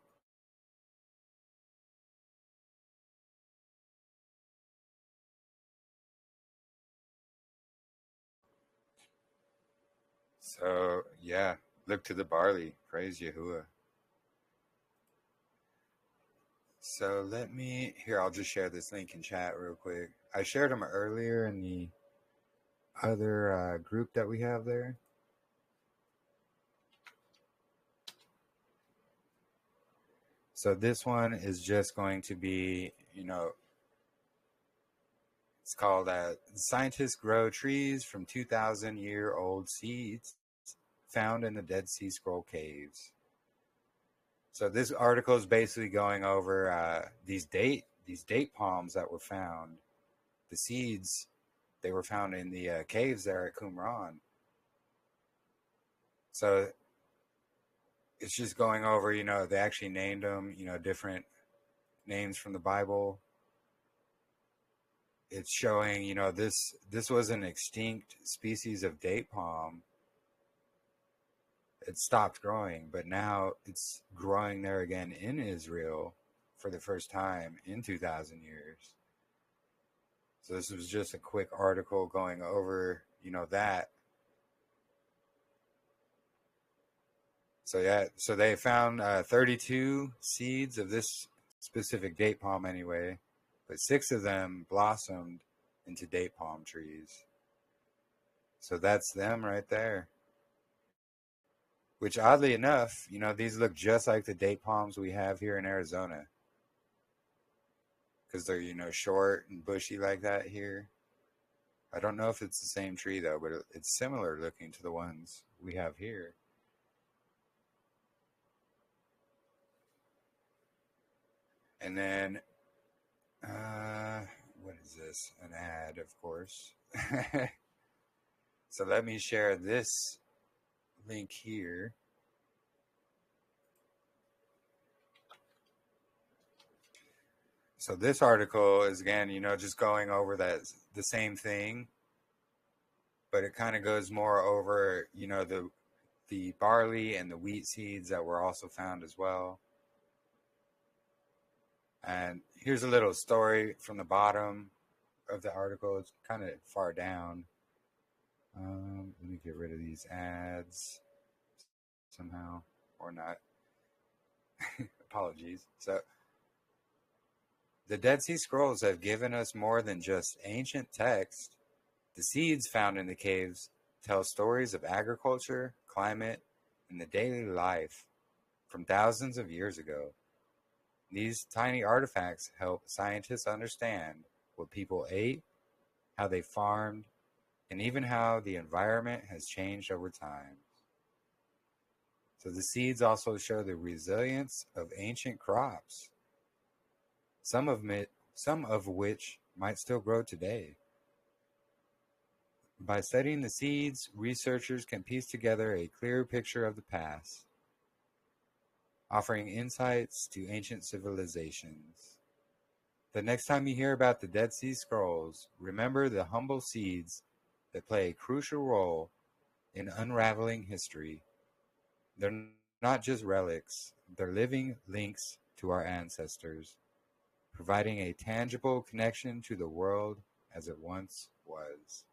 So, yeah, look to the barley. Praise Yahuwah. So I'll just share this link in chat real quick. I shared them earlier in the other group that we have there. So this one is just going to be, it's called Scientists Grow Trees from 2,000-Year-Old Seeds Found in the Dead Sea Scroll Caves. So this article is basically going over these date palms that were found. The seeds, they were found in the caves there at Qumran. So it's just going over, they actually named them, different names from the Bible. It's showing, this was an extinct species of date palm. It stopped growing, but now it's growing there again in Israel for the first time in 2,000 years. So this was just a quick article going over, that. So yeah, so they found 32 seeds of this specific date palm anyway, but 6 of them blossomed into date palm trees. So that's them right there. Which oddly enough, these look just like the date palms we have here in Arizona. Because they're, short and bushy like that here. I don't know if it's the same tree though, but it's similar looking to the ones we have here. And then, what is this? An ad, of course. So let me share this link here. So this article is again, just going over the same thing, but it kind of goes more over, the barley and the wheat seeds that were also found as well. And here's a little story from the bottom of the article. It's kind of far down. Let me get rid of these ads somehow, or not. Apologies. So the Dead Sea Scrolls have given us more than just ancient text. The seeds found in the caves tell stories of agriculture, climate, and the daily life from thousands of years ago. These tiny artifacts help scientists understand what people ate, how they farmed, and even how the environment has changed over time. So the seeds also show the resilience of ancient crops, some of which might still grow today. By studying the seeds, researchers can piece together a clear picture of the past, offering insights to ancient civilizations. The next time you hear about the Dead Sea Scrolls, remember the humble seeds that play a crucial role in unraveling history. They're not just relics, they're living links to our ancestors, providing a tangible connection to the world as it once was.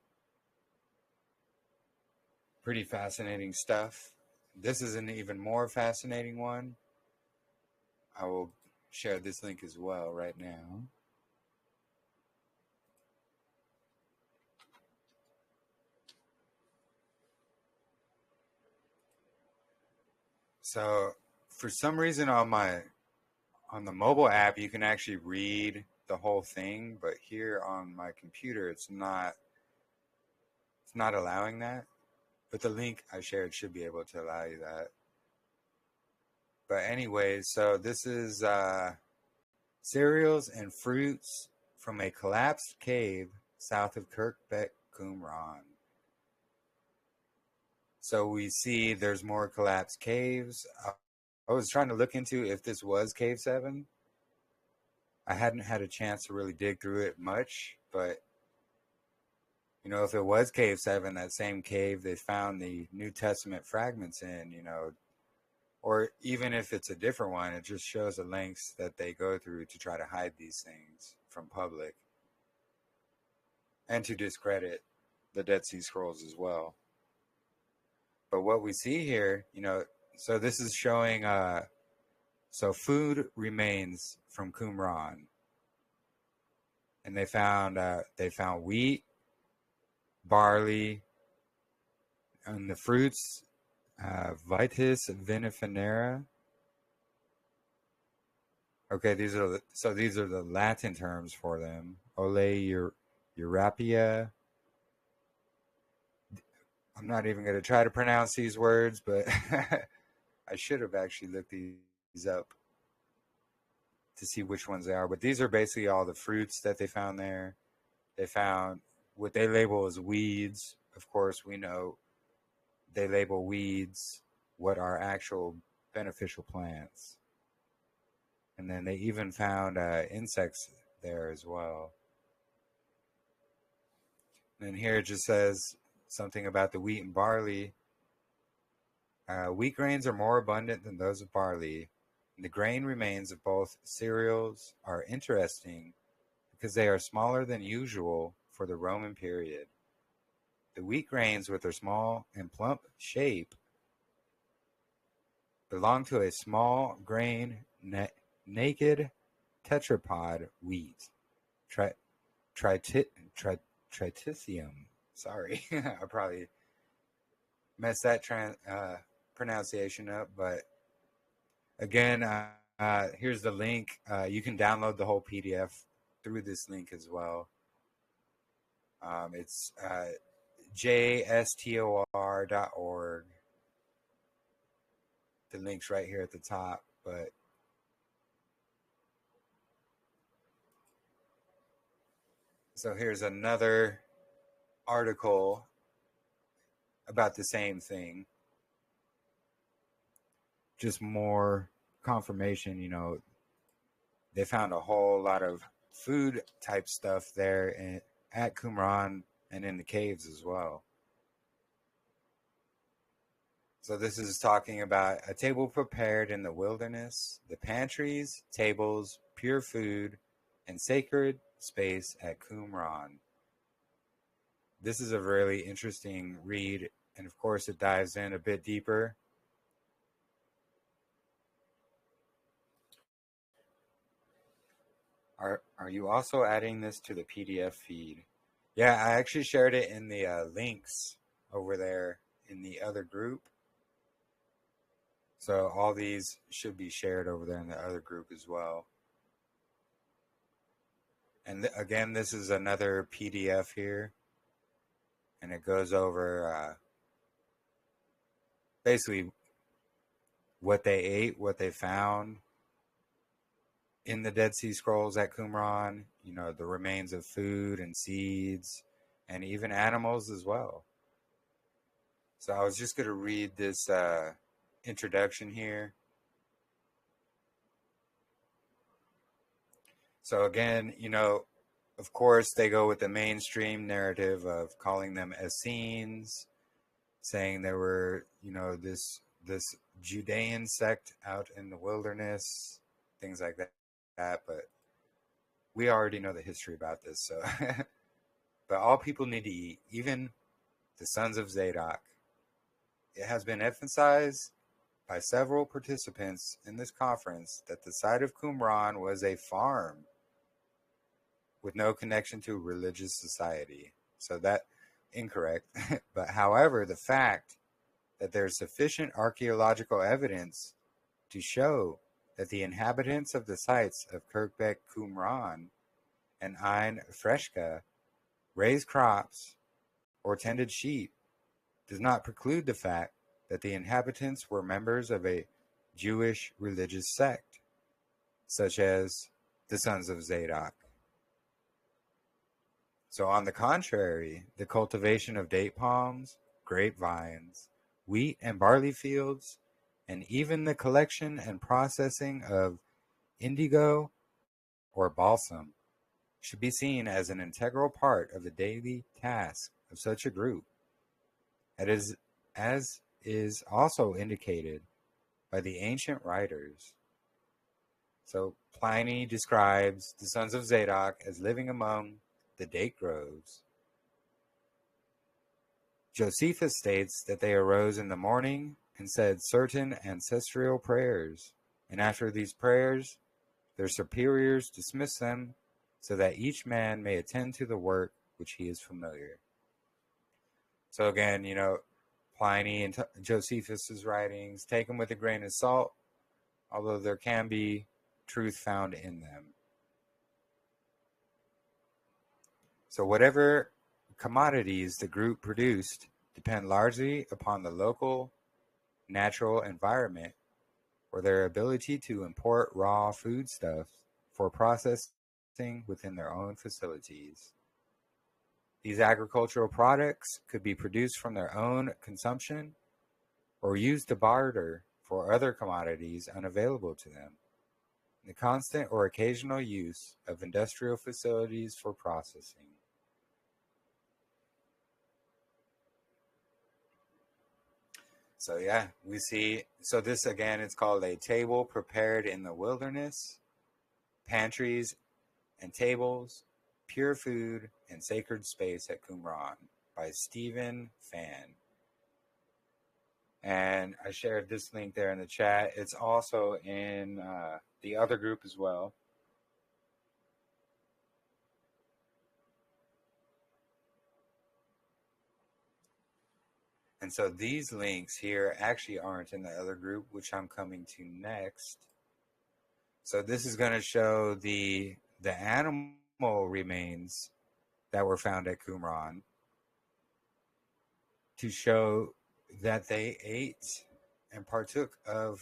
Pretty fascinating stuff. This is an even more fascinating one. I will share this link as well right now. So for some reason on the mobile app you can actually read the whole thing, but here on my computer it's not allowing that. But the link I shared should be able to allow you that. But anyways, so this is cereals and fruits from a collapsed cave south of Kirkbeck, Qumran. So we see there's more collapsed caves. I was trying to look into if this was Cave 7. I hadn't had a chance to really dig through it much, but you know, if it was Cave 7, that same cave they found the New Testament fragments in, you know, or even if it's a different one, it just shows the lengths that they go through to try to hide these things from public and to discredit the Dead Sea Scrolls as well. But what we see here, you know, so this is showing, so food remains from Qumran, and they found wheat, barley, and the fruits, Vitis vinifera. Okay, these are the Latin terms for them. Ole Eurapia. I'm not even going to try to pronounce these words, but I should have actually looked these up to see which ones they are. But these are basically all the fruits that they found there. They found what they label as weeds. Of course, we know they label weeds what are actual beneficial plants. And then they even found insects there as well. And here it just says something about the wheat and barley. Wheat grains are more abundant than those of barley. The grain remains of both cereals are interesting because they are smaller than usual for the Roman period. The wheat grains, with their small and plump shape, belong to a small grain naked tetrapod wheat, Triticium. Sorry, I probably messed that pronunciation up, but again, here's the link. You can download the whole PDF through this link as well. It's jstor.org. The link's right here at the top, but so here's another article about the same thing. Just more confirmation, you know, they found a whole lot of food type stuff there at Qumran and in the caves as well. So this is talking about a table prepared in the wilderness, the pantries, tables, pure food, and sacred space at Qumran. This is a really interesting read, and of course it dives in a bit deeper. Are you also adding this to the PDF feed? Yeah, I actually shared it in the links over there in the other group. So all these should be shared over there in the other group as well. And again, this is another PDF here. And it goes over basically what they ate, what they found in the Dead Sea Scrolls at Qumran, the remains of food and seeds and even animals as well. So I was just going to read this introduction here. So again, of course, they go with the mainstream narrative of calling them Essenes, saying there were, this Judean sect out in the wilderness, things like that. But we already know the history about this. So, but all people need to eat, even the sons of Tsaḍoq. It has been emphasized by several participants in this conference that the site of Qumran was a farm with no connection to religious society. So that incorrect. But however, the fact that there's sufficient archaeological evidence to show that the inhabitants of the sites of Kirkbeck Qumran and Ain Freshka raised crops or tended sheep does not preclude the fact that the inhabitants were members of a Jewish religious sect, such as the Sons of Tsaḍoq. So on the contrary, the cultivation of date palms, grapevines, wheat and barley fields, and even the collection and processing of indigo or balsam should be seen as an integral part of the daily task of such a group, as is also indicated by the ancient writers. So Pliny describes the sons of Tsaḍoq as living among the date groves. Josephus states that they arose in the morning and said certain ancestral prayers, and after these prayers, their superiors dismiss them so that each man may attend to the work which he is familiar. So again, Pliny and Josephus's writings, take them with a grain of salt, although there can be truth found in them. So whatever commodities the group produced depend largely upon the local natural environment or their ability to import raw foodstuffs for processing within their own facilities. These agricultural products could be produced from their own consumption or used to barter for other commodities unavailable to them. The constant or occasional use of industrial facilities for processing. So yeah, we see, so this again, it's called A Table Prepared in the Wilderness, Pantries and Tables, Pure Food and Sacred Space at Qumran by Stephen Fan. And I shared this link there in the chat. It's also in the other group as well. And so these links here actually aren't in the other group, which I'm coming to next. So this is going to show the animal remains that were found at Qumran to show that they ate and partook of,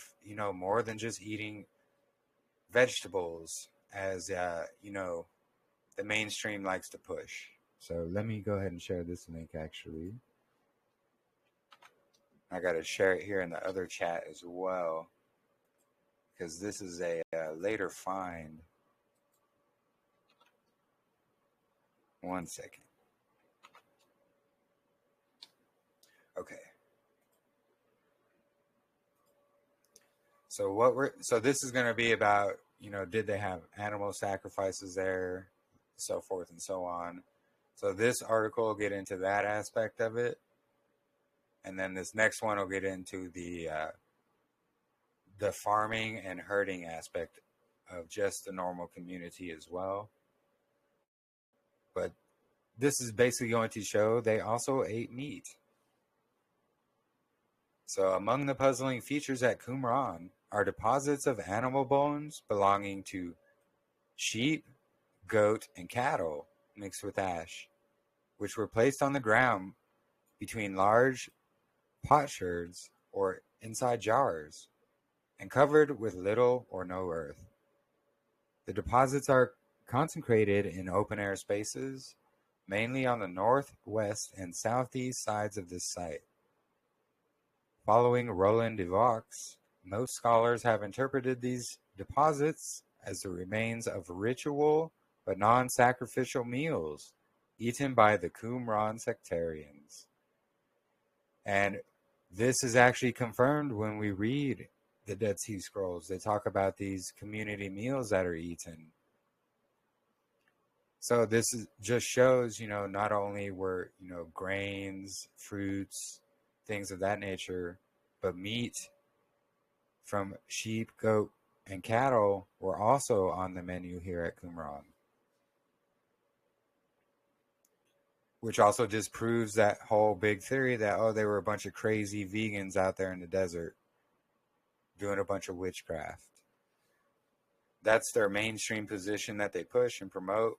more than just eating vegetables as, the mainstream likes to push. So let me go ahead and share this link actually. I got to share it here in the other chat as well, because this is a later find. One second. Okay. So this is going to be about, did they have animal sacrifices there, so forth and so on. So this article will get into that aspect of it. And then this next one will get into the farming and herding aspect of just the normal community as well. But this is basically going to show they also ate meat. So among the puzzling features at Qumran are deposits of animal bones belonging to sheep, goat, and cattle mixed with ash, which were placed on the ground between large potsherds or inside jars. and covered with little or no earth. The deposits are concentrated in open-air spaces, mainly on the northwest and southeast sides of this site. Following Roland de Vaux, most scholars have interpreted these deposits as the remains of ritual but non-sacrificial meals eaten by the Qumran sectarians. And this is actually confirmed when we read the Dead Sea Scrolls. They talk about these community meals that are eaten. So this just shows, not only were, grains, fruits, things of that nature, but meat from sheep, goat, and cattle were also on the menu here at Qumran. Which also just proves that whole big theory that, they were a bunch of crazy vegans out there in the desert doing a bunch of witchcraft. That's their mainstream position that they push and promote.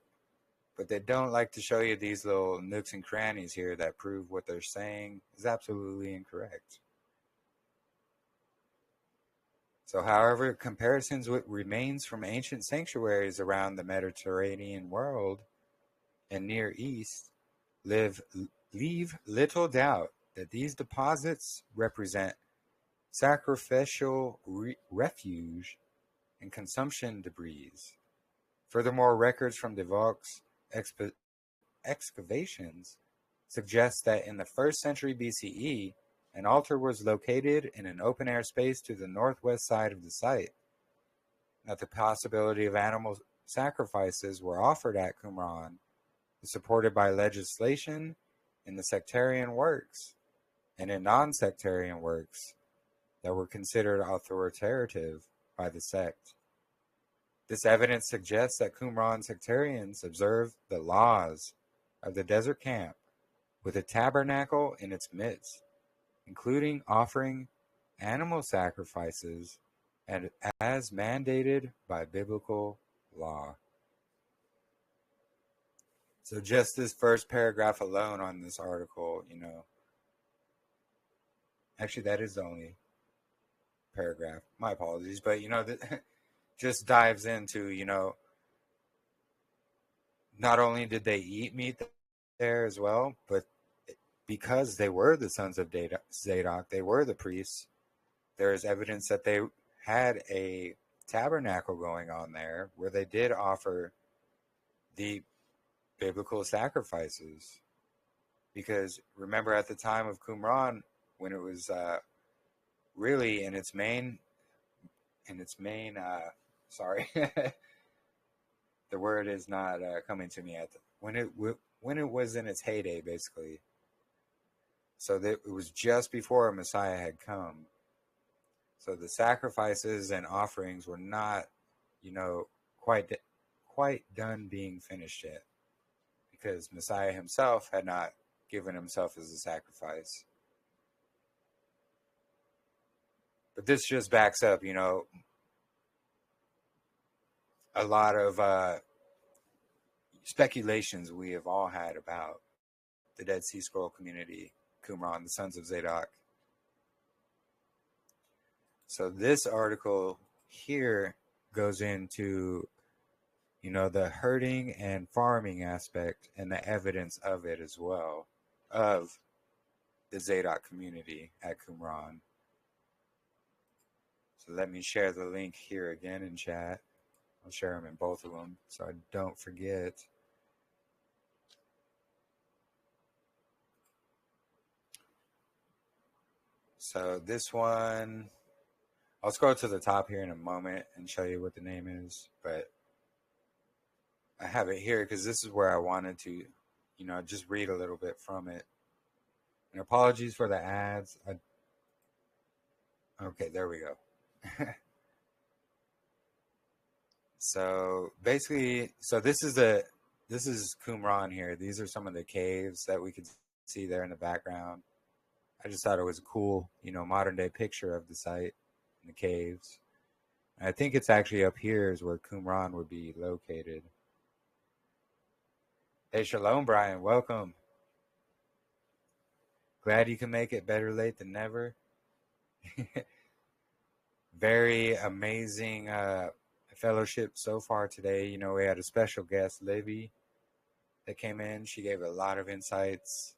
But they don't like to show you these little nooks and crannies here that prove what they're saying is absolutely incorrect. So, however, comparisons with remains from ancient sanctuaries around the Mediterranean world and Near East leave little doubt that these deposits represent sacrificial refuge and consumption debris. Furthermore, records from de Vaux excavations suggest that in the 1st century BCE, an altar was located in an open-air space to the northwest side of the site. That the possibility of animal sacrifices were offered at Qumran is supported by legislation in the sectarian works and in non-sectarian works that were considered authoritative by the sect. This evidence suggests that Qumran sectarians observed the laws of the desert camp with a tabernacle in its midst, including offering animal sacrifices and as mandated by biblical law. So just this first paragraph alone on this article, actually that is the only paragraph. My apologies, but that just dives into, not only did they eat meat there as well, but because they were the sons of Tsaɗoq, they were the priests, there is evidence that they had a tabernacle going on there where they did offer the biblical sacrifices. Because remember, at the time of Qumran, when it was really in its main sorry, the word is not coming to me when it was in its heyday, basically. So that it was just before Messiah had come. So the sacrifices and offerings were not, quite done being finished yet, because Messiah himself had not given himself as a sacrifice. But this just backs up, a lot of speculations we have all had about the Dead Sea Scroll community, Qumran, the sons of Tsaɗoq. So this article here goes into, the herding and farming aspect and the evidence of it as well, of the Tsaɗoq community at Qumran. So let me share the link here again in chat. I'll share them in both of them so I don't forget. So this one, I'll scroll to the top here in a moment and show you what the name is, but I have it here because this is where I wanted to, just read a little bit from it. And apologies for the ads. Okay, there we go. So basically, this is Qumran here. These are some of the caves that we could see there in the background. I just thought it was a cool, modern day picture of the site and the caves. And I think it's actually up here is where Qumran would be located. Hey, shalom, Brian. Welcome. Glad you can make it. Better late than never. very amazing fellowship so far today. You know, we had a special guest, Libby, that came in. She gave a lot of insights.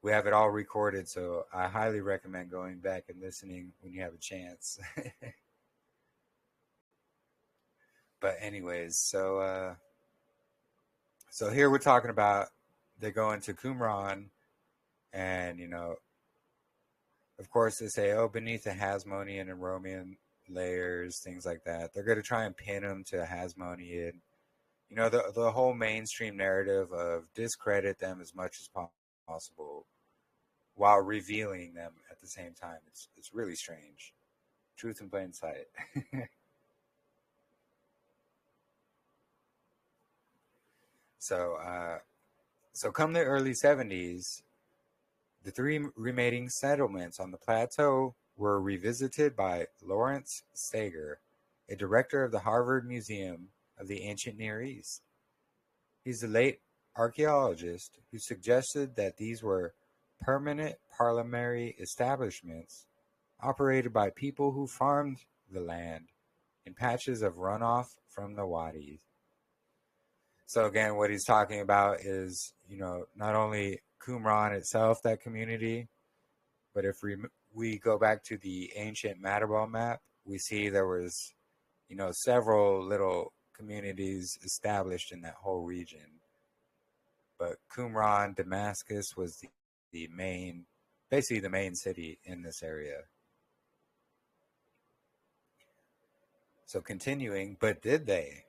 We have it all recorded, so I highly recommend going back and listening when you have a chance. But anyways, so here we're talking about they go into Qumran, and you know, of course they say, oh, beneath the Hasmonean and Roman layers, things like that. They're going to try and pin them to Hasmonean. You know, the whole mainstream narrative of discredit them as much as possible while revealing them at the same time. It's really strange. Truth in plain sight. So come the early 70s, the three remaining settlements on the plateau were revisited by Lawrence Sager, a director of the Harvard Museum of the Ancient Near East. He's the late archaeologist who suggested that these were permanent parliamentary establishments operated by people who farmed the land in patches of runoff from the wadis. So again, what he's talking about is, you know, not only Qumran itself, that community, but if we go back to the ancient Madrigal map, we see there was, you know, several little communities established in that whole region. But Qumran, Damascus was the main, basically the main city in this area. So continuing, but did they?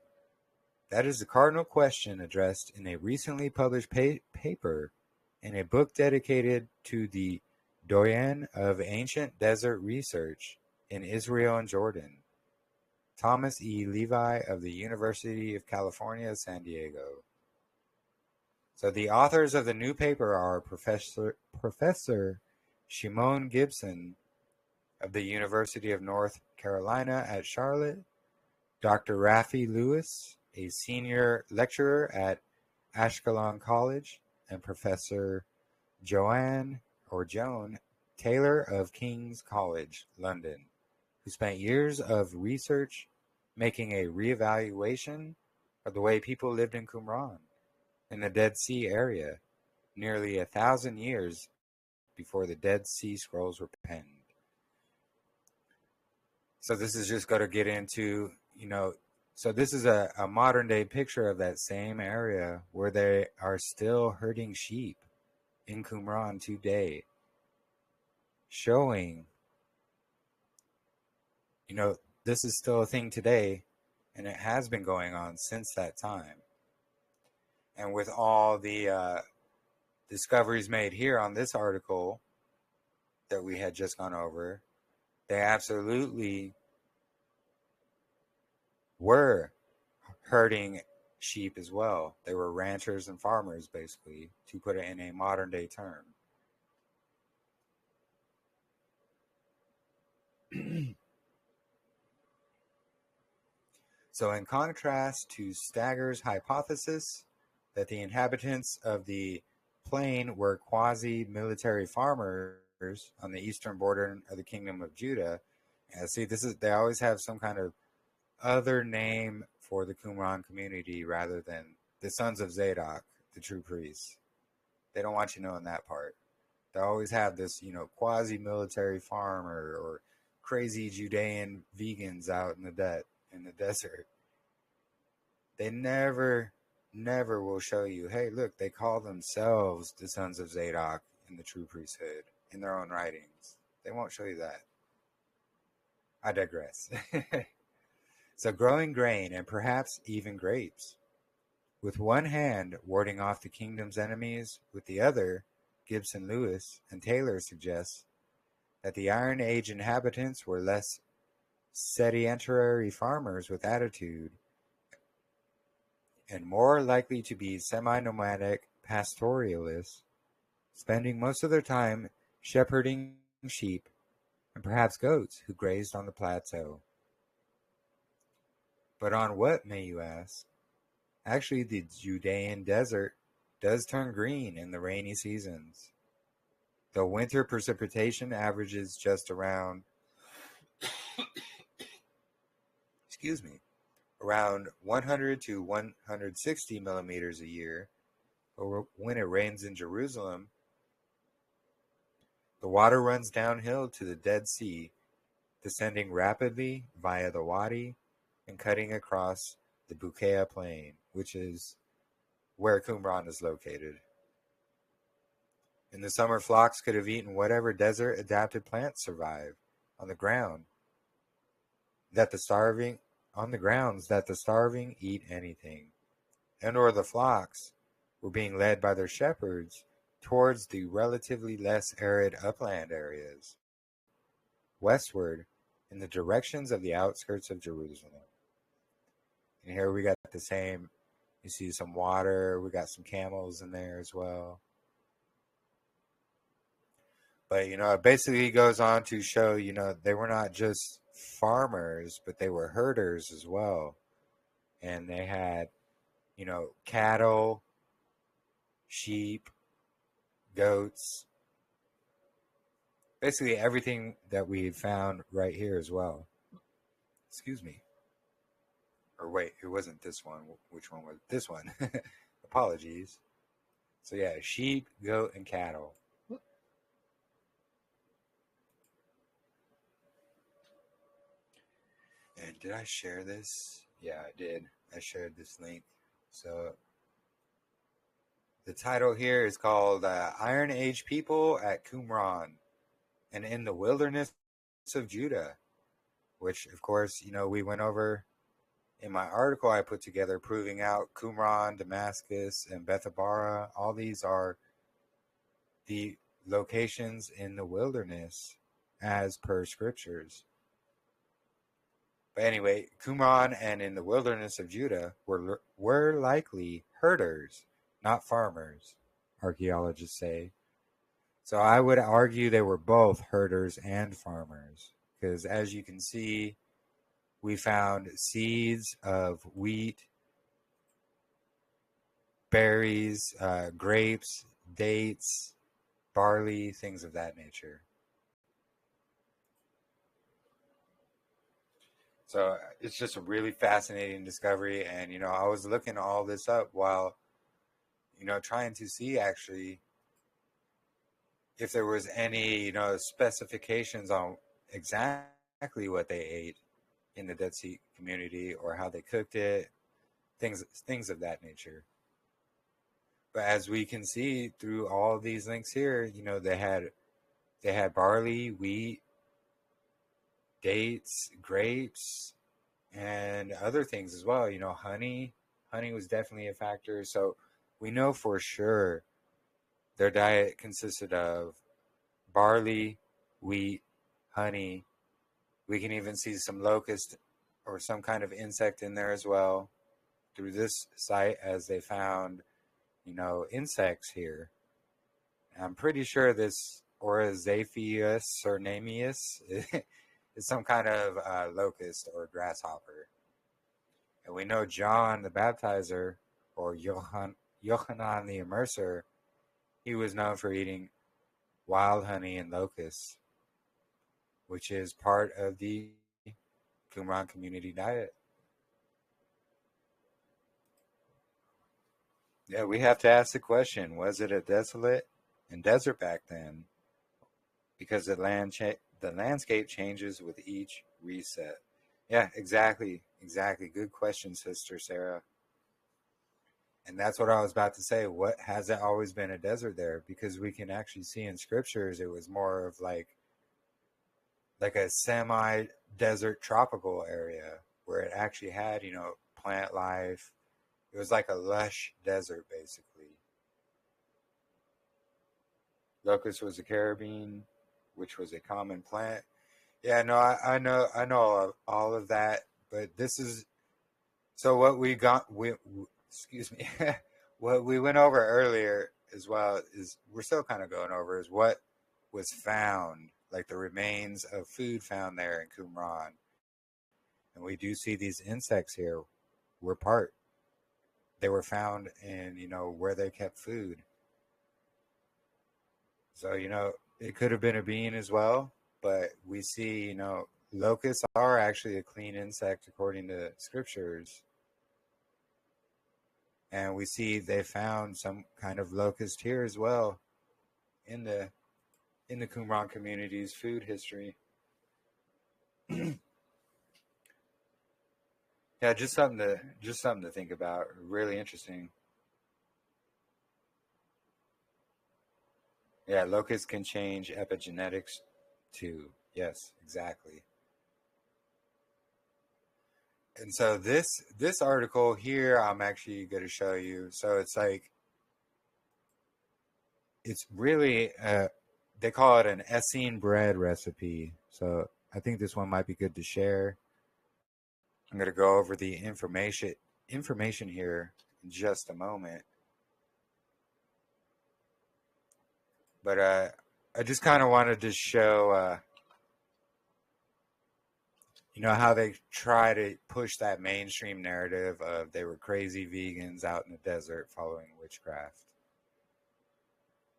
That is the cardinal question addressed in a recently published paper in a book dedicated to the doyen of ancient desert research in Israel and Jordan, Thomas E. Levi of the University of California, San Diego. So the authors of the new paper are Professor Shimon Gibson of the University of North Carolina at Charlotte, Dr. Rafi Lewis, a senior lecturer at Ashkelon College, and Professor Joan Taylor of King's College, London, who spent years of research making a reevaluation of the way people lived in Qumran, in the Dead Sea area, nearly 1,000 years before the Dead Sea Scrolls were penned. So this is just going to get into, you know, so this is a modern day picture of that same area where they are still herding sheep in Qumran today, showing, you know, this is still a thing today, and it has been going on since that time. And with all the discoveries made here on this article that we had just gone over, they absolutely were herding sheep as well. They were ranchers and farmers, basically, to put it in a modern day term. So in contrast to Stagger's hypothesis that the inhabitants of the plain were quasi-military farmers on the eastern border of the Kingdom of Judah, see, they always have some kind of other name for the Qumran community rather than the sons of Tsaḍoq, the true priests. They don't want you knowing that part. They always have this, you know, quasi-military farmer or crazy Judean vegans out in the desert. They never will show you, hey, look, they call themselves the sons of Tsaḍoq in the true priesthood in their own writings. They won't show you that. I digress. So growing grain and perhaps even grapes. With one hand warding off the kingdom's enemies, with the other, Gibson Lewis and Taylor suggest that the Iron Age inhabitants were less sedentary farmers with attitude and more likely to be semi-nomadic pastoralists, spending most of their time shepherding sheep and perhaps goats who grazed on the plateau. But on what, may you ask? Actually, the Judean desert does turn green in the rainy seasons. Though winter precipitation averages just around excuse me, around 100 to 160 millimeters a year. But when it rains in Jerusalem, the water runs downhill to the Dead Sea, descending rapidly via the Wadi and cutting across the Bukea Plain, which is where Qumran is located. In the summer, flocks could have eaten whatever desert-adapted plants survived on the ground that the starving eat anything, and or the flocks were being led by their shepherds towards the relatively less arid upland areas westward in the directions of the outskirts of Jerusalem. And here we got the same, you see some water, we got some camels in there as well. But, it basically goes on to show, they were not just farmers, but they were herders as well. And they had, cattle, sheep, goats, basically everything that we found right here as well. Excuse me. Or wait, it wasn't this one. Which one was this one? Apologies. So yeah, sheep, goat, and cattle. And did I share this? Yeah, I did. I shared this link. So the title here is called Iron Age People at Qumran and in the Wilderness of Judah, which, of course, we went over in my article I put together proving out Qumran, Damascus, and Bethabara. All these are the locations in the wilderness as per scriptures. But anyway, Qumran and in the wilderness of Judah were likely herders, not farmers, archaeologists say. So I would argue they were both herders and farmers, because as you can see, we found seeds of wheat, berries, grapes, dates, barley, things of that nature. So it's just a really fascinating discovery. And, I was looking all this up while, trying to see actually if there was any, specifications on exactly what they ate in the Dead Sea community or how they cooked it, things of that nature. But as we can see through all these links here, they had barley, wheat, dates, grapes, and other things as well. Honey was definitely a factor. So we know for sure their diet consisted of barley, wheat, honey. We can even see some locust or some kind of insect in there as well through this site, as they found, insects here. And I'm pretty sure this Oryzaphius or Namius is some kind of locust or grasshopper. And we know John the Baptizer, or Yohanan the Immerser, he was known for eating wild honey and locusts, which is part of the Qumran community diet. Yeah, we have to ask the question, was it a desolate and desert back then? Because the landscape changes with each reset. Yeah, exactly. Good question, Sister Sarah. And that's what I was about to say. What, has it always been a desert there? Because we can actually see in scriptures it was more of like a semi-desert tropical area where it actually had, plant life. It was like a lush desert, basically. Locust was a carabine, which was a common plant. Yeah, no, I know all of that, but this is, so what we got, excuse me, what we went over earlier as well is, we're still kind of going over, is what was found, like the remains of food found there in Qumran. And we do see these insects here they were found in, where they kept food. So, it could have been a bean as well, but we see, locusts are actually a clean insect according to scriptures. And we see they found some kind of locust here as well in the Qumran community's food history. Yeah, just something to think about. Really interesting. Yeah, locusts can change epigenetics too. Yes, exactly. And so this article here, I'm actually going to show you. So it's like, it's really they call it an Essene bread recipe. So I think this one might be good to share. I'm going to go over the information here in just a moment. But I just kind of wanted to show, how they try to push that mainstream narrative of they were crazy vegans out in the desert following witchcraft.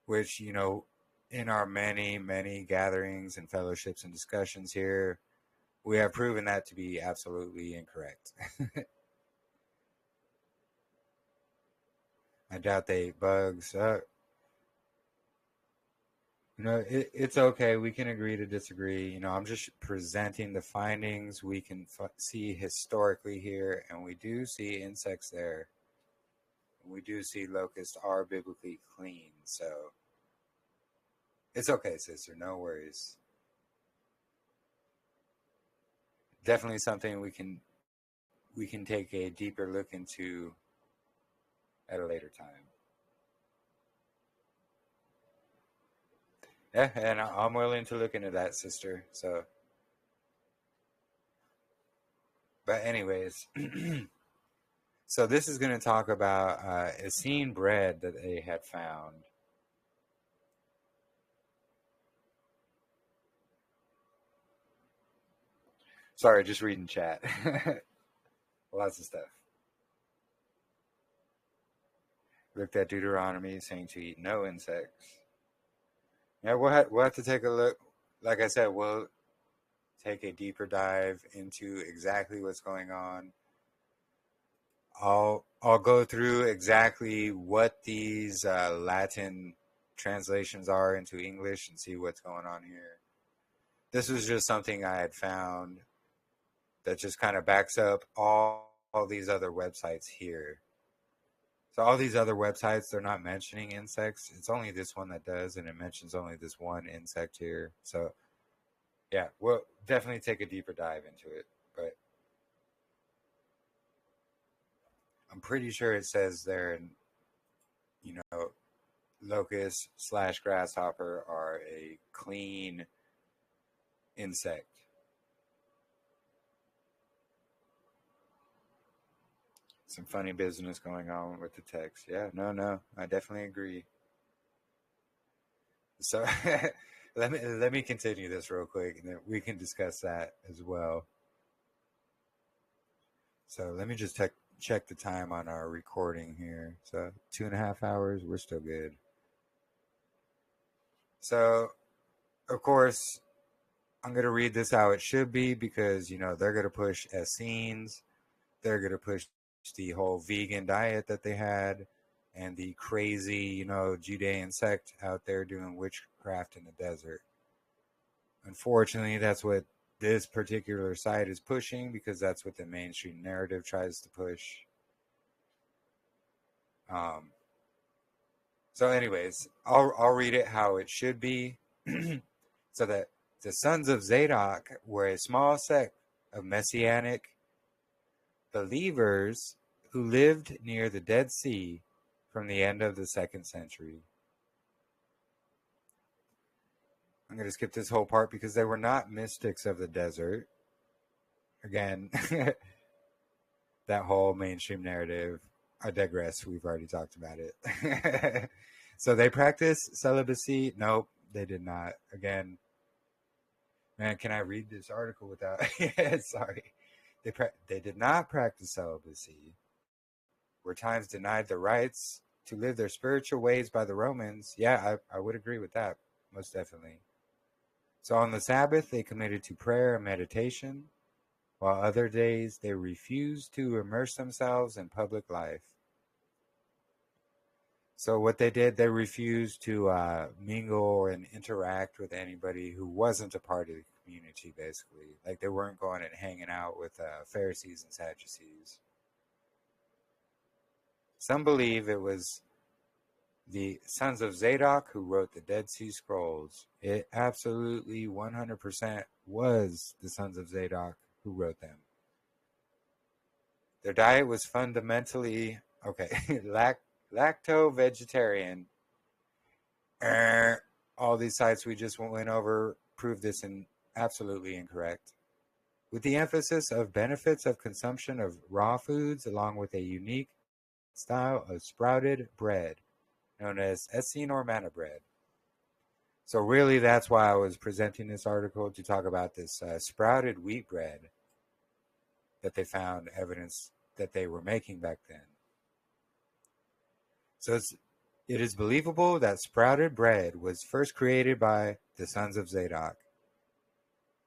Which, in our many, many gatherings and fellowships and discussions here, we have proven that to be absolutely incorrect. I doubt they ate bugs. It's okay. We can agree to disagree. I'm just presenting the findings we can see historically here, and we do see insects there. We do see locusts are biblically clean, so it's okay, sister. No worries. Definitely something we can take a deeper look into at a later time. Yeah, and I'm willing to look into that, sister. So, but anyways, so this is going to talk about Essene bread that they had found. Sorry, just reading chat. Lots of stuff. Looked at Deuteronomy saying to eat no insects. Yeah, we'll have to take a look. Like I said, we'll take a deeper dive into exactly what's going on. I'll go through exactly what these Latin translations are into English and see what's going on here. This was just something I had found that just kind of backs up all these other websites here. So all these other websites, they're not mentioning insects. It's only this one that does, and it mentions only this one insect here. So yeah, we'll definitely take a deeper dive into it. But I'm pretty sure it says there, locust / grasshopper are a clean insect. Some funny business going on with the text. Yeah, no, I definitely agree. So let me continue this real quick, and then we can discuss that as well. So let me just check the time on our recording here. So 2.5 hours, we're still good. So, of course, I'm going to read this how it should be because, they're going to push Essenes. They're going to push the whole vegan diet that they had and the crazy, Judean sect out there doing witchcraft in the desert. Unfortunately, that's what this particular site is pushing because that's what the mainstream narrative tries to push. So anyways, I'll read it how it should be. So that the sons of Tsaḍoq were a small sect of Messianic believers who lived near the Dead Sea from the end of the 2nd century. I'm going to skip this whole part because they were not mystics of the desert. Again, that whole mainstream narrative. I digress. We've already talked about it. So they practiced celibacy? Nope, they did not. Again, man, can I read this article without... Sorry. They did not practice celibacy. Were times denied the rights to live their spiritual ways by the Romans? Yeah, I would agree with that, most definitely. So on the Sabbath, they committed to prayer and meditation, while other days they refused to immerse themselves in public life. So what they did, they refused to mingle and interact with anybody who wasn't a part of the community, basically. Like they weren't going and hanging out with Pharisees and Sadducees. Some believe it was the sons of Tsaḍoq who wrote the Dead Sea Scrolls. It absolutely 100% was the sons of Tsaḍoq who wrote them. Their diet was fundamentally, lacto-vegetarian. All these sites we just went over prove this absolutely incorrect. With the emphasis of benefits of consumption of raw foods along with a unique style of sprouted bread known as Essene or manna bread. So really that's why I was presenting this article, to talk about this sprouted wheat bread that they found evidence that they were making back then. So it is believable that sprouted bread was first created by the sons of Tsaḍoq.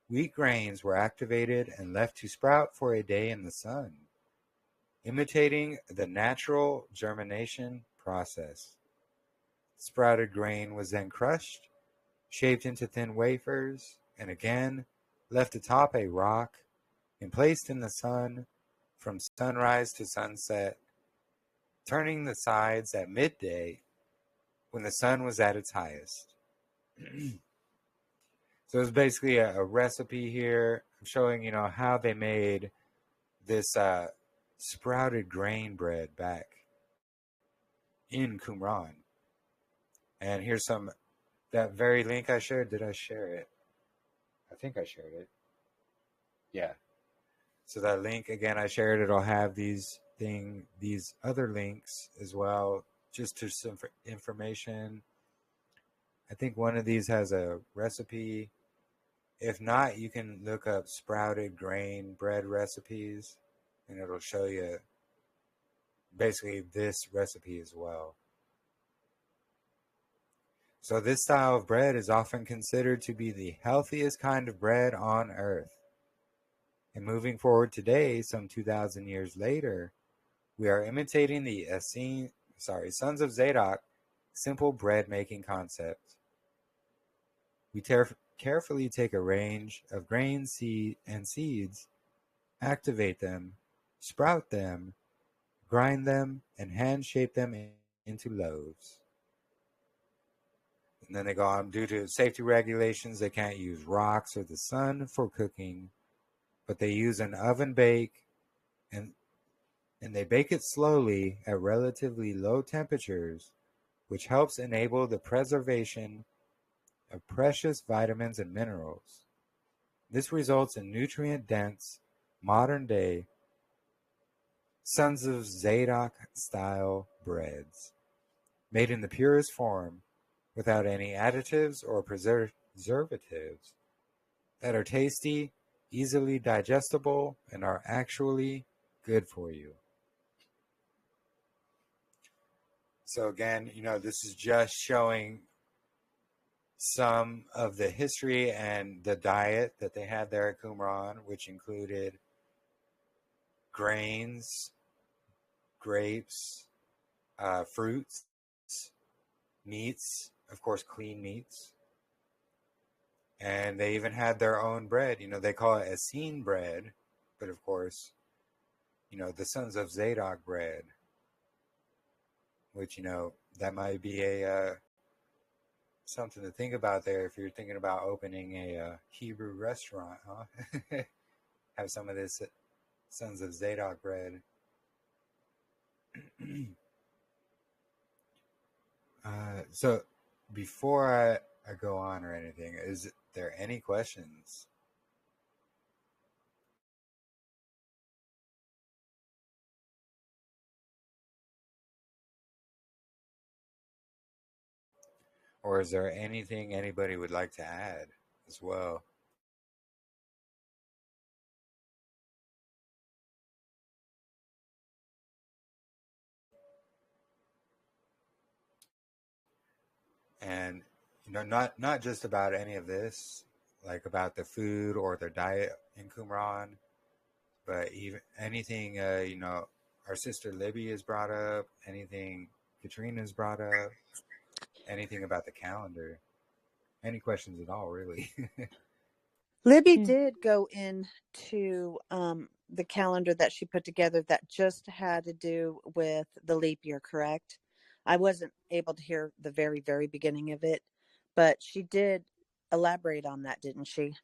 Wheat grains were activated and left to sprout for a day in the sun, imitating the natural germination process. Sprouted grain was then crushed, shaped into thin wafers, and again left atop a rock and placed in the sun from sunrise to sunset, turning the sides at midday when the sun was at its highest. So it's basically a recipe here. I'm showing, how they made this sprouted grain bread back in Qumran. And here's that very link I shared. Did I share it? I think I shared it. Yeah. So that link, again, I shared it. I'll have these other links as well, just to some information. I think one of these has a recipe. If not, you can look up sprouted grain bread recipes, and it'll show you basically this recipe as well. So this style of bread is often considered to be the healthiest kind of bread on earth. And moving forward today, some 2,000 years later, we are imitating the sons of Tsaḍoq simple bread making concept. We carefully take a range of grains and seeds, activate them, sprout them, grind them, and hand shape them into loaves. And then they go on, due to safety regulations, they can't use rocks or the sun for cooking, but they use an oven bake, and they bake it slowly at relatively low temperatures, which helps enable the preservation of precious vitamins and minerals. This results in nutrient-dense, modern-day sons of Tsaḍoq style breads, made in the purest form, without any additives or preservatives, that are tasty, easily digestible, and are actually good for you. So again, this is just showing some of the history and the diet that they had there at Qumran, which included grains, grapes, fruits, meats, of course, clean meats. And they even had their own bread. They call it Essene bread, but of course, the sons of Tsaḍoq bread, which, that might be something to think about there if you're thinking about opening a Hebrew restaurant, huh? Have some of this sons of Tsaḍoq bread. So before I go on or anything, is there any questions? Or is there anything anybody would like to add as well? And not just about any of this. like about the food or their diet in Qumran. But even anything, our sister Libby has brought up, anything Katrina's brought up, anything about the calendar, any questions at all, really. Libby did go into the calendar that she put together that just had to do with the leap year, correct? I wasn't able to hear the very, very beginning of it, but she did elaborate on that, didn't she?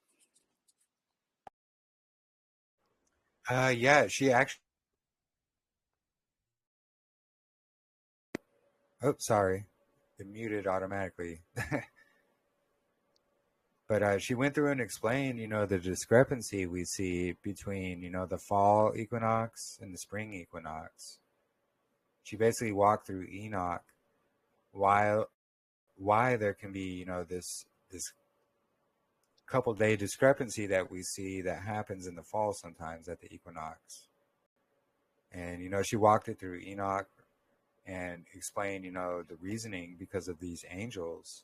Yeah, she actually. Oh, sorry, it muted automatically. But she went through and explained, the discrepancy we see between, the fall equinox and the spring equinox. She basically walked through Enoch why there can be, this couple day discrepancy that we see that happens in the fall sometimes at the equinox. And, she walked it through Enoch and explained, the reasoning because of these angels.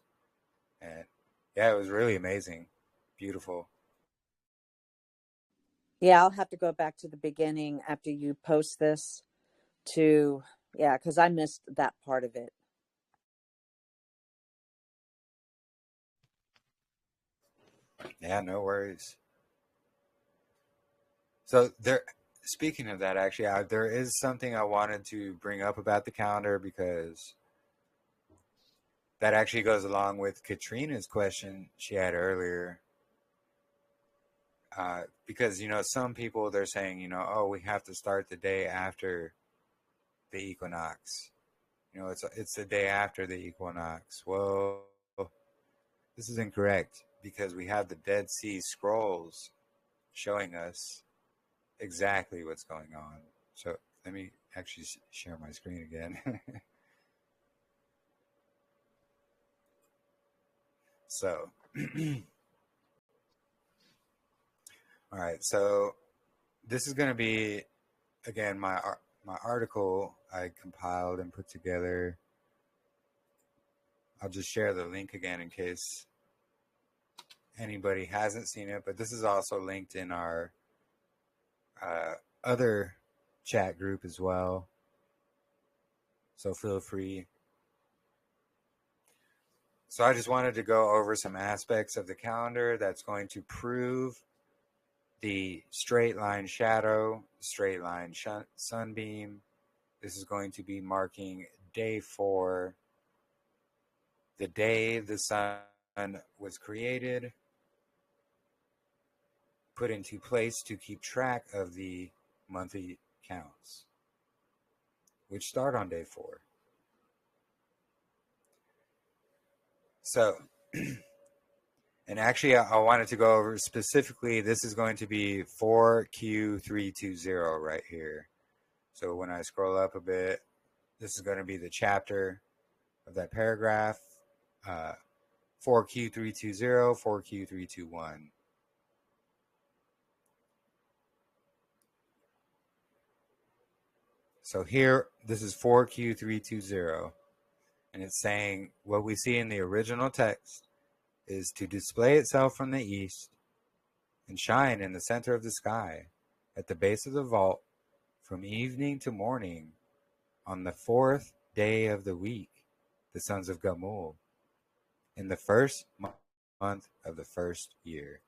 And yeah, it was really amazing. Beautiful. Yeah, I'll have to go back to the beginning after you post this because I missed that part of it. Yeah, no worries. So speaking of that, actually, there is something I wanted to bring up about the calendar because that actually goes along with Katrina's question she had earlier. Because, some people, they're saying, oh, we have to start the day after the equinox. It's the day after the equinox. Well, this is incorrect because we have the Dead Sea Scrolls showing us exactly what's going on. So let me actually share my screen again. So, all right. So this is going to be, again, my article I compiled and put together. I'll just share the link again in case anybody hasn't seen it. But this is also linked in our other chat group as well. So feel free. So I just wanted to go over some aspects of the calendar that's going to prove the straight line shadow, straight line sunbeam. This is going to be marking day 4, the day the sun was created, put into place to keep track of the monthly counts, which start on day 4. So, and actually I wanted to go over specifically, this is going to be 4Q320 right here. So when I scroll up a bit, this is going to be the chapter of that paragraph, 4Q320, 4Q321. So here, this is 4Q320, and it's saying what we see in the original text is to display itself from the east and shine in the center of the sky at the base of the vault from evening to morning on the 4th day of the week, the sons of Gamul, in the first month of the first year.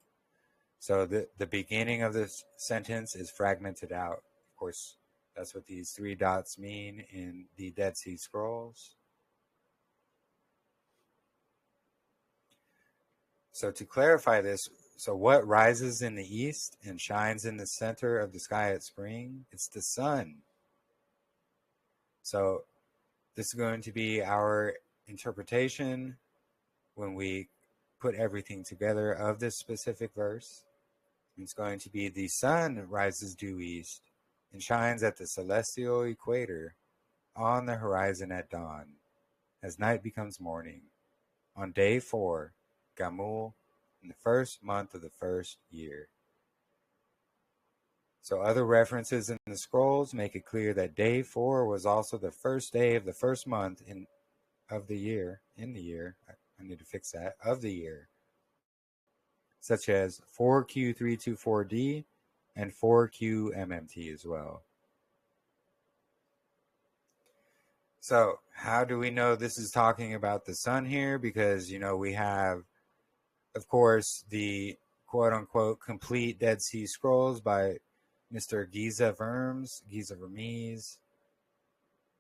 So the beginning of this sentence is fragmented out. Of course, that's what these 3 dots mean in the Dead Sea Scrolls. So to clarify this, so what rises in the east and shines in the center of the sky at spring? It's the sun. So this is going to be our interpretation when we put everything together of this specific verse. It's going to be the sun rises due east and shines at the celestial equator on the horizon at dawn as night becomes morning on day 4, Gamul, in the first month of the first year. So other references in the scrolls make it clear that day 4 was also the first day of the first month of the year. I need to fix that, of the year. such as 4Q324D and 4QMMT as well. So how do we know this is talking about the sun here? Because, we have, of course, the quote-unquote complete Dead Sea Scrolls by Mr. Giza Vermes,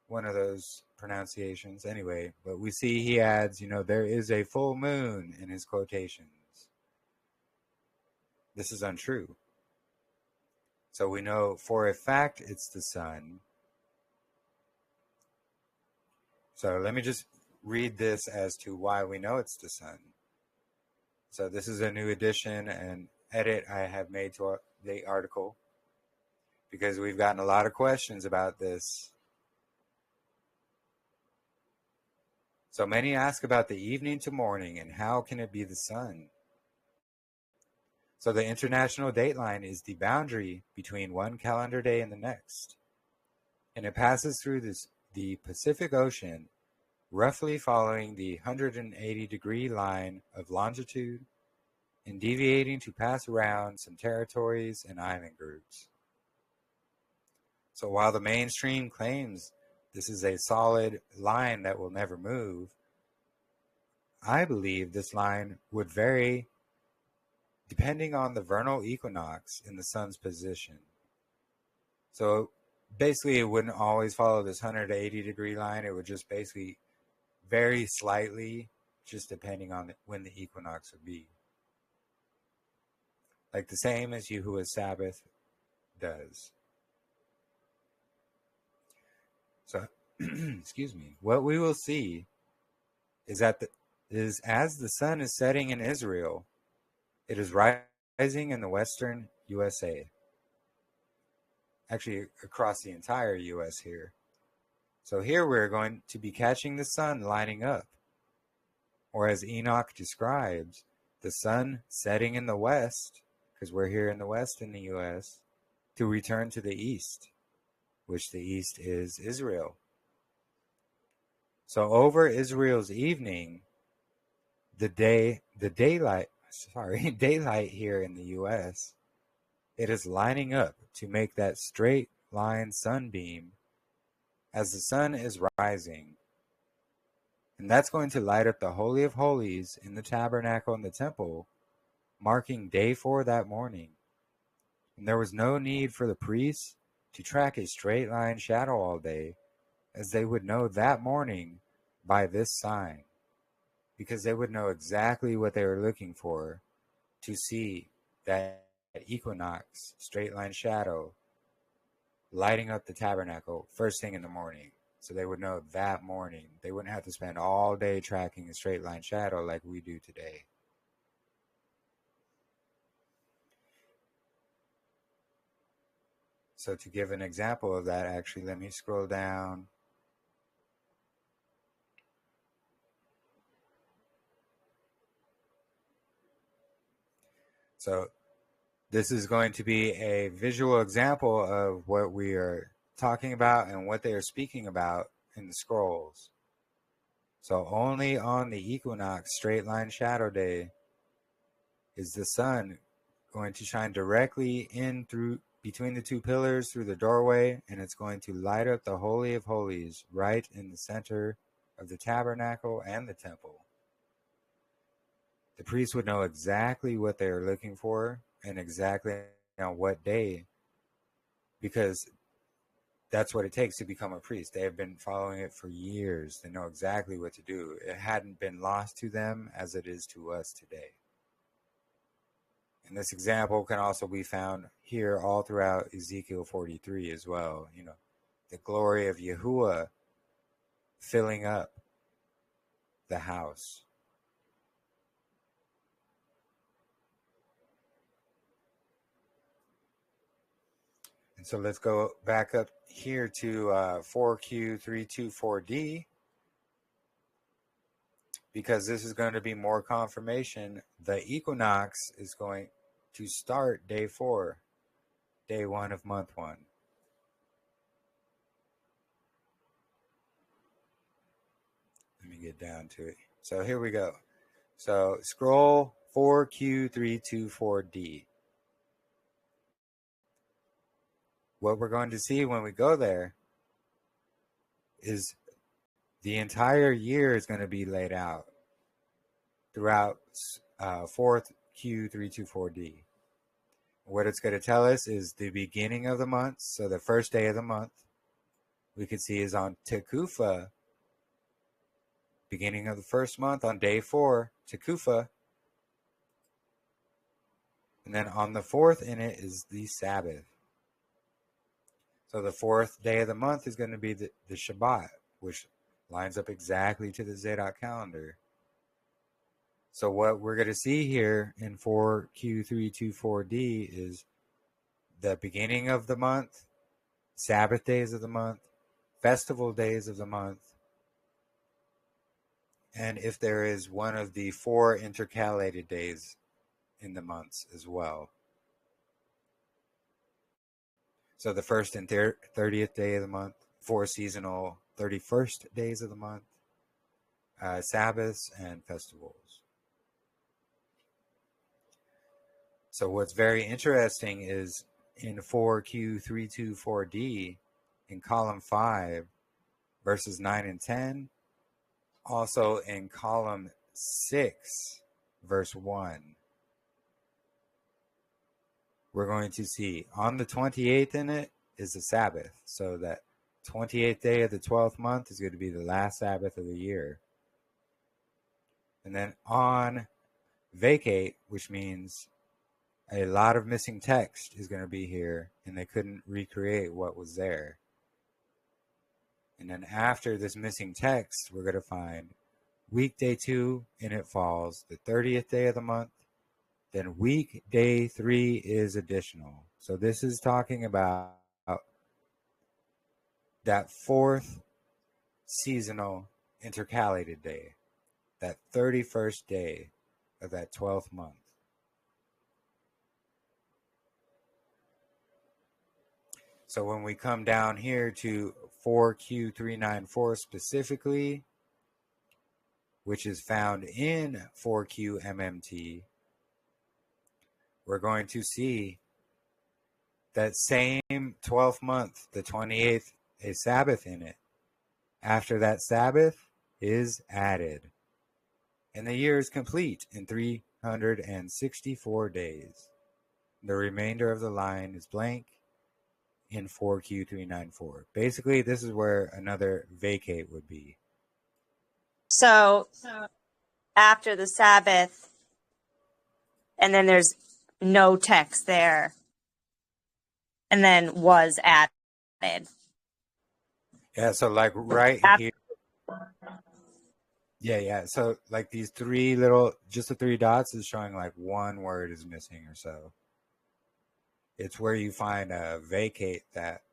one of those pronunciations. Anyway, but we see he adds, there is a full moon in his quotations. This is untrue. So we know for a fact it's the sun. So let me just read this as to why we know it's the sun. So this is a new addition and edit I have made to the article because we've gotten a lot of questions about this. So many ask about the evening to morning and how can it be the sun? So the international dateline is the boundary between one calendar day and the next. And it passes through the Pacific Ocean, roughly following the 180-degree line of longitude and deviating to pass around some territories and island groups. So while the mainstream claims this is a solid line that will never move, I believe this line would vary depending on the vernal equinox in the sun's position. So basically it wouldn't always follow this 180-degree line. It would just basically vary slightly just depending on when the equinox would be. Like the same as YAHUAH's Sabbath does. So, excuse me. What we will see is that as the sun is setting in Israel, it is rising in the western USA. Actually, across the entire US here. So here we're going to be catching the sun lining up. Or as Enoch describes, the sun setting in the west, because we're here in the west in the US, to return to the east, which the east is Israel. So over Israel's evening, daylight here in the US, it is lining up to make that straight line sunbeam as the sun is rising. And that's going to light up the Holy of Holies in the tabernacle and the temple, marking day 4 that morning. And there was no need for the priests to track a straight line shadow all day, as they would know that morning by this sign, because they would know exactly what they were looking for to see that equinox straight line shadow lighting up the tabernacle first thing in the morning. So they would know that morning. They wouldn't have to spend all day tracking a straight line shadow like we do today. So to give an example of that, actually, let me scroll down. So this is going to be a visual example of what we are talking about and what they are speaking about in the scrolls. So only on the equinox straight line shadow day is the sun going to shine directly in through between the two pillars through the doorway, and it's going to light up the Holy of Holies right in the center of the tabernacle and the temple. The priests would know exactly what they are looking for and exactly on what day, because that's what it takes to become a priest. They have been following it for years. They know exactly what to do. It hadn't been lost to them as it is to us today. And this example can also be found here all throughout Ezekiel 43 as well. The glory of YAHUAH filling up the house. And so let's go back up here to 4Q324D, because this is going to be more confirmation. The equinox is going to start day 4, day 1 of month 1. Let me get down to it. So here we go. So scroll 4Q324D. What we're going to see when we go there is the entire year is going to be laid out throughout 4th Q324D. What it's going to tell us is the beginning of the month. So the first day of the month we could see is on Tekufa. Beginning of the first month on day 4, Tekufa. And then on the 4th in it is the Sabbath. So the 4th day of the month is going to be the Shabbat, which lines up exactly to the Tsaḍoq calendar. So what we're going to see here in 4Q324D is the beginning of the month, Sabbath days of the month, festival days of the month, and if there is one of the 4 intercalated days in the months as well. So the 1st and 30th day of the month, 4 seasonal 31st days of the month, Sabbaths and festivals. So what's very interesting is in 4Q324D, in column 5, verses 9 and 10, also in column 6, verse 1, we're going to see on the 28th in it is the Sabbath. So that 28th day of the 12th month is going to be the last Sabbath of the year. And then on vacate, which means a lot of missing text is going to be here, and they couldn't recreate what was there. And then after this missing text, we're going to find weekday 2 in it falls, the 30th day of the month. Then weekday 3 is additional. So this is talking about that 4th seasonal intercalated day, that 31st day of that 12th month. So when we come down here to 4Q394 specifically, which is found in 4QMMT, we're going to see that same 12th month, the 28th, a Sabbath in it. After that Sabbath is added. And the year is complete in 364 days. The remainder of the line is blank in 4Q394. Basically, this is where another vacate would be. So after the Sabbath, and then there's no text there, and then was added. Yeah, so like right here. Yeah. So like these 3 little, just the 3 dots is showing like one word is missing or so. It's where you find a vacate that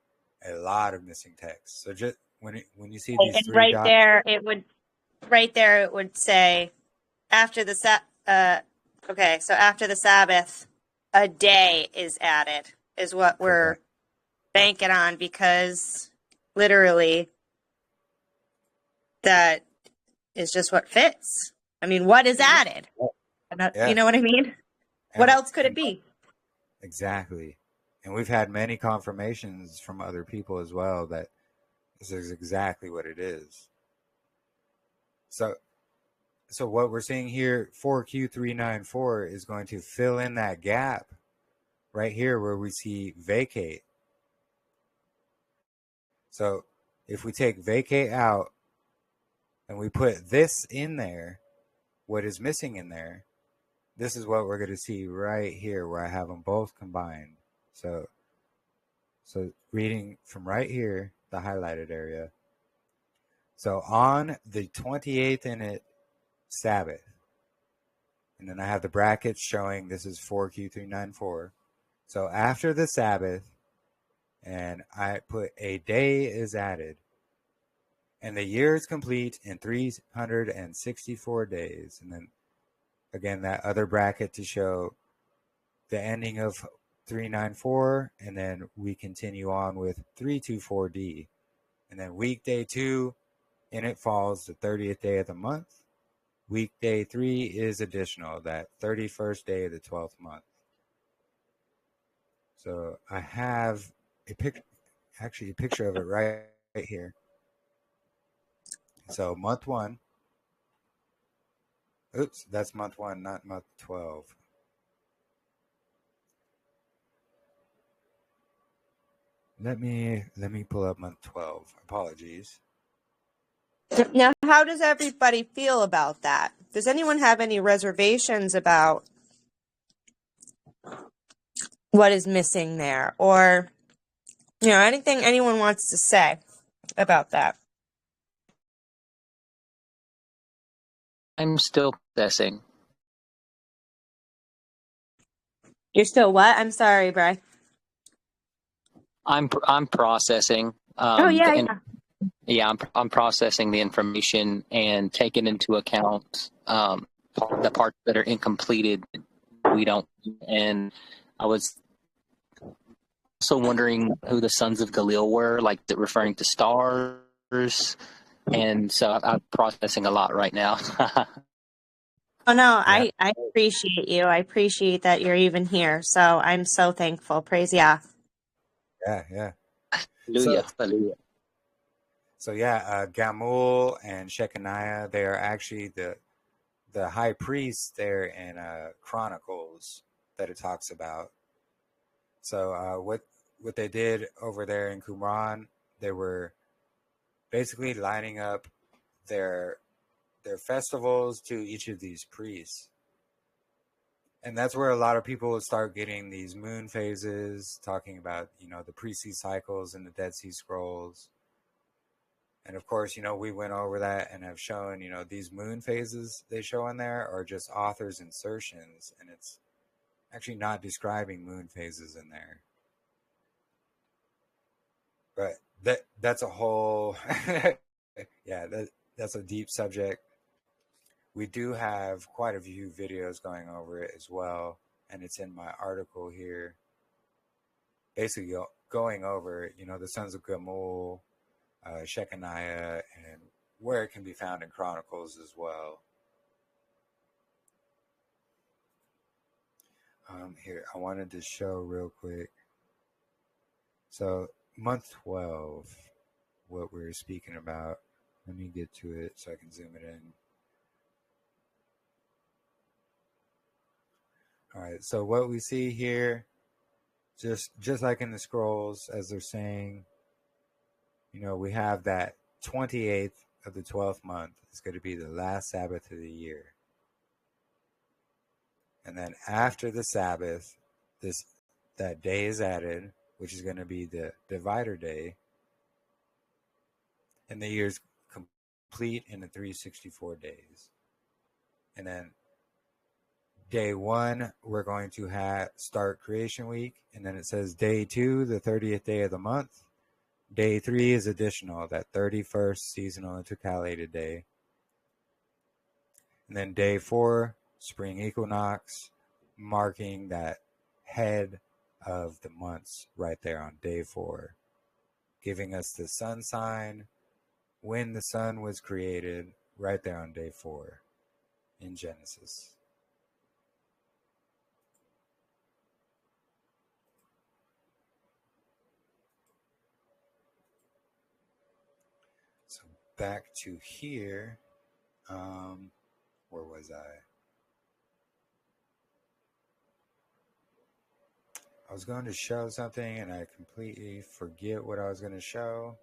a lot of missing text. So just when you see these And 3 right dots, there, it would say after the okay, so after the Sabbath, a day is added, is what we're banking on, because literally that is just what fits. I mean, what is added? Yeah. You know what I mean? What else could it be? Exactly. And we've had many confirmations from other people as well that this is exactly what it is. So what we're seeing here, 4Q394 is going to fill in that gap right here where we see vacate. So if we take vacate out and we put this in there, what is missing in there, this is what we're going to see right here where I have them both combined. So reading from right here, the highlighted area. So on the 28th in it, Sabbath. And then I have the brackets showing this is 4Q394. So after the Sabbath, and I put a day is added. And the year is complete in 364 days. And then again, that other bracket to show the ending of 394. And then we continue on with 324D. And then weekday 2, in it falls the 30th day of the month. Weekday 3 is additional, that 31st day of the 12th month. So I have a picture of it right here. So month 1. Oops, that's month 1, not month 12. Let me pull up month 12. Apologies. Now, how does everybody feel about that? Does anyone have any reservations about what is missing there, or anything anyone wants to say about that? I'm still processing. You're still what? I'm sorry, Bri. I'm processing. Oh yeah, And yeah. yeah, I'm processing the information and taking into account the parts that are incompleted. We don't, and I was also wondering who the sons of Galil were, like referring to stars, and so I'm processing a lot right now. Oh no, Yeah, I appreciate you. I appreciate that you're even here. So I'm so thankful. Praise Yah. yeah. Hallelujah, hallelujah. So yeah, Gamul and Shechaniah, they are actually the high priests there in Chronicles that it talks about. So what they did over there in Qumran, they were basically lining up their festivals to each of these priests. And that's where a lot of people would start getting these moon phases, talking about, the pre-sea cycles in the Dead Sea Scrolls. And of course, we went over that and have shown, these moon phases they show in there are just author's insertions, and it's actually not describing moon phases in there. But that's a whole, yeah, that's a deep subject. We do have quite a few videos going over it as well, and it's in my article here. Basically going over, the sons of Gamul, Shechaniah, and where it can be found in Chronicles as well. Here, I wanted to show real quick. So, month 12, what we're speaking about. Let me get to it so I can zoom it in. All right, so what we see here, just like in the scrolls, as they're saying, we have that 28th of the 12th month. It's going to be the last Sabbath of the year. And then after the Sabbath, that day is added, which is going to be the divider day. And the year's complete in the 364 days. And then day 1, we're going to start creation week. And then it says day 2, the 30th day of the month. Day 3 is additional, that 31st seasonal intercalated day. And then day 4, spring equinox, marking that head of the months right there on day 4, giving us the sun sign when the sun was created right there on day 4 in Genesis. So back to here, where was I? I was going to show something and I completely forget what I was going to show.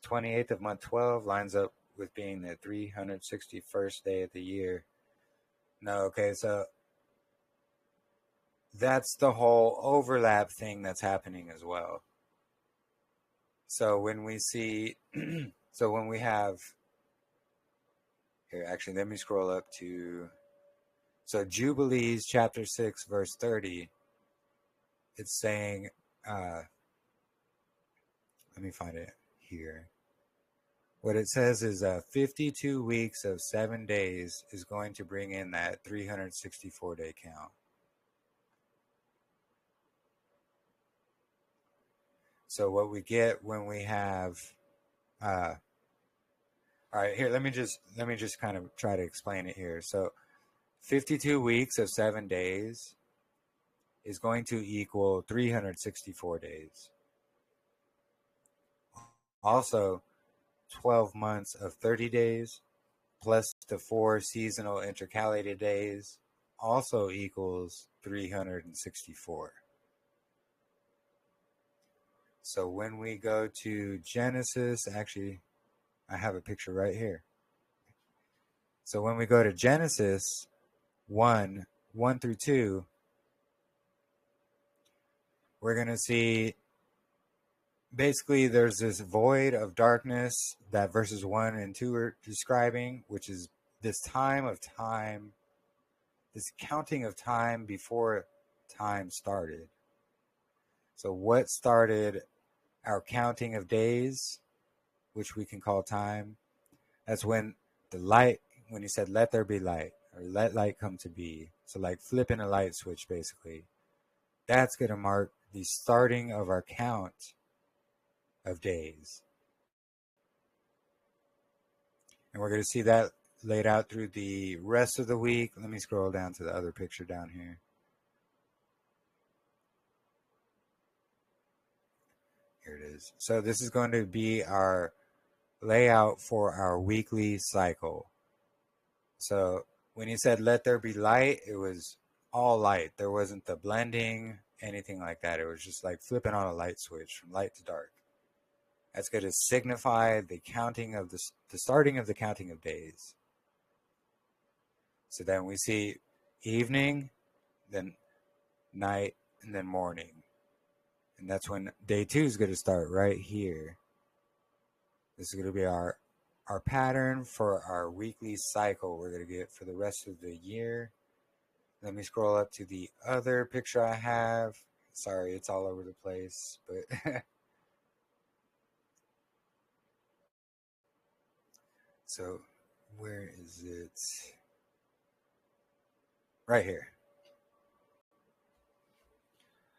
28th of month 12 lines up with being the 361st day of the year. No, okay, so that's the whole overlap thing that's happening as well. So when we see, so when we have, here, actually, let me scroll up to, so Jubilees chapter 6, verse 30, it's saying, let me find it here. What it says is 52 weeks of 7 days is going to bring in that 364-day count. So what we get when we have All right, here, let me just kind of try to explain it here. So 52 weeks of 7 days is going to equal 364 days. Also, 12 months of 30 days plus the 4 seasonal intercalated days also equals 364. So when we go to Genesis, actually, I have a picture right here. So when we go to Genesis 1 through 2, we're going to see basically there's this void of darkness that verses 1 and 2 are describing, which is this time of time, this counting of time before time started. So what started our counting of days, which we can call time? That's when the light, when he said, let there be light, or let light come to be. So like flipping a light switch, basically. That's going to mark the starting of our count of days. And we're going to see that laid out through the rest of the week. Let me scroll down to the other picture down here. Here it is. So this is going to be our layout for our weekly cycle. So when he said, let there be light, it was all light. There wasn't the blending, anything like that. It was just like flipping on a light switch from light to dark. That's going to signify the counting of the starting of the counting of days. So then we see evening, then night, and then morning. And that's when day 2 is going to start right here. This is going to be our pattern for our weekly cycle we're going to get for the rest of the year. Let me scroll up to the other picture I have. Sorry, it's all over the place, but so where is it? Right here.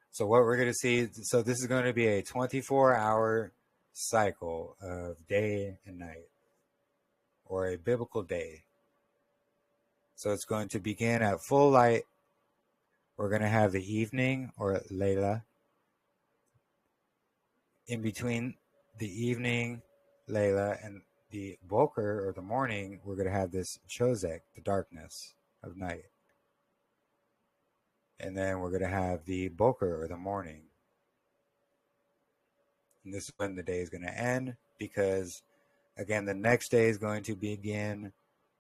So what we're going to see, so this is going to be a 24-hour cycle of day and night, or a biblical day. So it's going to begin at full light. We're going to have the evening, or Layla. In between the evening, Layla, and the Boker, or the morning, we're going to have this Tsaɗoq, the darkness of night. And then we're going to have the Boker, or the morning. And this is when the day is going to end, because, again, the next day is going to begin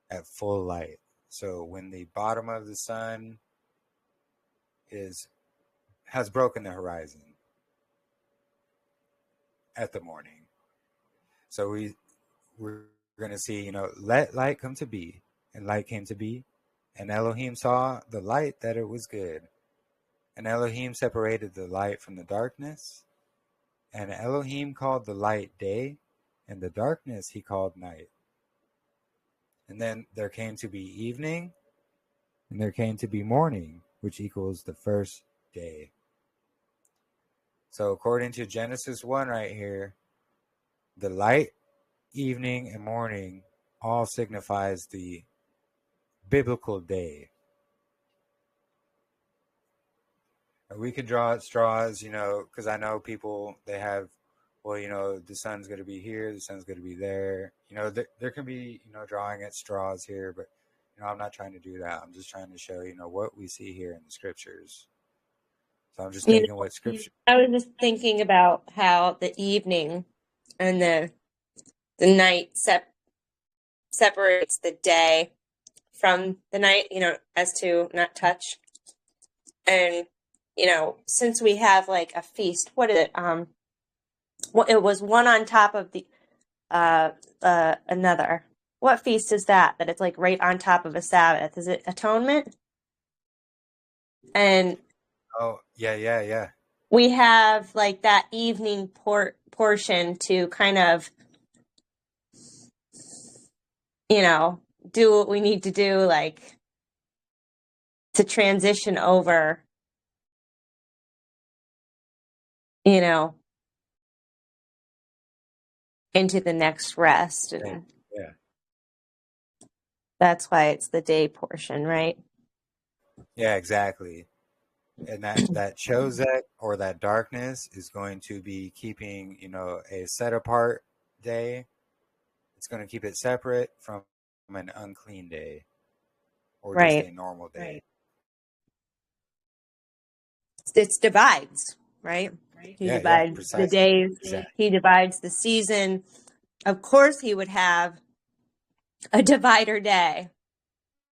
at full light. So when the bottom of the sun has broken the horizon at the morning. So we're going to see, let light come to be, and light came to be. And Elohim saw the light that it was good. And Elohim separated the light from the darkness. And Elohim called the light day, and the darkness he called night. And then there came to be evening, and there came to be morning, which equals the first day. So according to Genesis 1 right here, the light, evening, and morning all signifies the biblical day. And we can draw at straws, because I know people, they have, well, the sun's going to be here, the sun's going to be there. There can be, drawing at straws here, but, I'm not trying to do that. I'm just trying to show, what we see here in the scriptures. So I'm just taking what scripture. I was just thinking about how the evening and the night separates the day from the night, as to not touch. And, since we have like a feast, what is it? It was one on top of the another. What feast is that? That it's like right on top of a Sabbath? Is it Atonement? And Oh, yeah. we have like that evening portion to kind of, do what we need to do, like to transition over, into the next rest. And Yeah. That's why it's the day portion, right? Yeah, exactly. And that Tsaɗoq or that darkness is going to be keeping, a set apart day. It's going to keep it separate from an unclean day or just Right. a normal day. It's divides, right? He Yeah, divides the precisely. days. Exactly. He divides the season. Of course, he would have a divider day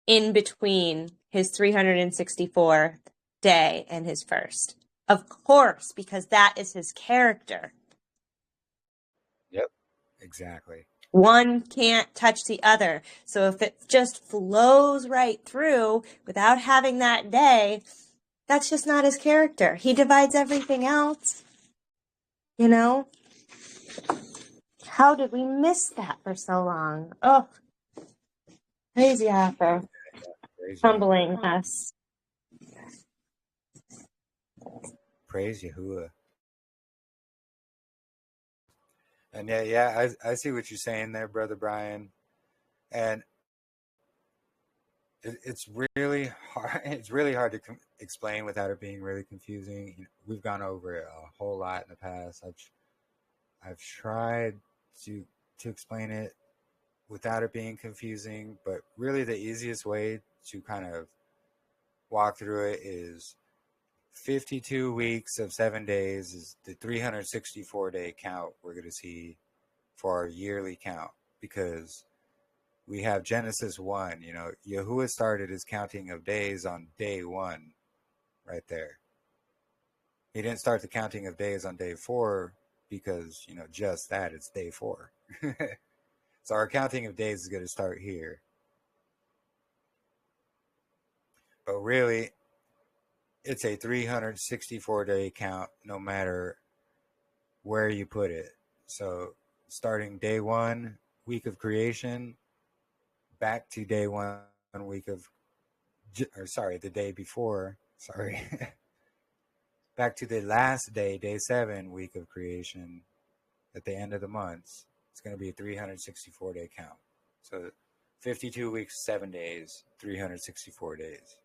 in between his 364th day and his first. Of course, because that is his character. Yep, exactly. One can't touch the other. So if it just flows right through without having that day, that's just not his character. He divides everything else. How did we miss that for so long? Oh, crazy after humbling us. Praise Yahuwah. And yeah, I see what you're saying there, Brother Brian. And it's really hard. It's really hard to explain without it being really confusing. We've gone over it a whole lot in the past. I've tried to explain it without it being confusing, but really the easiest way to kind of walk through it is 52 weeks of 7 days is the 364-day count we're going to see for our yearly count, because we have Genesis 1. Yahuwah started his counting of days on day 1 right there. He didn't start the counting of days on day 4 because, just that, it's day 4. So our counting of days is going to start here. But really, it's a 364-day count no matter where you put it. So starting day 1, week of creation, back to day 1, week of, the day before, back to the last day, day 7, week of creation, at the end of the months. It's going to be a 364-day count. So 52 weeks, 7 days, 364 days.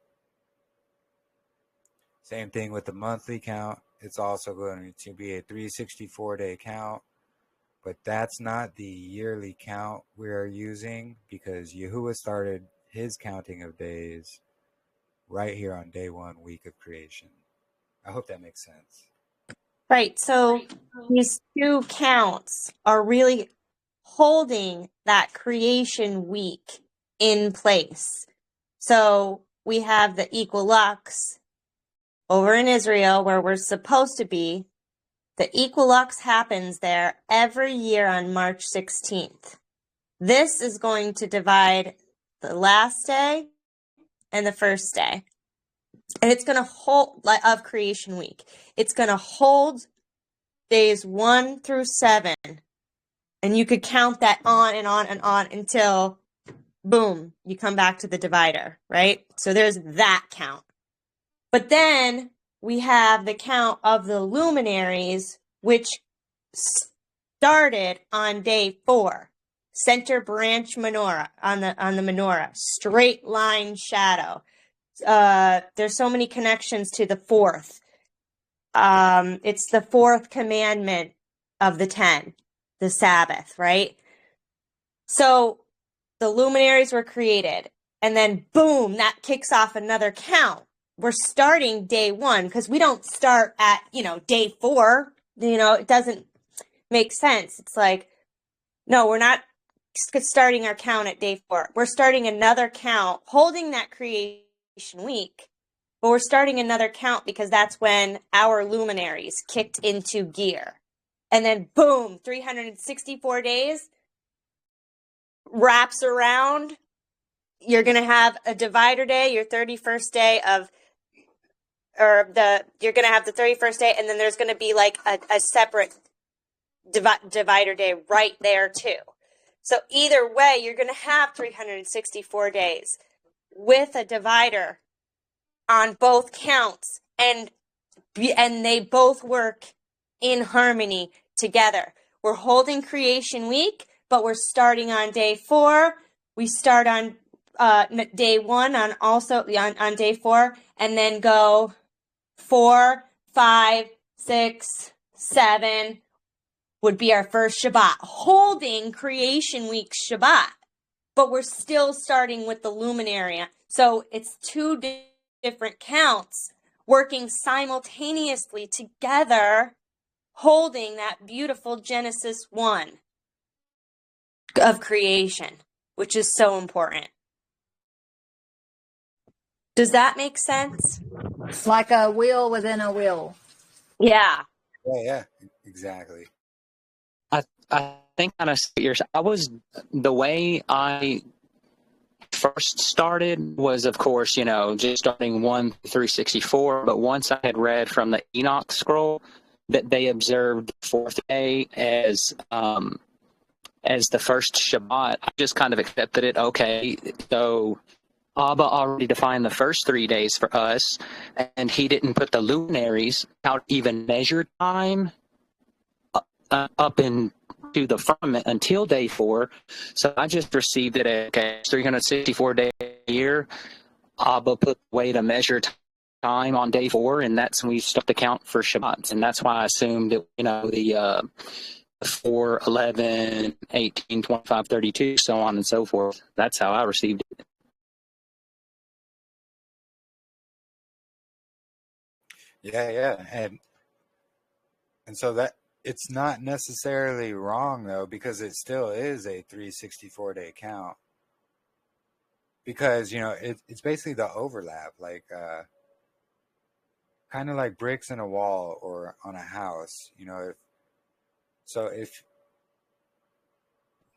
Same thing with the monthly count. It's also going to be a 364-day count, but that's not the yearly count we are using, because Yahuwah started his counting of days right here on day 1, week of creation. I hope that makes sense. Right. So these two counts are really holding that creation week in place. So we have the equilux over in Israel where we're supposed to be. The equilux happens there every year on March 16th. This is going to divide the last day and the first day. And it's going to hold, of creation week. It's going to hold days 1 through 7. And you could count that on and on and on until, boom, you come back to the divider, right? So there's that count. But then we have the count of the luminaries, which started on day 4. Center branch menorah on the menorah, straight line shadow. There's so many connections to the 4th. It's the 4th commandment of the 10, the Sabbath, right? So the luminaries were created, and then boom, that kicks off another count. We're starting day 1 because we don't start at, day 4. It doesn't make sense. It's like, no, we're not starting our count at day 4. We're starting another count, holding that creation week, but we're starting another count because that's when our luminaries kicked into gear. And then boom, 364 days wraps around. You're going to have a divider day, your 31st day you're going to have the 31st day, and then there's going to be like a separate divider day right there too. So either way, you're going to have 364 days with a divider on both counts, and they both work in harmony together. We're holding creation week, but we're starting on day 4. We start on day 1 on day 4, and then go 4, 5, 6, 7 would be our first Shabbat, holding Creation Week Shabbat. But we're still starting with the luminary. So it's 2 different counts working simultaneously together, holding that beautiful Genesis 1 of creation, which is so important. Does that make sense? It's like a wheel within a wheel. Yeah. Yeah, exactly. I think kind of the way I first started was, of course, just starting 1 through 364. But once I had read from the Enoch scroll that they observed the 4th day as the first Shabbat, I just kind of accepted it. Okay, so Abba already defined the first 3 days for us, and he didn't put the luminaries out even measured time up into the firmament until day 4. So I just received it at 364 day a year. Abba put the way to measure time on day 4, and that's when we start to count for Shabbats. And that's why I assumed that, the 4, 11, 18, 25, 32, so on and so forth. That's how I received it. Yeah. And so that it's not necessarily wrong, though, because it still is a 364 day count. Because, it's basically the overlap, like kind of like bricks in a wall or on a house, if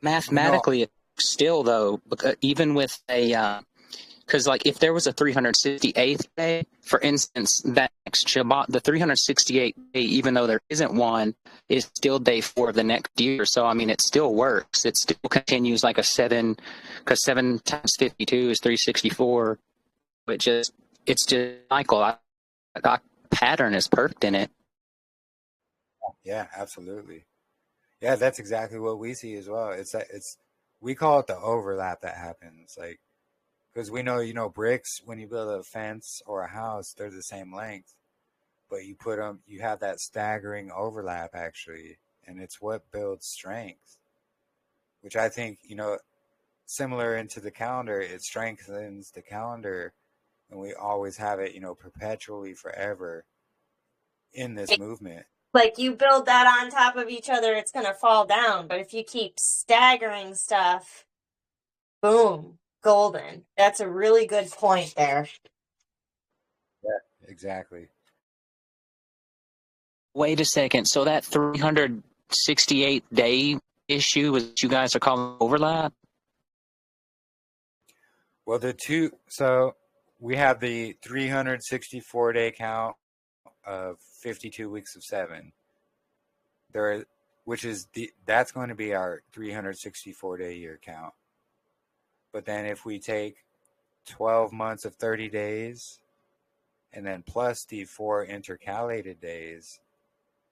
mathematically, it's still, though, even with a because, like, if there was a 368th day, for instance, that next Shabbat, the 368th day, even though there isn't one, is still day 4 of the next year. So, I mean, it still works. It still continues like a 7, because 7 times 52 is 364. It's just Michael. Pattern is perfect in it. Yeah, absolutely. Yeah, that's exactly what we see as well. We call it the overlap that happens, like. Because we know, bricks, when you build a fence or a house, they're the same length. But you have that staggering overlap, actually. And it's what builds strength. Which I think, similar into the calendar, it strengthens the calendar. And we always have it, perpetually forever in this movement. Like, you build that on top of each other, it's going to fall down. But if you keep staggering stuff, boom. Golden. That's a really good point there. Yeah, exactly. Wait a second. So that 368 day issue is what you guys are calling overlap? Well, so we have the 364 day count of 52 weeks of 7. That's going to be our 364 day year count. But then if we take 12 months of 30 days and then plus the 4 intercalated days,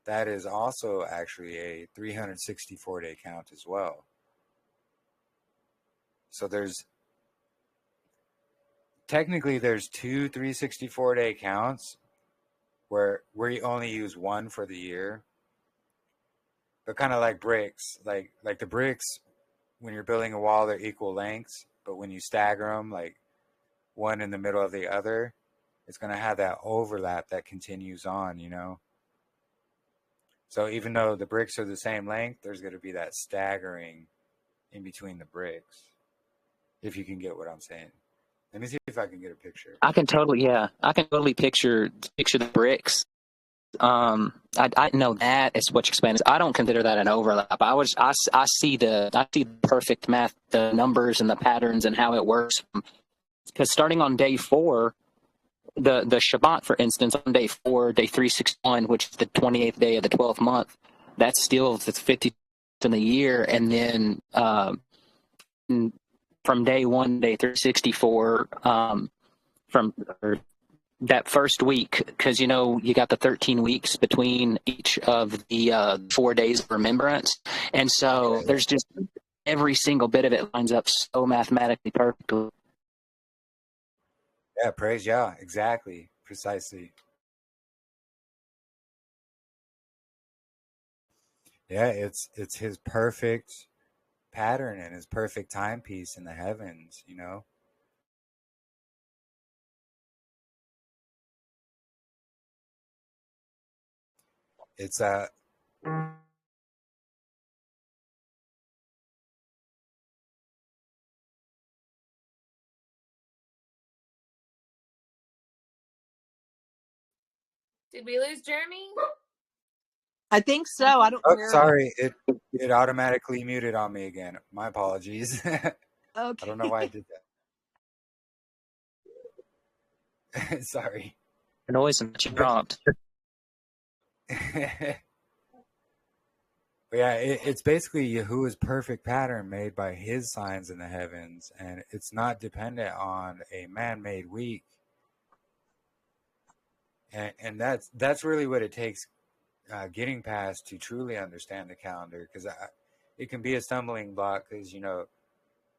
that is also actually a 364 day count as well. So technically there's 2 364 day counts where you only use 1 for the year. But kind of like bricks, like the bricks, when you're building a wall, they're equal lengths. But when you stagger them, like one in the middle of the other, it's going to have that overlap that continues on, So even though the bricks are the same length, there's going to be that staggering in between the bricks, if you can get what I'm saying. Let me see if I can get a picture. I can totally picture the bricks. I know that is what you explained. I don't consider that an overlap. I see the perfect math, the numbers and the patterns and how it works. Because starting on day 4, the Shabbat, for instance, on day 4, day 361, which is the 28th day of the 12th month, that's still the 50th in the year, and then from day 1, day 364, from that first week, because you got the 13 weeks between each of the 4 days of remembrance, and so there's just every single bit of it lines up so mathematically perfectly. Yeah, praise Yah. Exactly. Precisely. Yeah, it's his perfect pattern and his perfect timepiece in the heavens, you know. It's Did we lose Jeremy? I think so. I don't oh, hear him. sorry, it automatically muted on me again. My apologies. I don't know why I Okay. did that. Sorry. The noise that you dropped. But yeah, it's basically Yahuwah's perfect pattern made by his signs in the heavens, and it's not dependent on a man-made week. And that's really what it takes getting past to truly understand the calendar, because it can be a stumbling block, because, you know,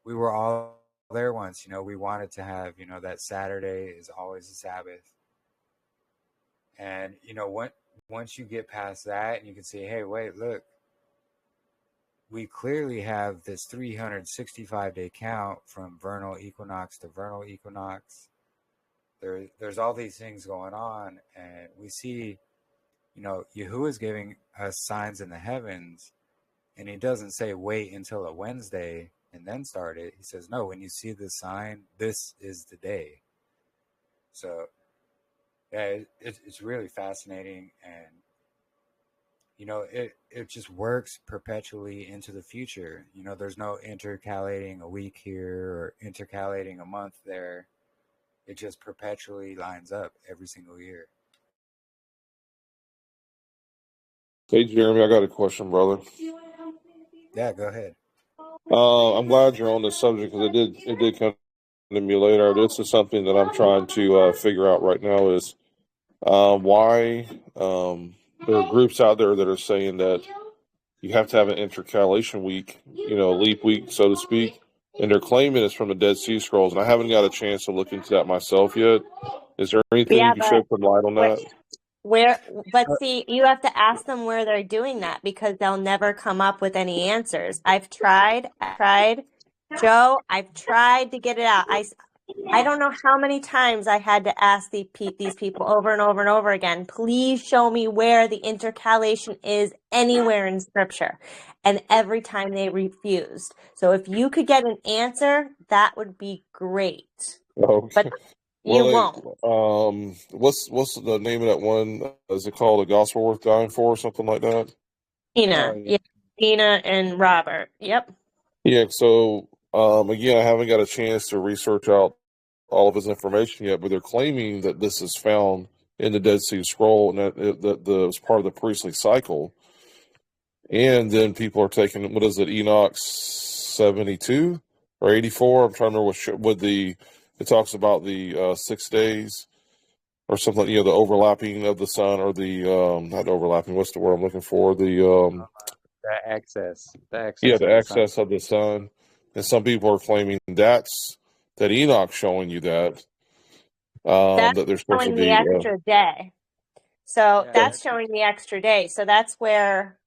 we were all there once, you know, we wanted to have, you know, that Saturday is always a Sabbath. And, you know, once you get past that and you can say, hey, wait, look, we clearly have this 365-day count from vernal equinox to vernal equinox. There's all these things going on, and we see, you know, Yahuwah is giving us signs in the heavens, and he doesn't say wait until a Wednesday and then start it. He says, no, when you see the sign, this is the day. So, yeah, it's really fascinating, and you know, it just works perpetually into the future. You know, there's no intercalating a week here or intercalating a month there. It just perpetually lines up every single year. Hey, Jeremy, I got a question, brother. Yeah, go ahead. I'm glad you're on this subject because it did come to me later. This is something that I'm trying to figure out right now is why there are groups out there that are saying that you have to have an intercalation week, you know, leap week, so to speak, and they're claiming it's from the Dead Sea Scrolls, and I haven't got a chance to look into that myself yet. Is there anything you Yeah, can shed some light on that? but see, you have to ask them where they're doing that because they'll never come up with any answers. I've tried, Joe, I've tried to get it out. I don't know how many times I had to ask these people over and over and over again, please show me where the intercalation is anywhere in scripture. And every time they refused. So if you could get an answer, that would be great. Okay. But you won't. What's the name of that one? Is it called A Gospel Worth Dying For or something like that? Tina, yeah, Tina and Robert. Yep. Yeah, so again, I haven't got a chance to research out all of his information yet, but they're claiming that this is found in the Dead Sea Scroll and that it was part of the priestly cycle. And then people are taking, what is it, Enoch 72 or 84? I'm trying to remember it talks about the 6 days or something, you know, the overlapping of the sun or not overlapping, what's the word I'm looking for? The excess Yeah, of the the sun. excess of the sun. And some people are claiming that Enoch's showing you that That's that there's supposed to showing the be. extra day. So Yeah, that's showing the extra day. So that's where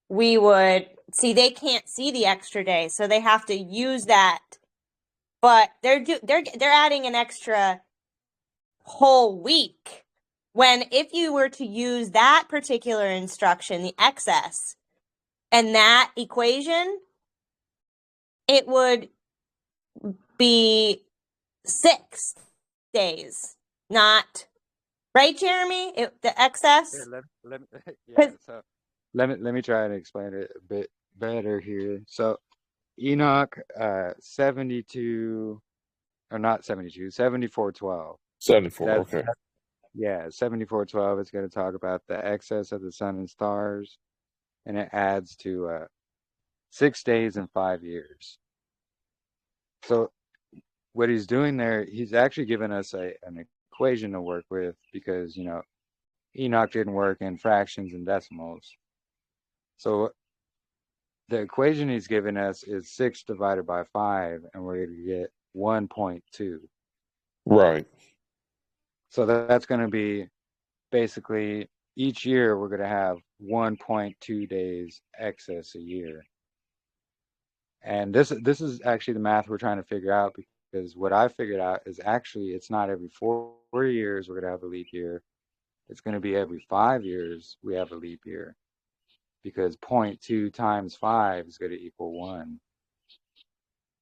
we would see they can't see the extra day. So they have to use that. But they're adding an extra whole week. When if you were to use that particular instruction, the excess, and that equation, it would be 6 days, not right, Jeremy? The excess. Here, yeah. So let me try and explain it a bit better here. So Enoch 72 or not 72, 74:12. 74, okay. Yeah, 74:12 is going to talk about the excess of the sun and stars, and it adds to 6 days and 5 years. So what he's doing there, he's actually given us an equation to work with because, you know, Enoch didn't work in fractions and decimals. So the equation he's given us is 6 divided by 5, and we're going to get 1.2. Right. So that's going to be basically each year we're going to have 1.2 days excess a year. And this is actually the math we're trying to figure out, because what I figured out is actually it's not every 4 years we're going to have a leap year. It's going to be every 5 years we have a leap year, because 0.2 times 5 is going to equal 1.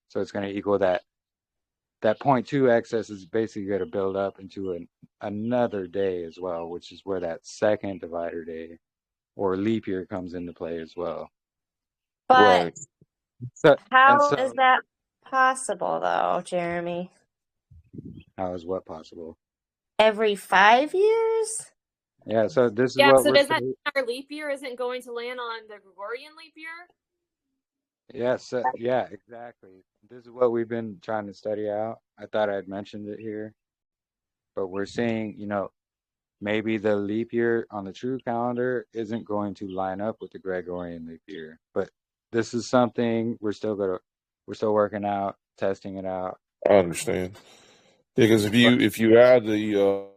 So it's going to equal that 0.2 excess is basically going to build up into another day as well, which is where that second divider day or leap year comes into play as well. But Right. So, how is that possible, though, Jeremy? how is what possible? Every 5 years? Yeah, so this is Yeah, what so we're does that mean our leap year isn't going to land on the Gregorian leap year? Yes, yeah, exactly. This is what we've been trying to study out. I thought I'd mentioned it here, but we're seeing, maybe the leap year on the true calendar isn't going to line up with the Gregorian leap year. But this is something we're still working out, testing it out. I understand. Because if you add the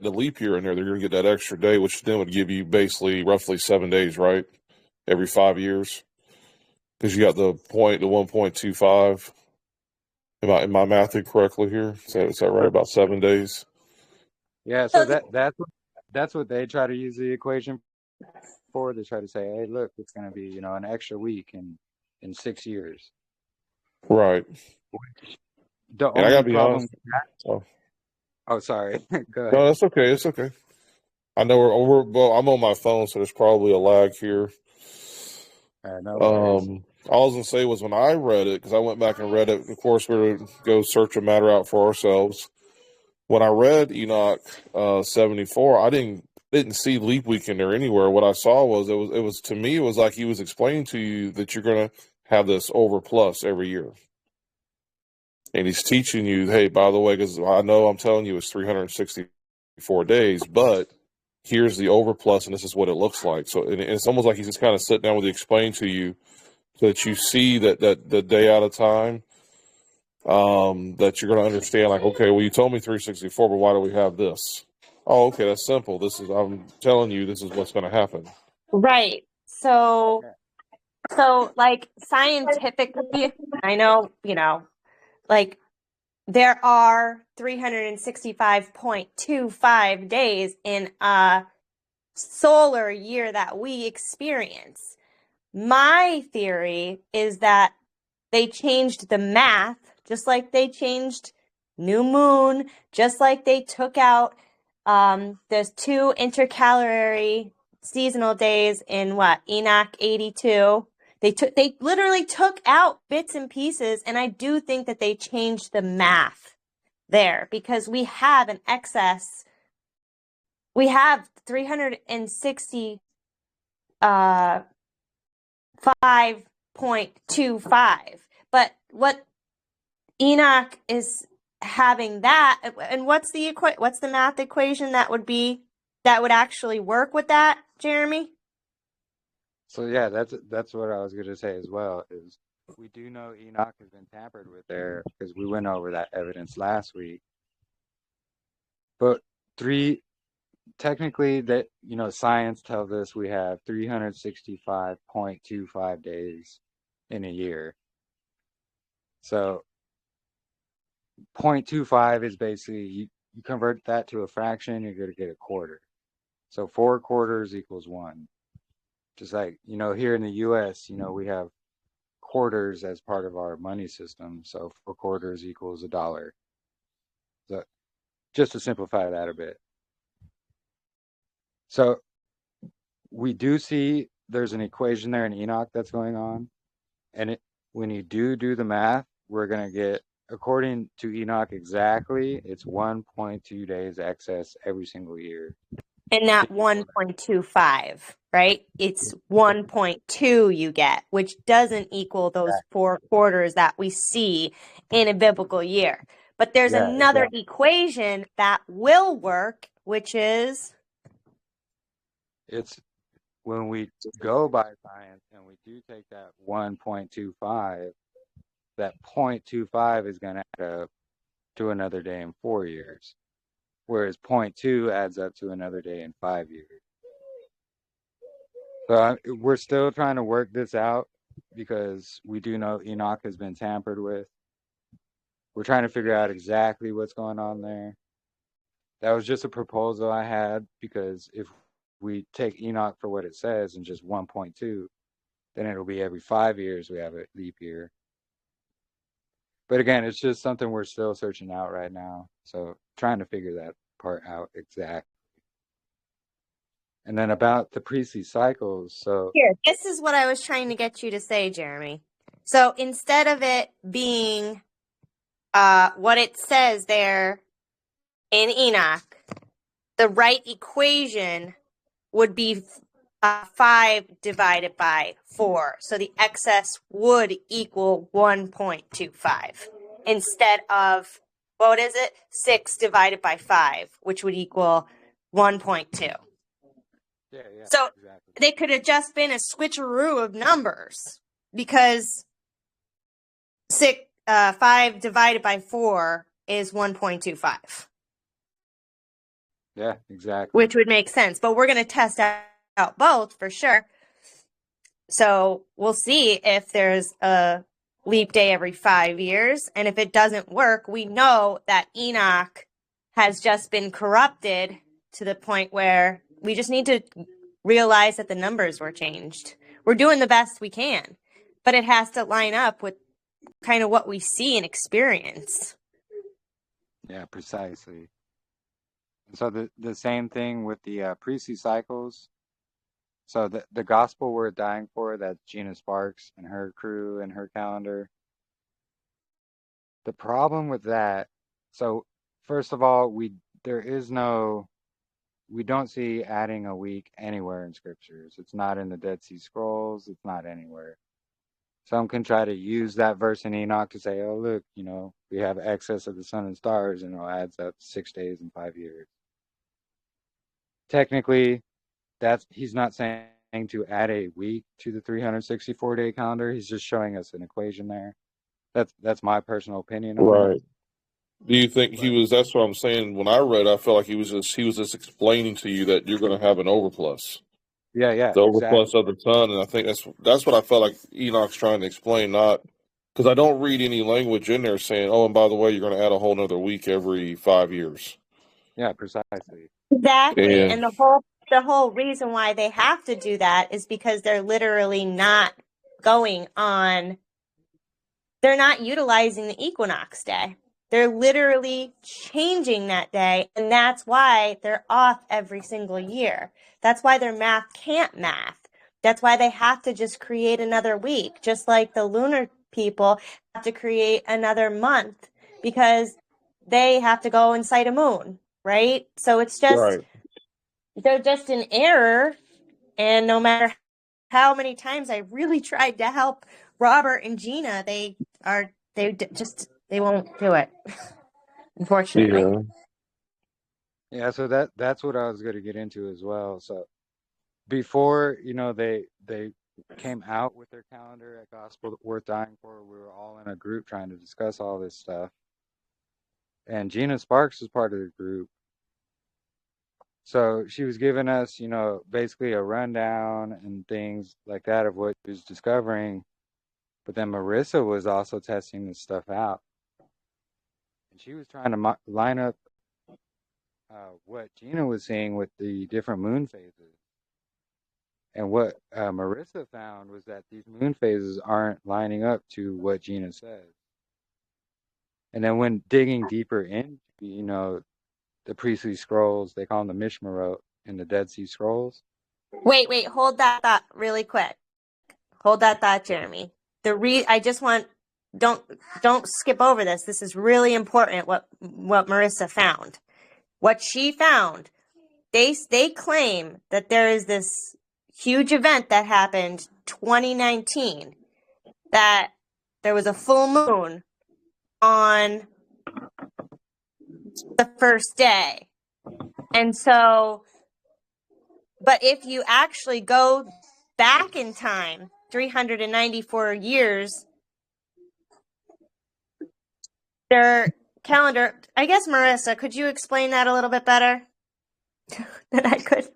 leap year in there, they're going to get that extra day, which then would give you basically roughly 7 days, right? Every 5 years, because you got the 1.25. Am I mathing correctly here? Is that right? About 7 days. Yeah, so that's what they try to use the equation for. They try to say, hey, look, it's going to be, an extra week in 6 years. Right. The And I only gotta be problem. honest. Oh, sorry. Go ahead. No, that's okay. It's okay. I know I'm on my phone, so there's probably a lag here. No worries. All I was gonna say was when I read it, because I went back and read it. Of course, we're gonna go search the matter out for ourselves. When I read Enoch 74, I didn't see leap week in there anywhere. What I saw was it was to me it was like he was explaining to you that you're gonna have this over plus every year, and he's teaching you, hey, by the way, because I know I'm telling you it's 364 days, but here's the over plus, and this is what it looks like. So and it's almost like he's just kind of sitting down with you, explaining to you, so that you see that the day at a time, that you're going to understand, like, okay, well, you told me 364, but why do we have this? Oh, okay, that's simple. I'm telling you, this is what's going to happen. Right. So like scientifically, I know, like there are 365.25 days in a solar year that we experience. My theory is that they changed the math, just like they changed new moon, just like they took out there's 2 intercalary seasonal days in Enoch 82. They literally took out bits and pieces, and I do think that they changed the math there, because we have an excess. We have 360 5.25. But what Enoch is having that, and what's the math equation that would actually work with that, Jeremy? So yeah, that's what I was going to say as well, is we do know Enoch has been tampered with there, because we went over that evidence last week. But technically that, science tells us we have 365.25 days in a year. So 0.25 is basically, you convert that to a fraction, you're going to get a quarter. So 4 quarters equals 1. Just like, here in the US, we have quarters as part of our money system. So 4 quarters equals $1. So just to simplify that a bit. So we do see there's an equation there in Enoch that's going on. And when you do the math, we're going to get, according to Enoch exactly, it's 1.2 days excess every single year. And not 1.25, right? It's 1.2 you get, which doesn't equal those 4 quarters that we see in a biblical year. But there's another equation that will work, which is? It's when we go by science and we do take that 1.25, that 0.25 is going to add up to another day in 4 years. whereas 0.2 adds up to another day in 5 years. So we're still trying to work this out because we do know Enoch has been tampered with. We're trying to figure out exactly what's going on there. That was just a proposal I had because if we take Enoch for what it says and just 1.2, then it'll be every 5 years we have a leap year. But again, it's just something we're still searching out right now. So trying to figure that part out exactly. And then about the priestly cycles. So Here, this is what I was trying to get you to say, Jeremy. So instead of it being what it says there in Enoch, the right equation would be 5 divided by 4. So the excess would equal 1.25 instead of, what is it? 6 divided by 5, which would equal 1.2. yeah, So exactly. they could have just been a switcheroo of numbers because 5 divided by 4 is 1.25. Yeah, exactly. Which would make sense. But we're going to test out both for sure. So we'll see if there's a leap day every 5 years. And if it doesn't work, we know that Enoch has just been corrupted to the point where we just need to realize that the numbers were changed. We're doing the best we can, but it has to line up with kind of what we see and experience. Yeah, precisely. So the same thing with the priestly cycles. So the gospel we're dying for, that's Gina Sparks and her crew and her calendar. The problem with that, so first of all, we don't see adding a week anywhere in scriptures. It's not in the Dead Sea Scrolls. It's not anywhere. Some can try to use that verse in Enoch to say, oh, look, we have excess of the sun and stars, and it adds up 6 days and 5 years. Technically, he's not saying to add a week to the 364-day calendar. He's just showing us an equation there. That's my personal opinion on Right. it. Do you think he was? That's what I'm saying. When I read, I felt like he was just explaining to you that you're going to have an overplus. Yeah, The overplus exactly. of the sun, and I think that's what I felt like Enoch's trying to explain. Not because I don't read any language in there saying, "Oh, and by the way, you're going to add a whole nother week every 5 years." Yeah, precisely. Exactly. And And the whole reason why they have to do that is because they're literally not they're not utilizing the equinox day. They're literally changing that day, and that's why they're off every single year. That's why their math can't math. That's why they have to just create another week, just like the lunar people have to create another month because they have to go and sight a moon, right? So it's just, they're just in error, and no matter how many times I really tried to help Robert and Gina, they won't do it, unfortunately. Yeah, so that's what I was going to get into as well. So before, they came out with their calendar at Gospel Worth Dying For, we were all in a group trying to discuss all this stuff. And Gina Sparks was part of the group. So she was giving us, basically a rundown and things like that of what she was discovering. But then Marissa was also testing this stuff out. And she was trying to line up what Gina was seeing with the different moon phases. And what Marissa found was that these moon phases aren't lining up to what Gina says. And then when digging deeper into, the priestly scrolls, they call them the Mishmarot in the Dead Sea Scrolls. Wait, hold that thought really quick. Hold that thought, Jeremy. I just want, don't skip over this. This is really important, what Marissa found. What she found, they claim that there is this huge event that happened 2019, that there was a full moon on the first day. And so, but if you actually go back in time, 394 years, they're calendar. I guess, Marissa, could you explain that a little bit better than I could?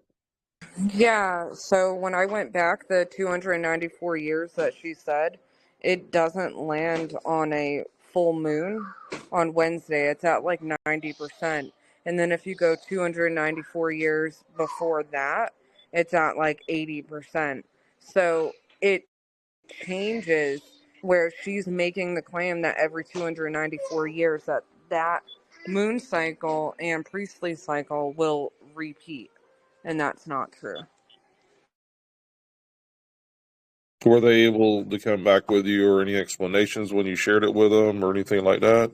Yeah, so when I went back the 294 years that she said, it doesn't land on a full moon on Wednesday. It's at like 90%. And then if you go 294 years before that, it's at like 80%. So it changes where she's making the claim that every 294 years that moon cycle and priestly cycle will repeat. And that's not true. Were they able to come back with you or any explanations when you shared it with them or anything like that?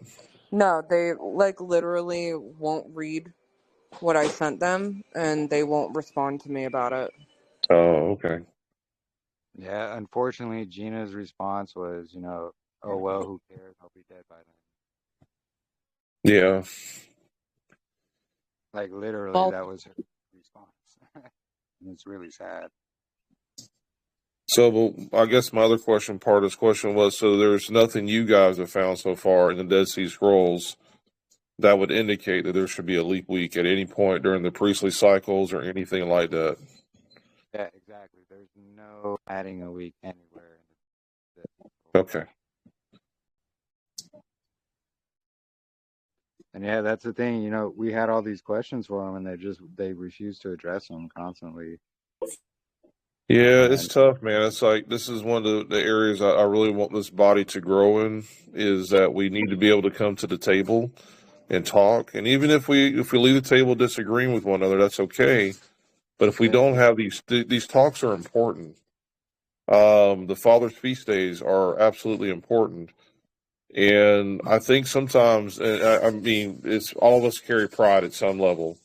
No, they like literally won't read what I sent them and they won't respond to me about it. Oh, okay. Yeah, unfortunately, Gina's response was, oh well, who cares? I'll be dead by then. Yeah. Like literally, Well, that was her response. And it's really sad. So I guess my other question, part of this question was, so there's nothing you guys have found so far in the Dead Sea Scrolls that would indicate that there should be a leap week at any point during the priestly cycles or anything like that. Yeah, exactly. There's no adding a week anywhere. Okay. And yeah, that's the thing. We had all these questions for them, and they refuse to address them constantly. Yeah, it's tough, man. It's like this is one of the areas I really want this body to grow in, is that we need to be able to come to the table and talk. And even if we leave the table disagreeing with one another, that's okay. But if we don't have these talks are important. The Father's feast days are absolutely important. And I think sometimes, I mean, it's all of us carry pride at some level.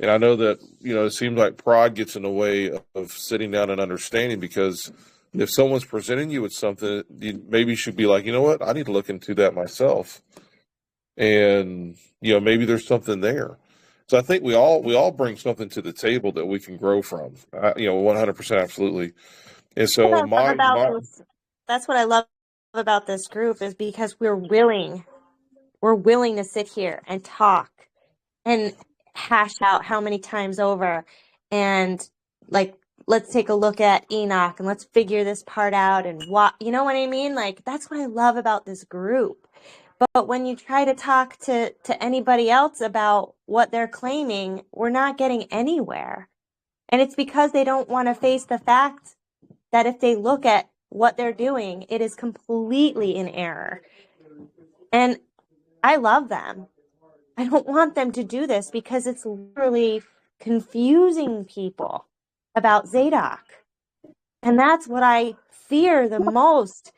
And I know that, it seems like pride gets in the way of sitting down and understanding, because if someone's presenting you with something, you maybe should be like, you know what, I need to look into that myself. And, maybe there's something there. So I think we all bring something to the table that we can grow from, 100%, absolutely. And so That's what I love about this group, is because we're willing to sit here and talk and hash out how many times over, and like, let's take a look at Enoch and let's figure this part out, and what, you know what I mean? Like, that's what I love about this group. But when you try to talk to anybody else about what they're claiming, we're not getting anywhere. And it's because they don't want to face the fact that if they look at what they're doing, it is completely in error. And I love them. I don't want them to do this, because it's literally confusing people about Tsaɗoq. And that's what I fear the most,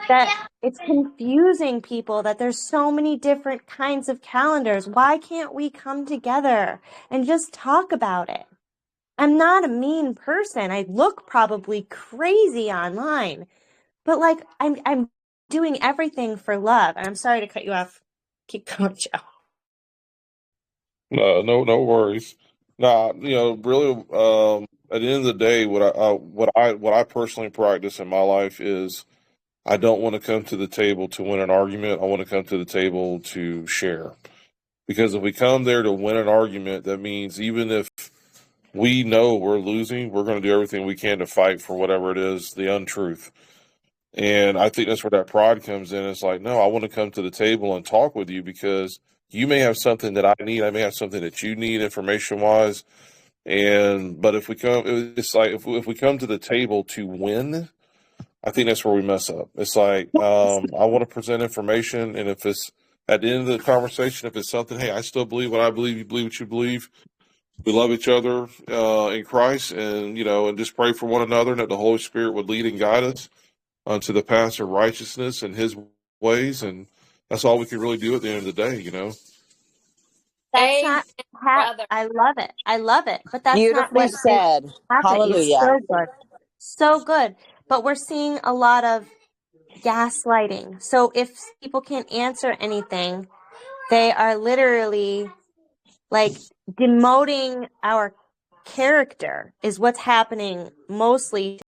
that it's confusing people, that there's so many different kinds of calendars. Why can't we come together and just talk about it? I'm not a mean person. I look probably crazy online, but like, I'm doing everything for love. And I'm sorry to cut you off. Keep going, Joe. No worries. Nah, really, at the end of the day, what I personally practice in my life is I don't want to come to the table to win an argument. I want to come to the table to share. Because if we come there to win an argument, that means even if we know we're losing, we're going to do everything we can to fight for whatever it is, the untruth. And I think that's where that pride comes in. It's like, no, I want to come to the table and talk with you, because you may have something that I need. I may have something that you need information-wise. But if we come, it's like if we come to the table to win, I think that's where we mess up. It's like, I want to present information, and if it's at the end of the conversation, if it's something, hey, I still believe what I believe, you believe what you believe, we love each other in Christ, and and just pray for one another, and that the Holy Spirit would lead and guide us unto the path of righteousness and His ways, and that's all we can really do at the end of the day, That's not I love it. But that's not beautifully what said. happening. It's Hallelujah. so good. But we're seeing a lot of gaslighting. So if people can't answer anything, they are literally like demoting our character, is what's happening mostly.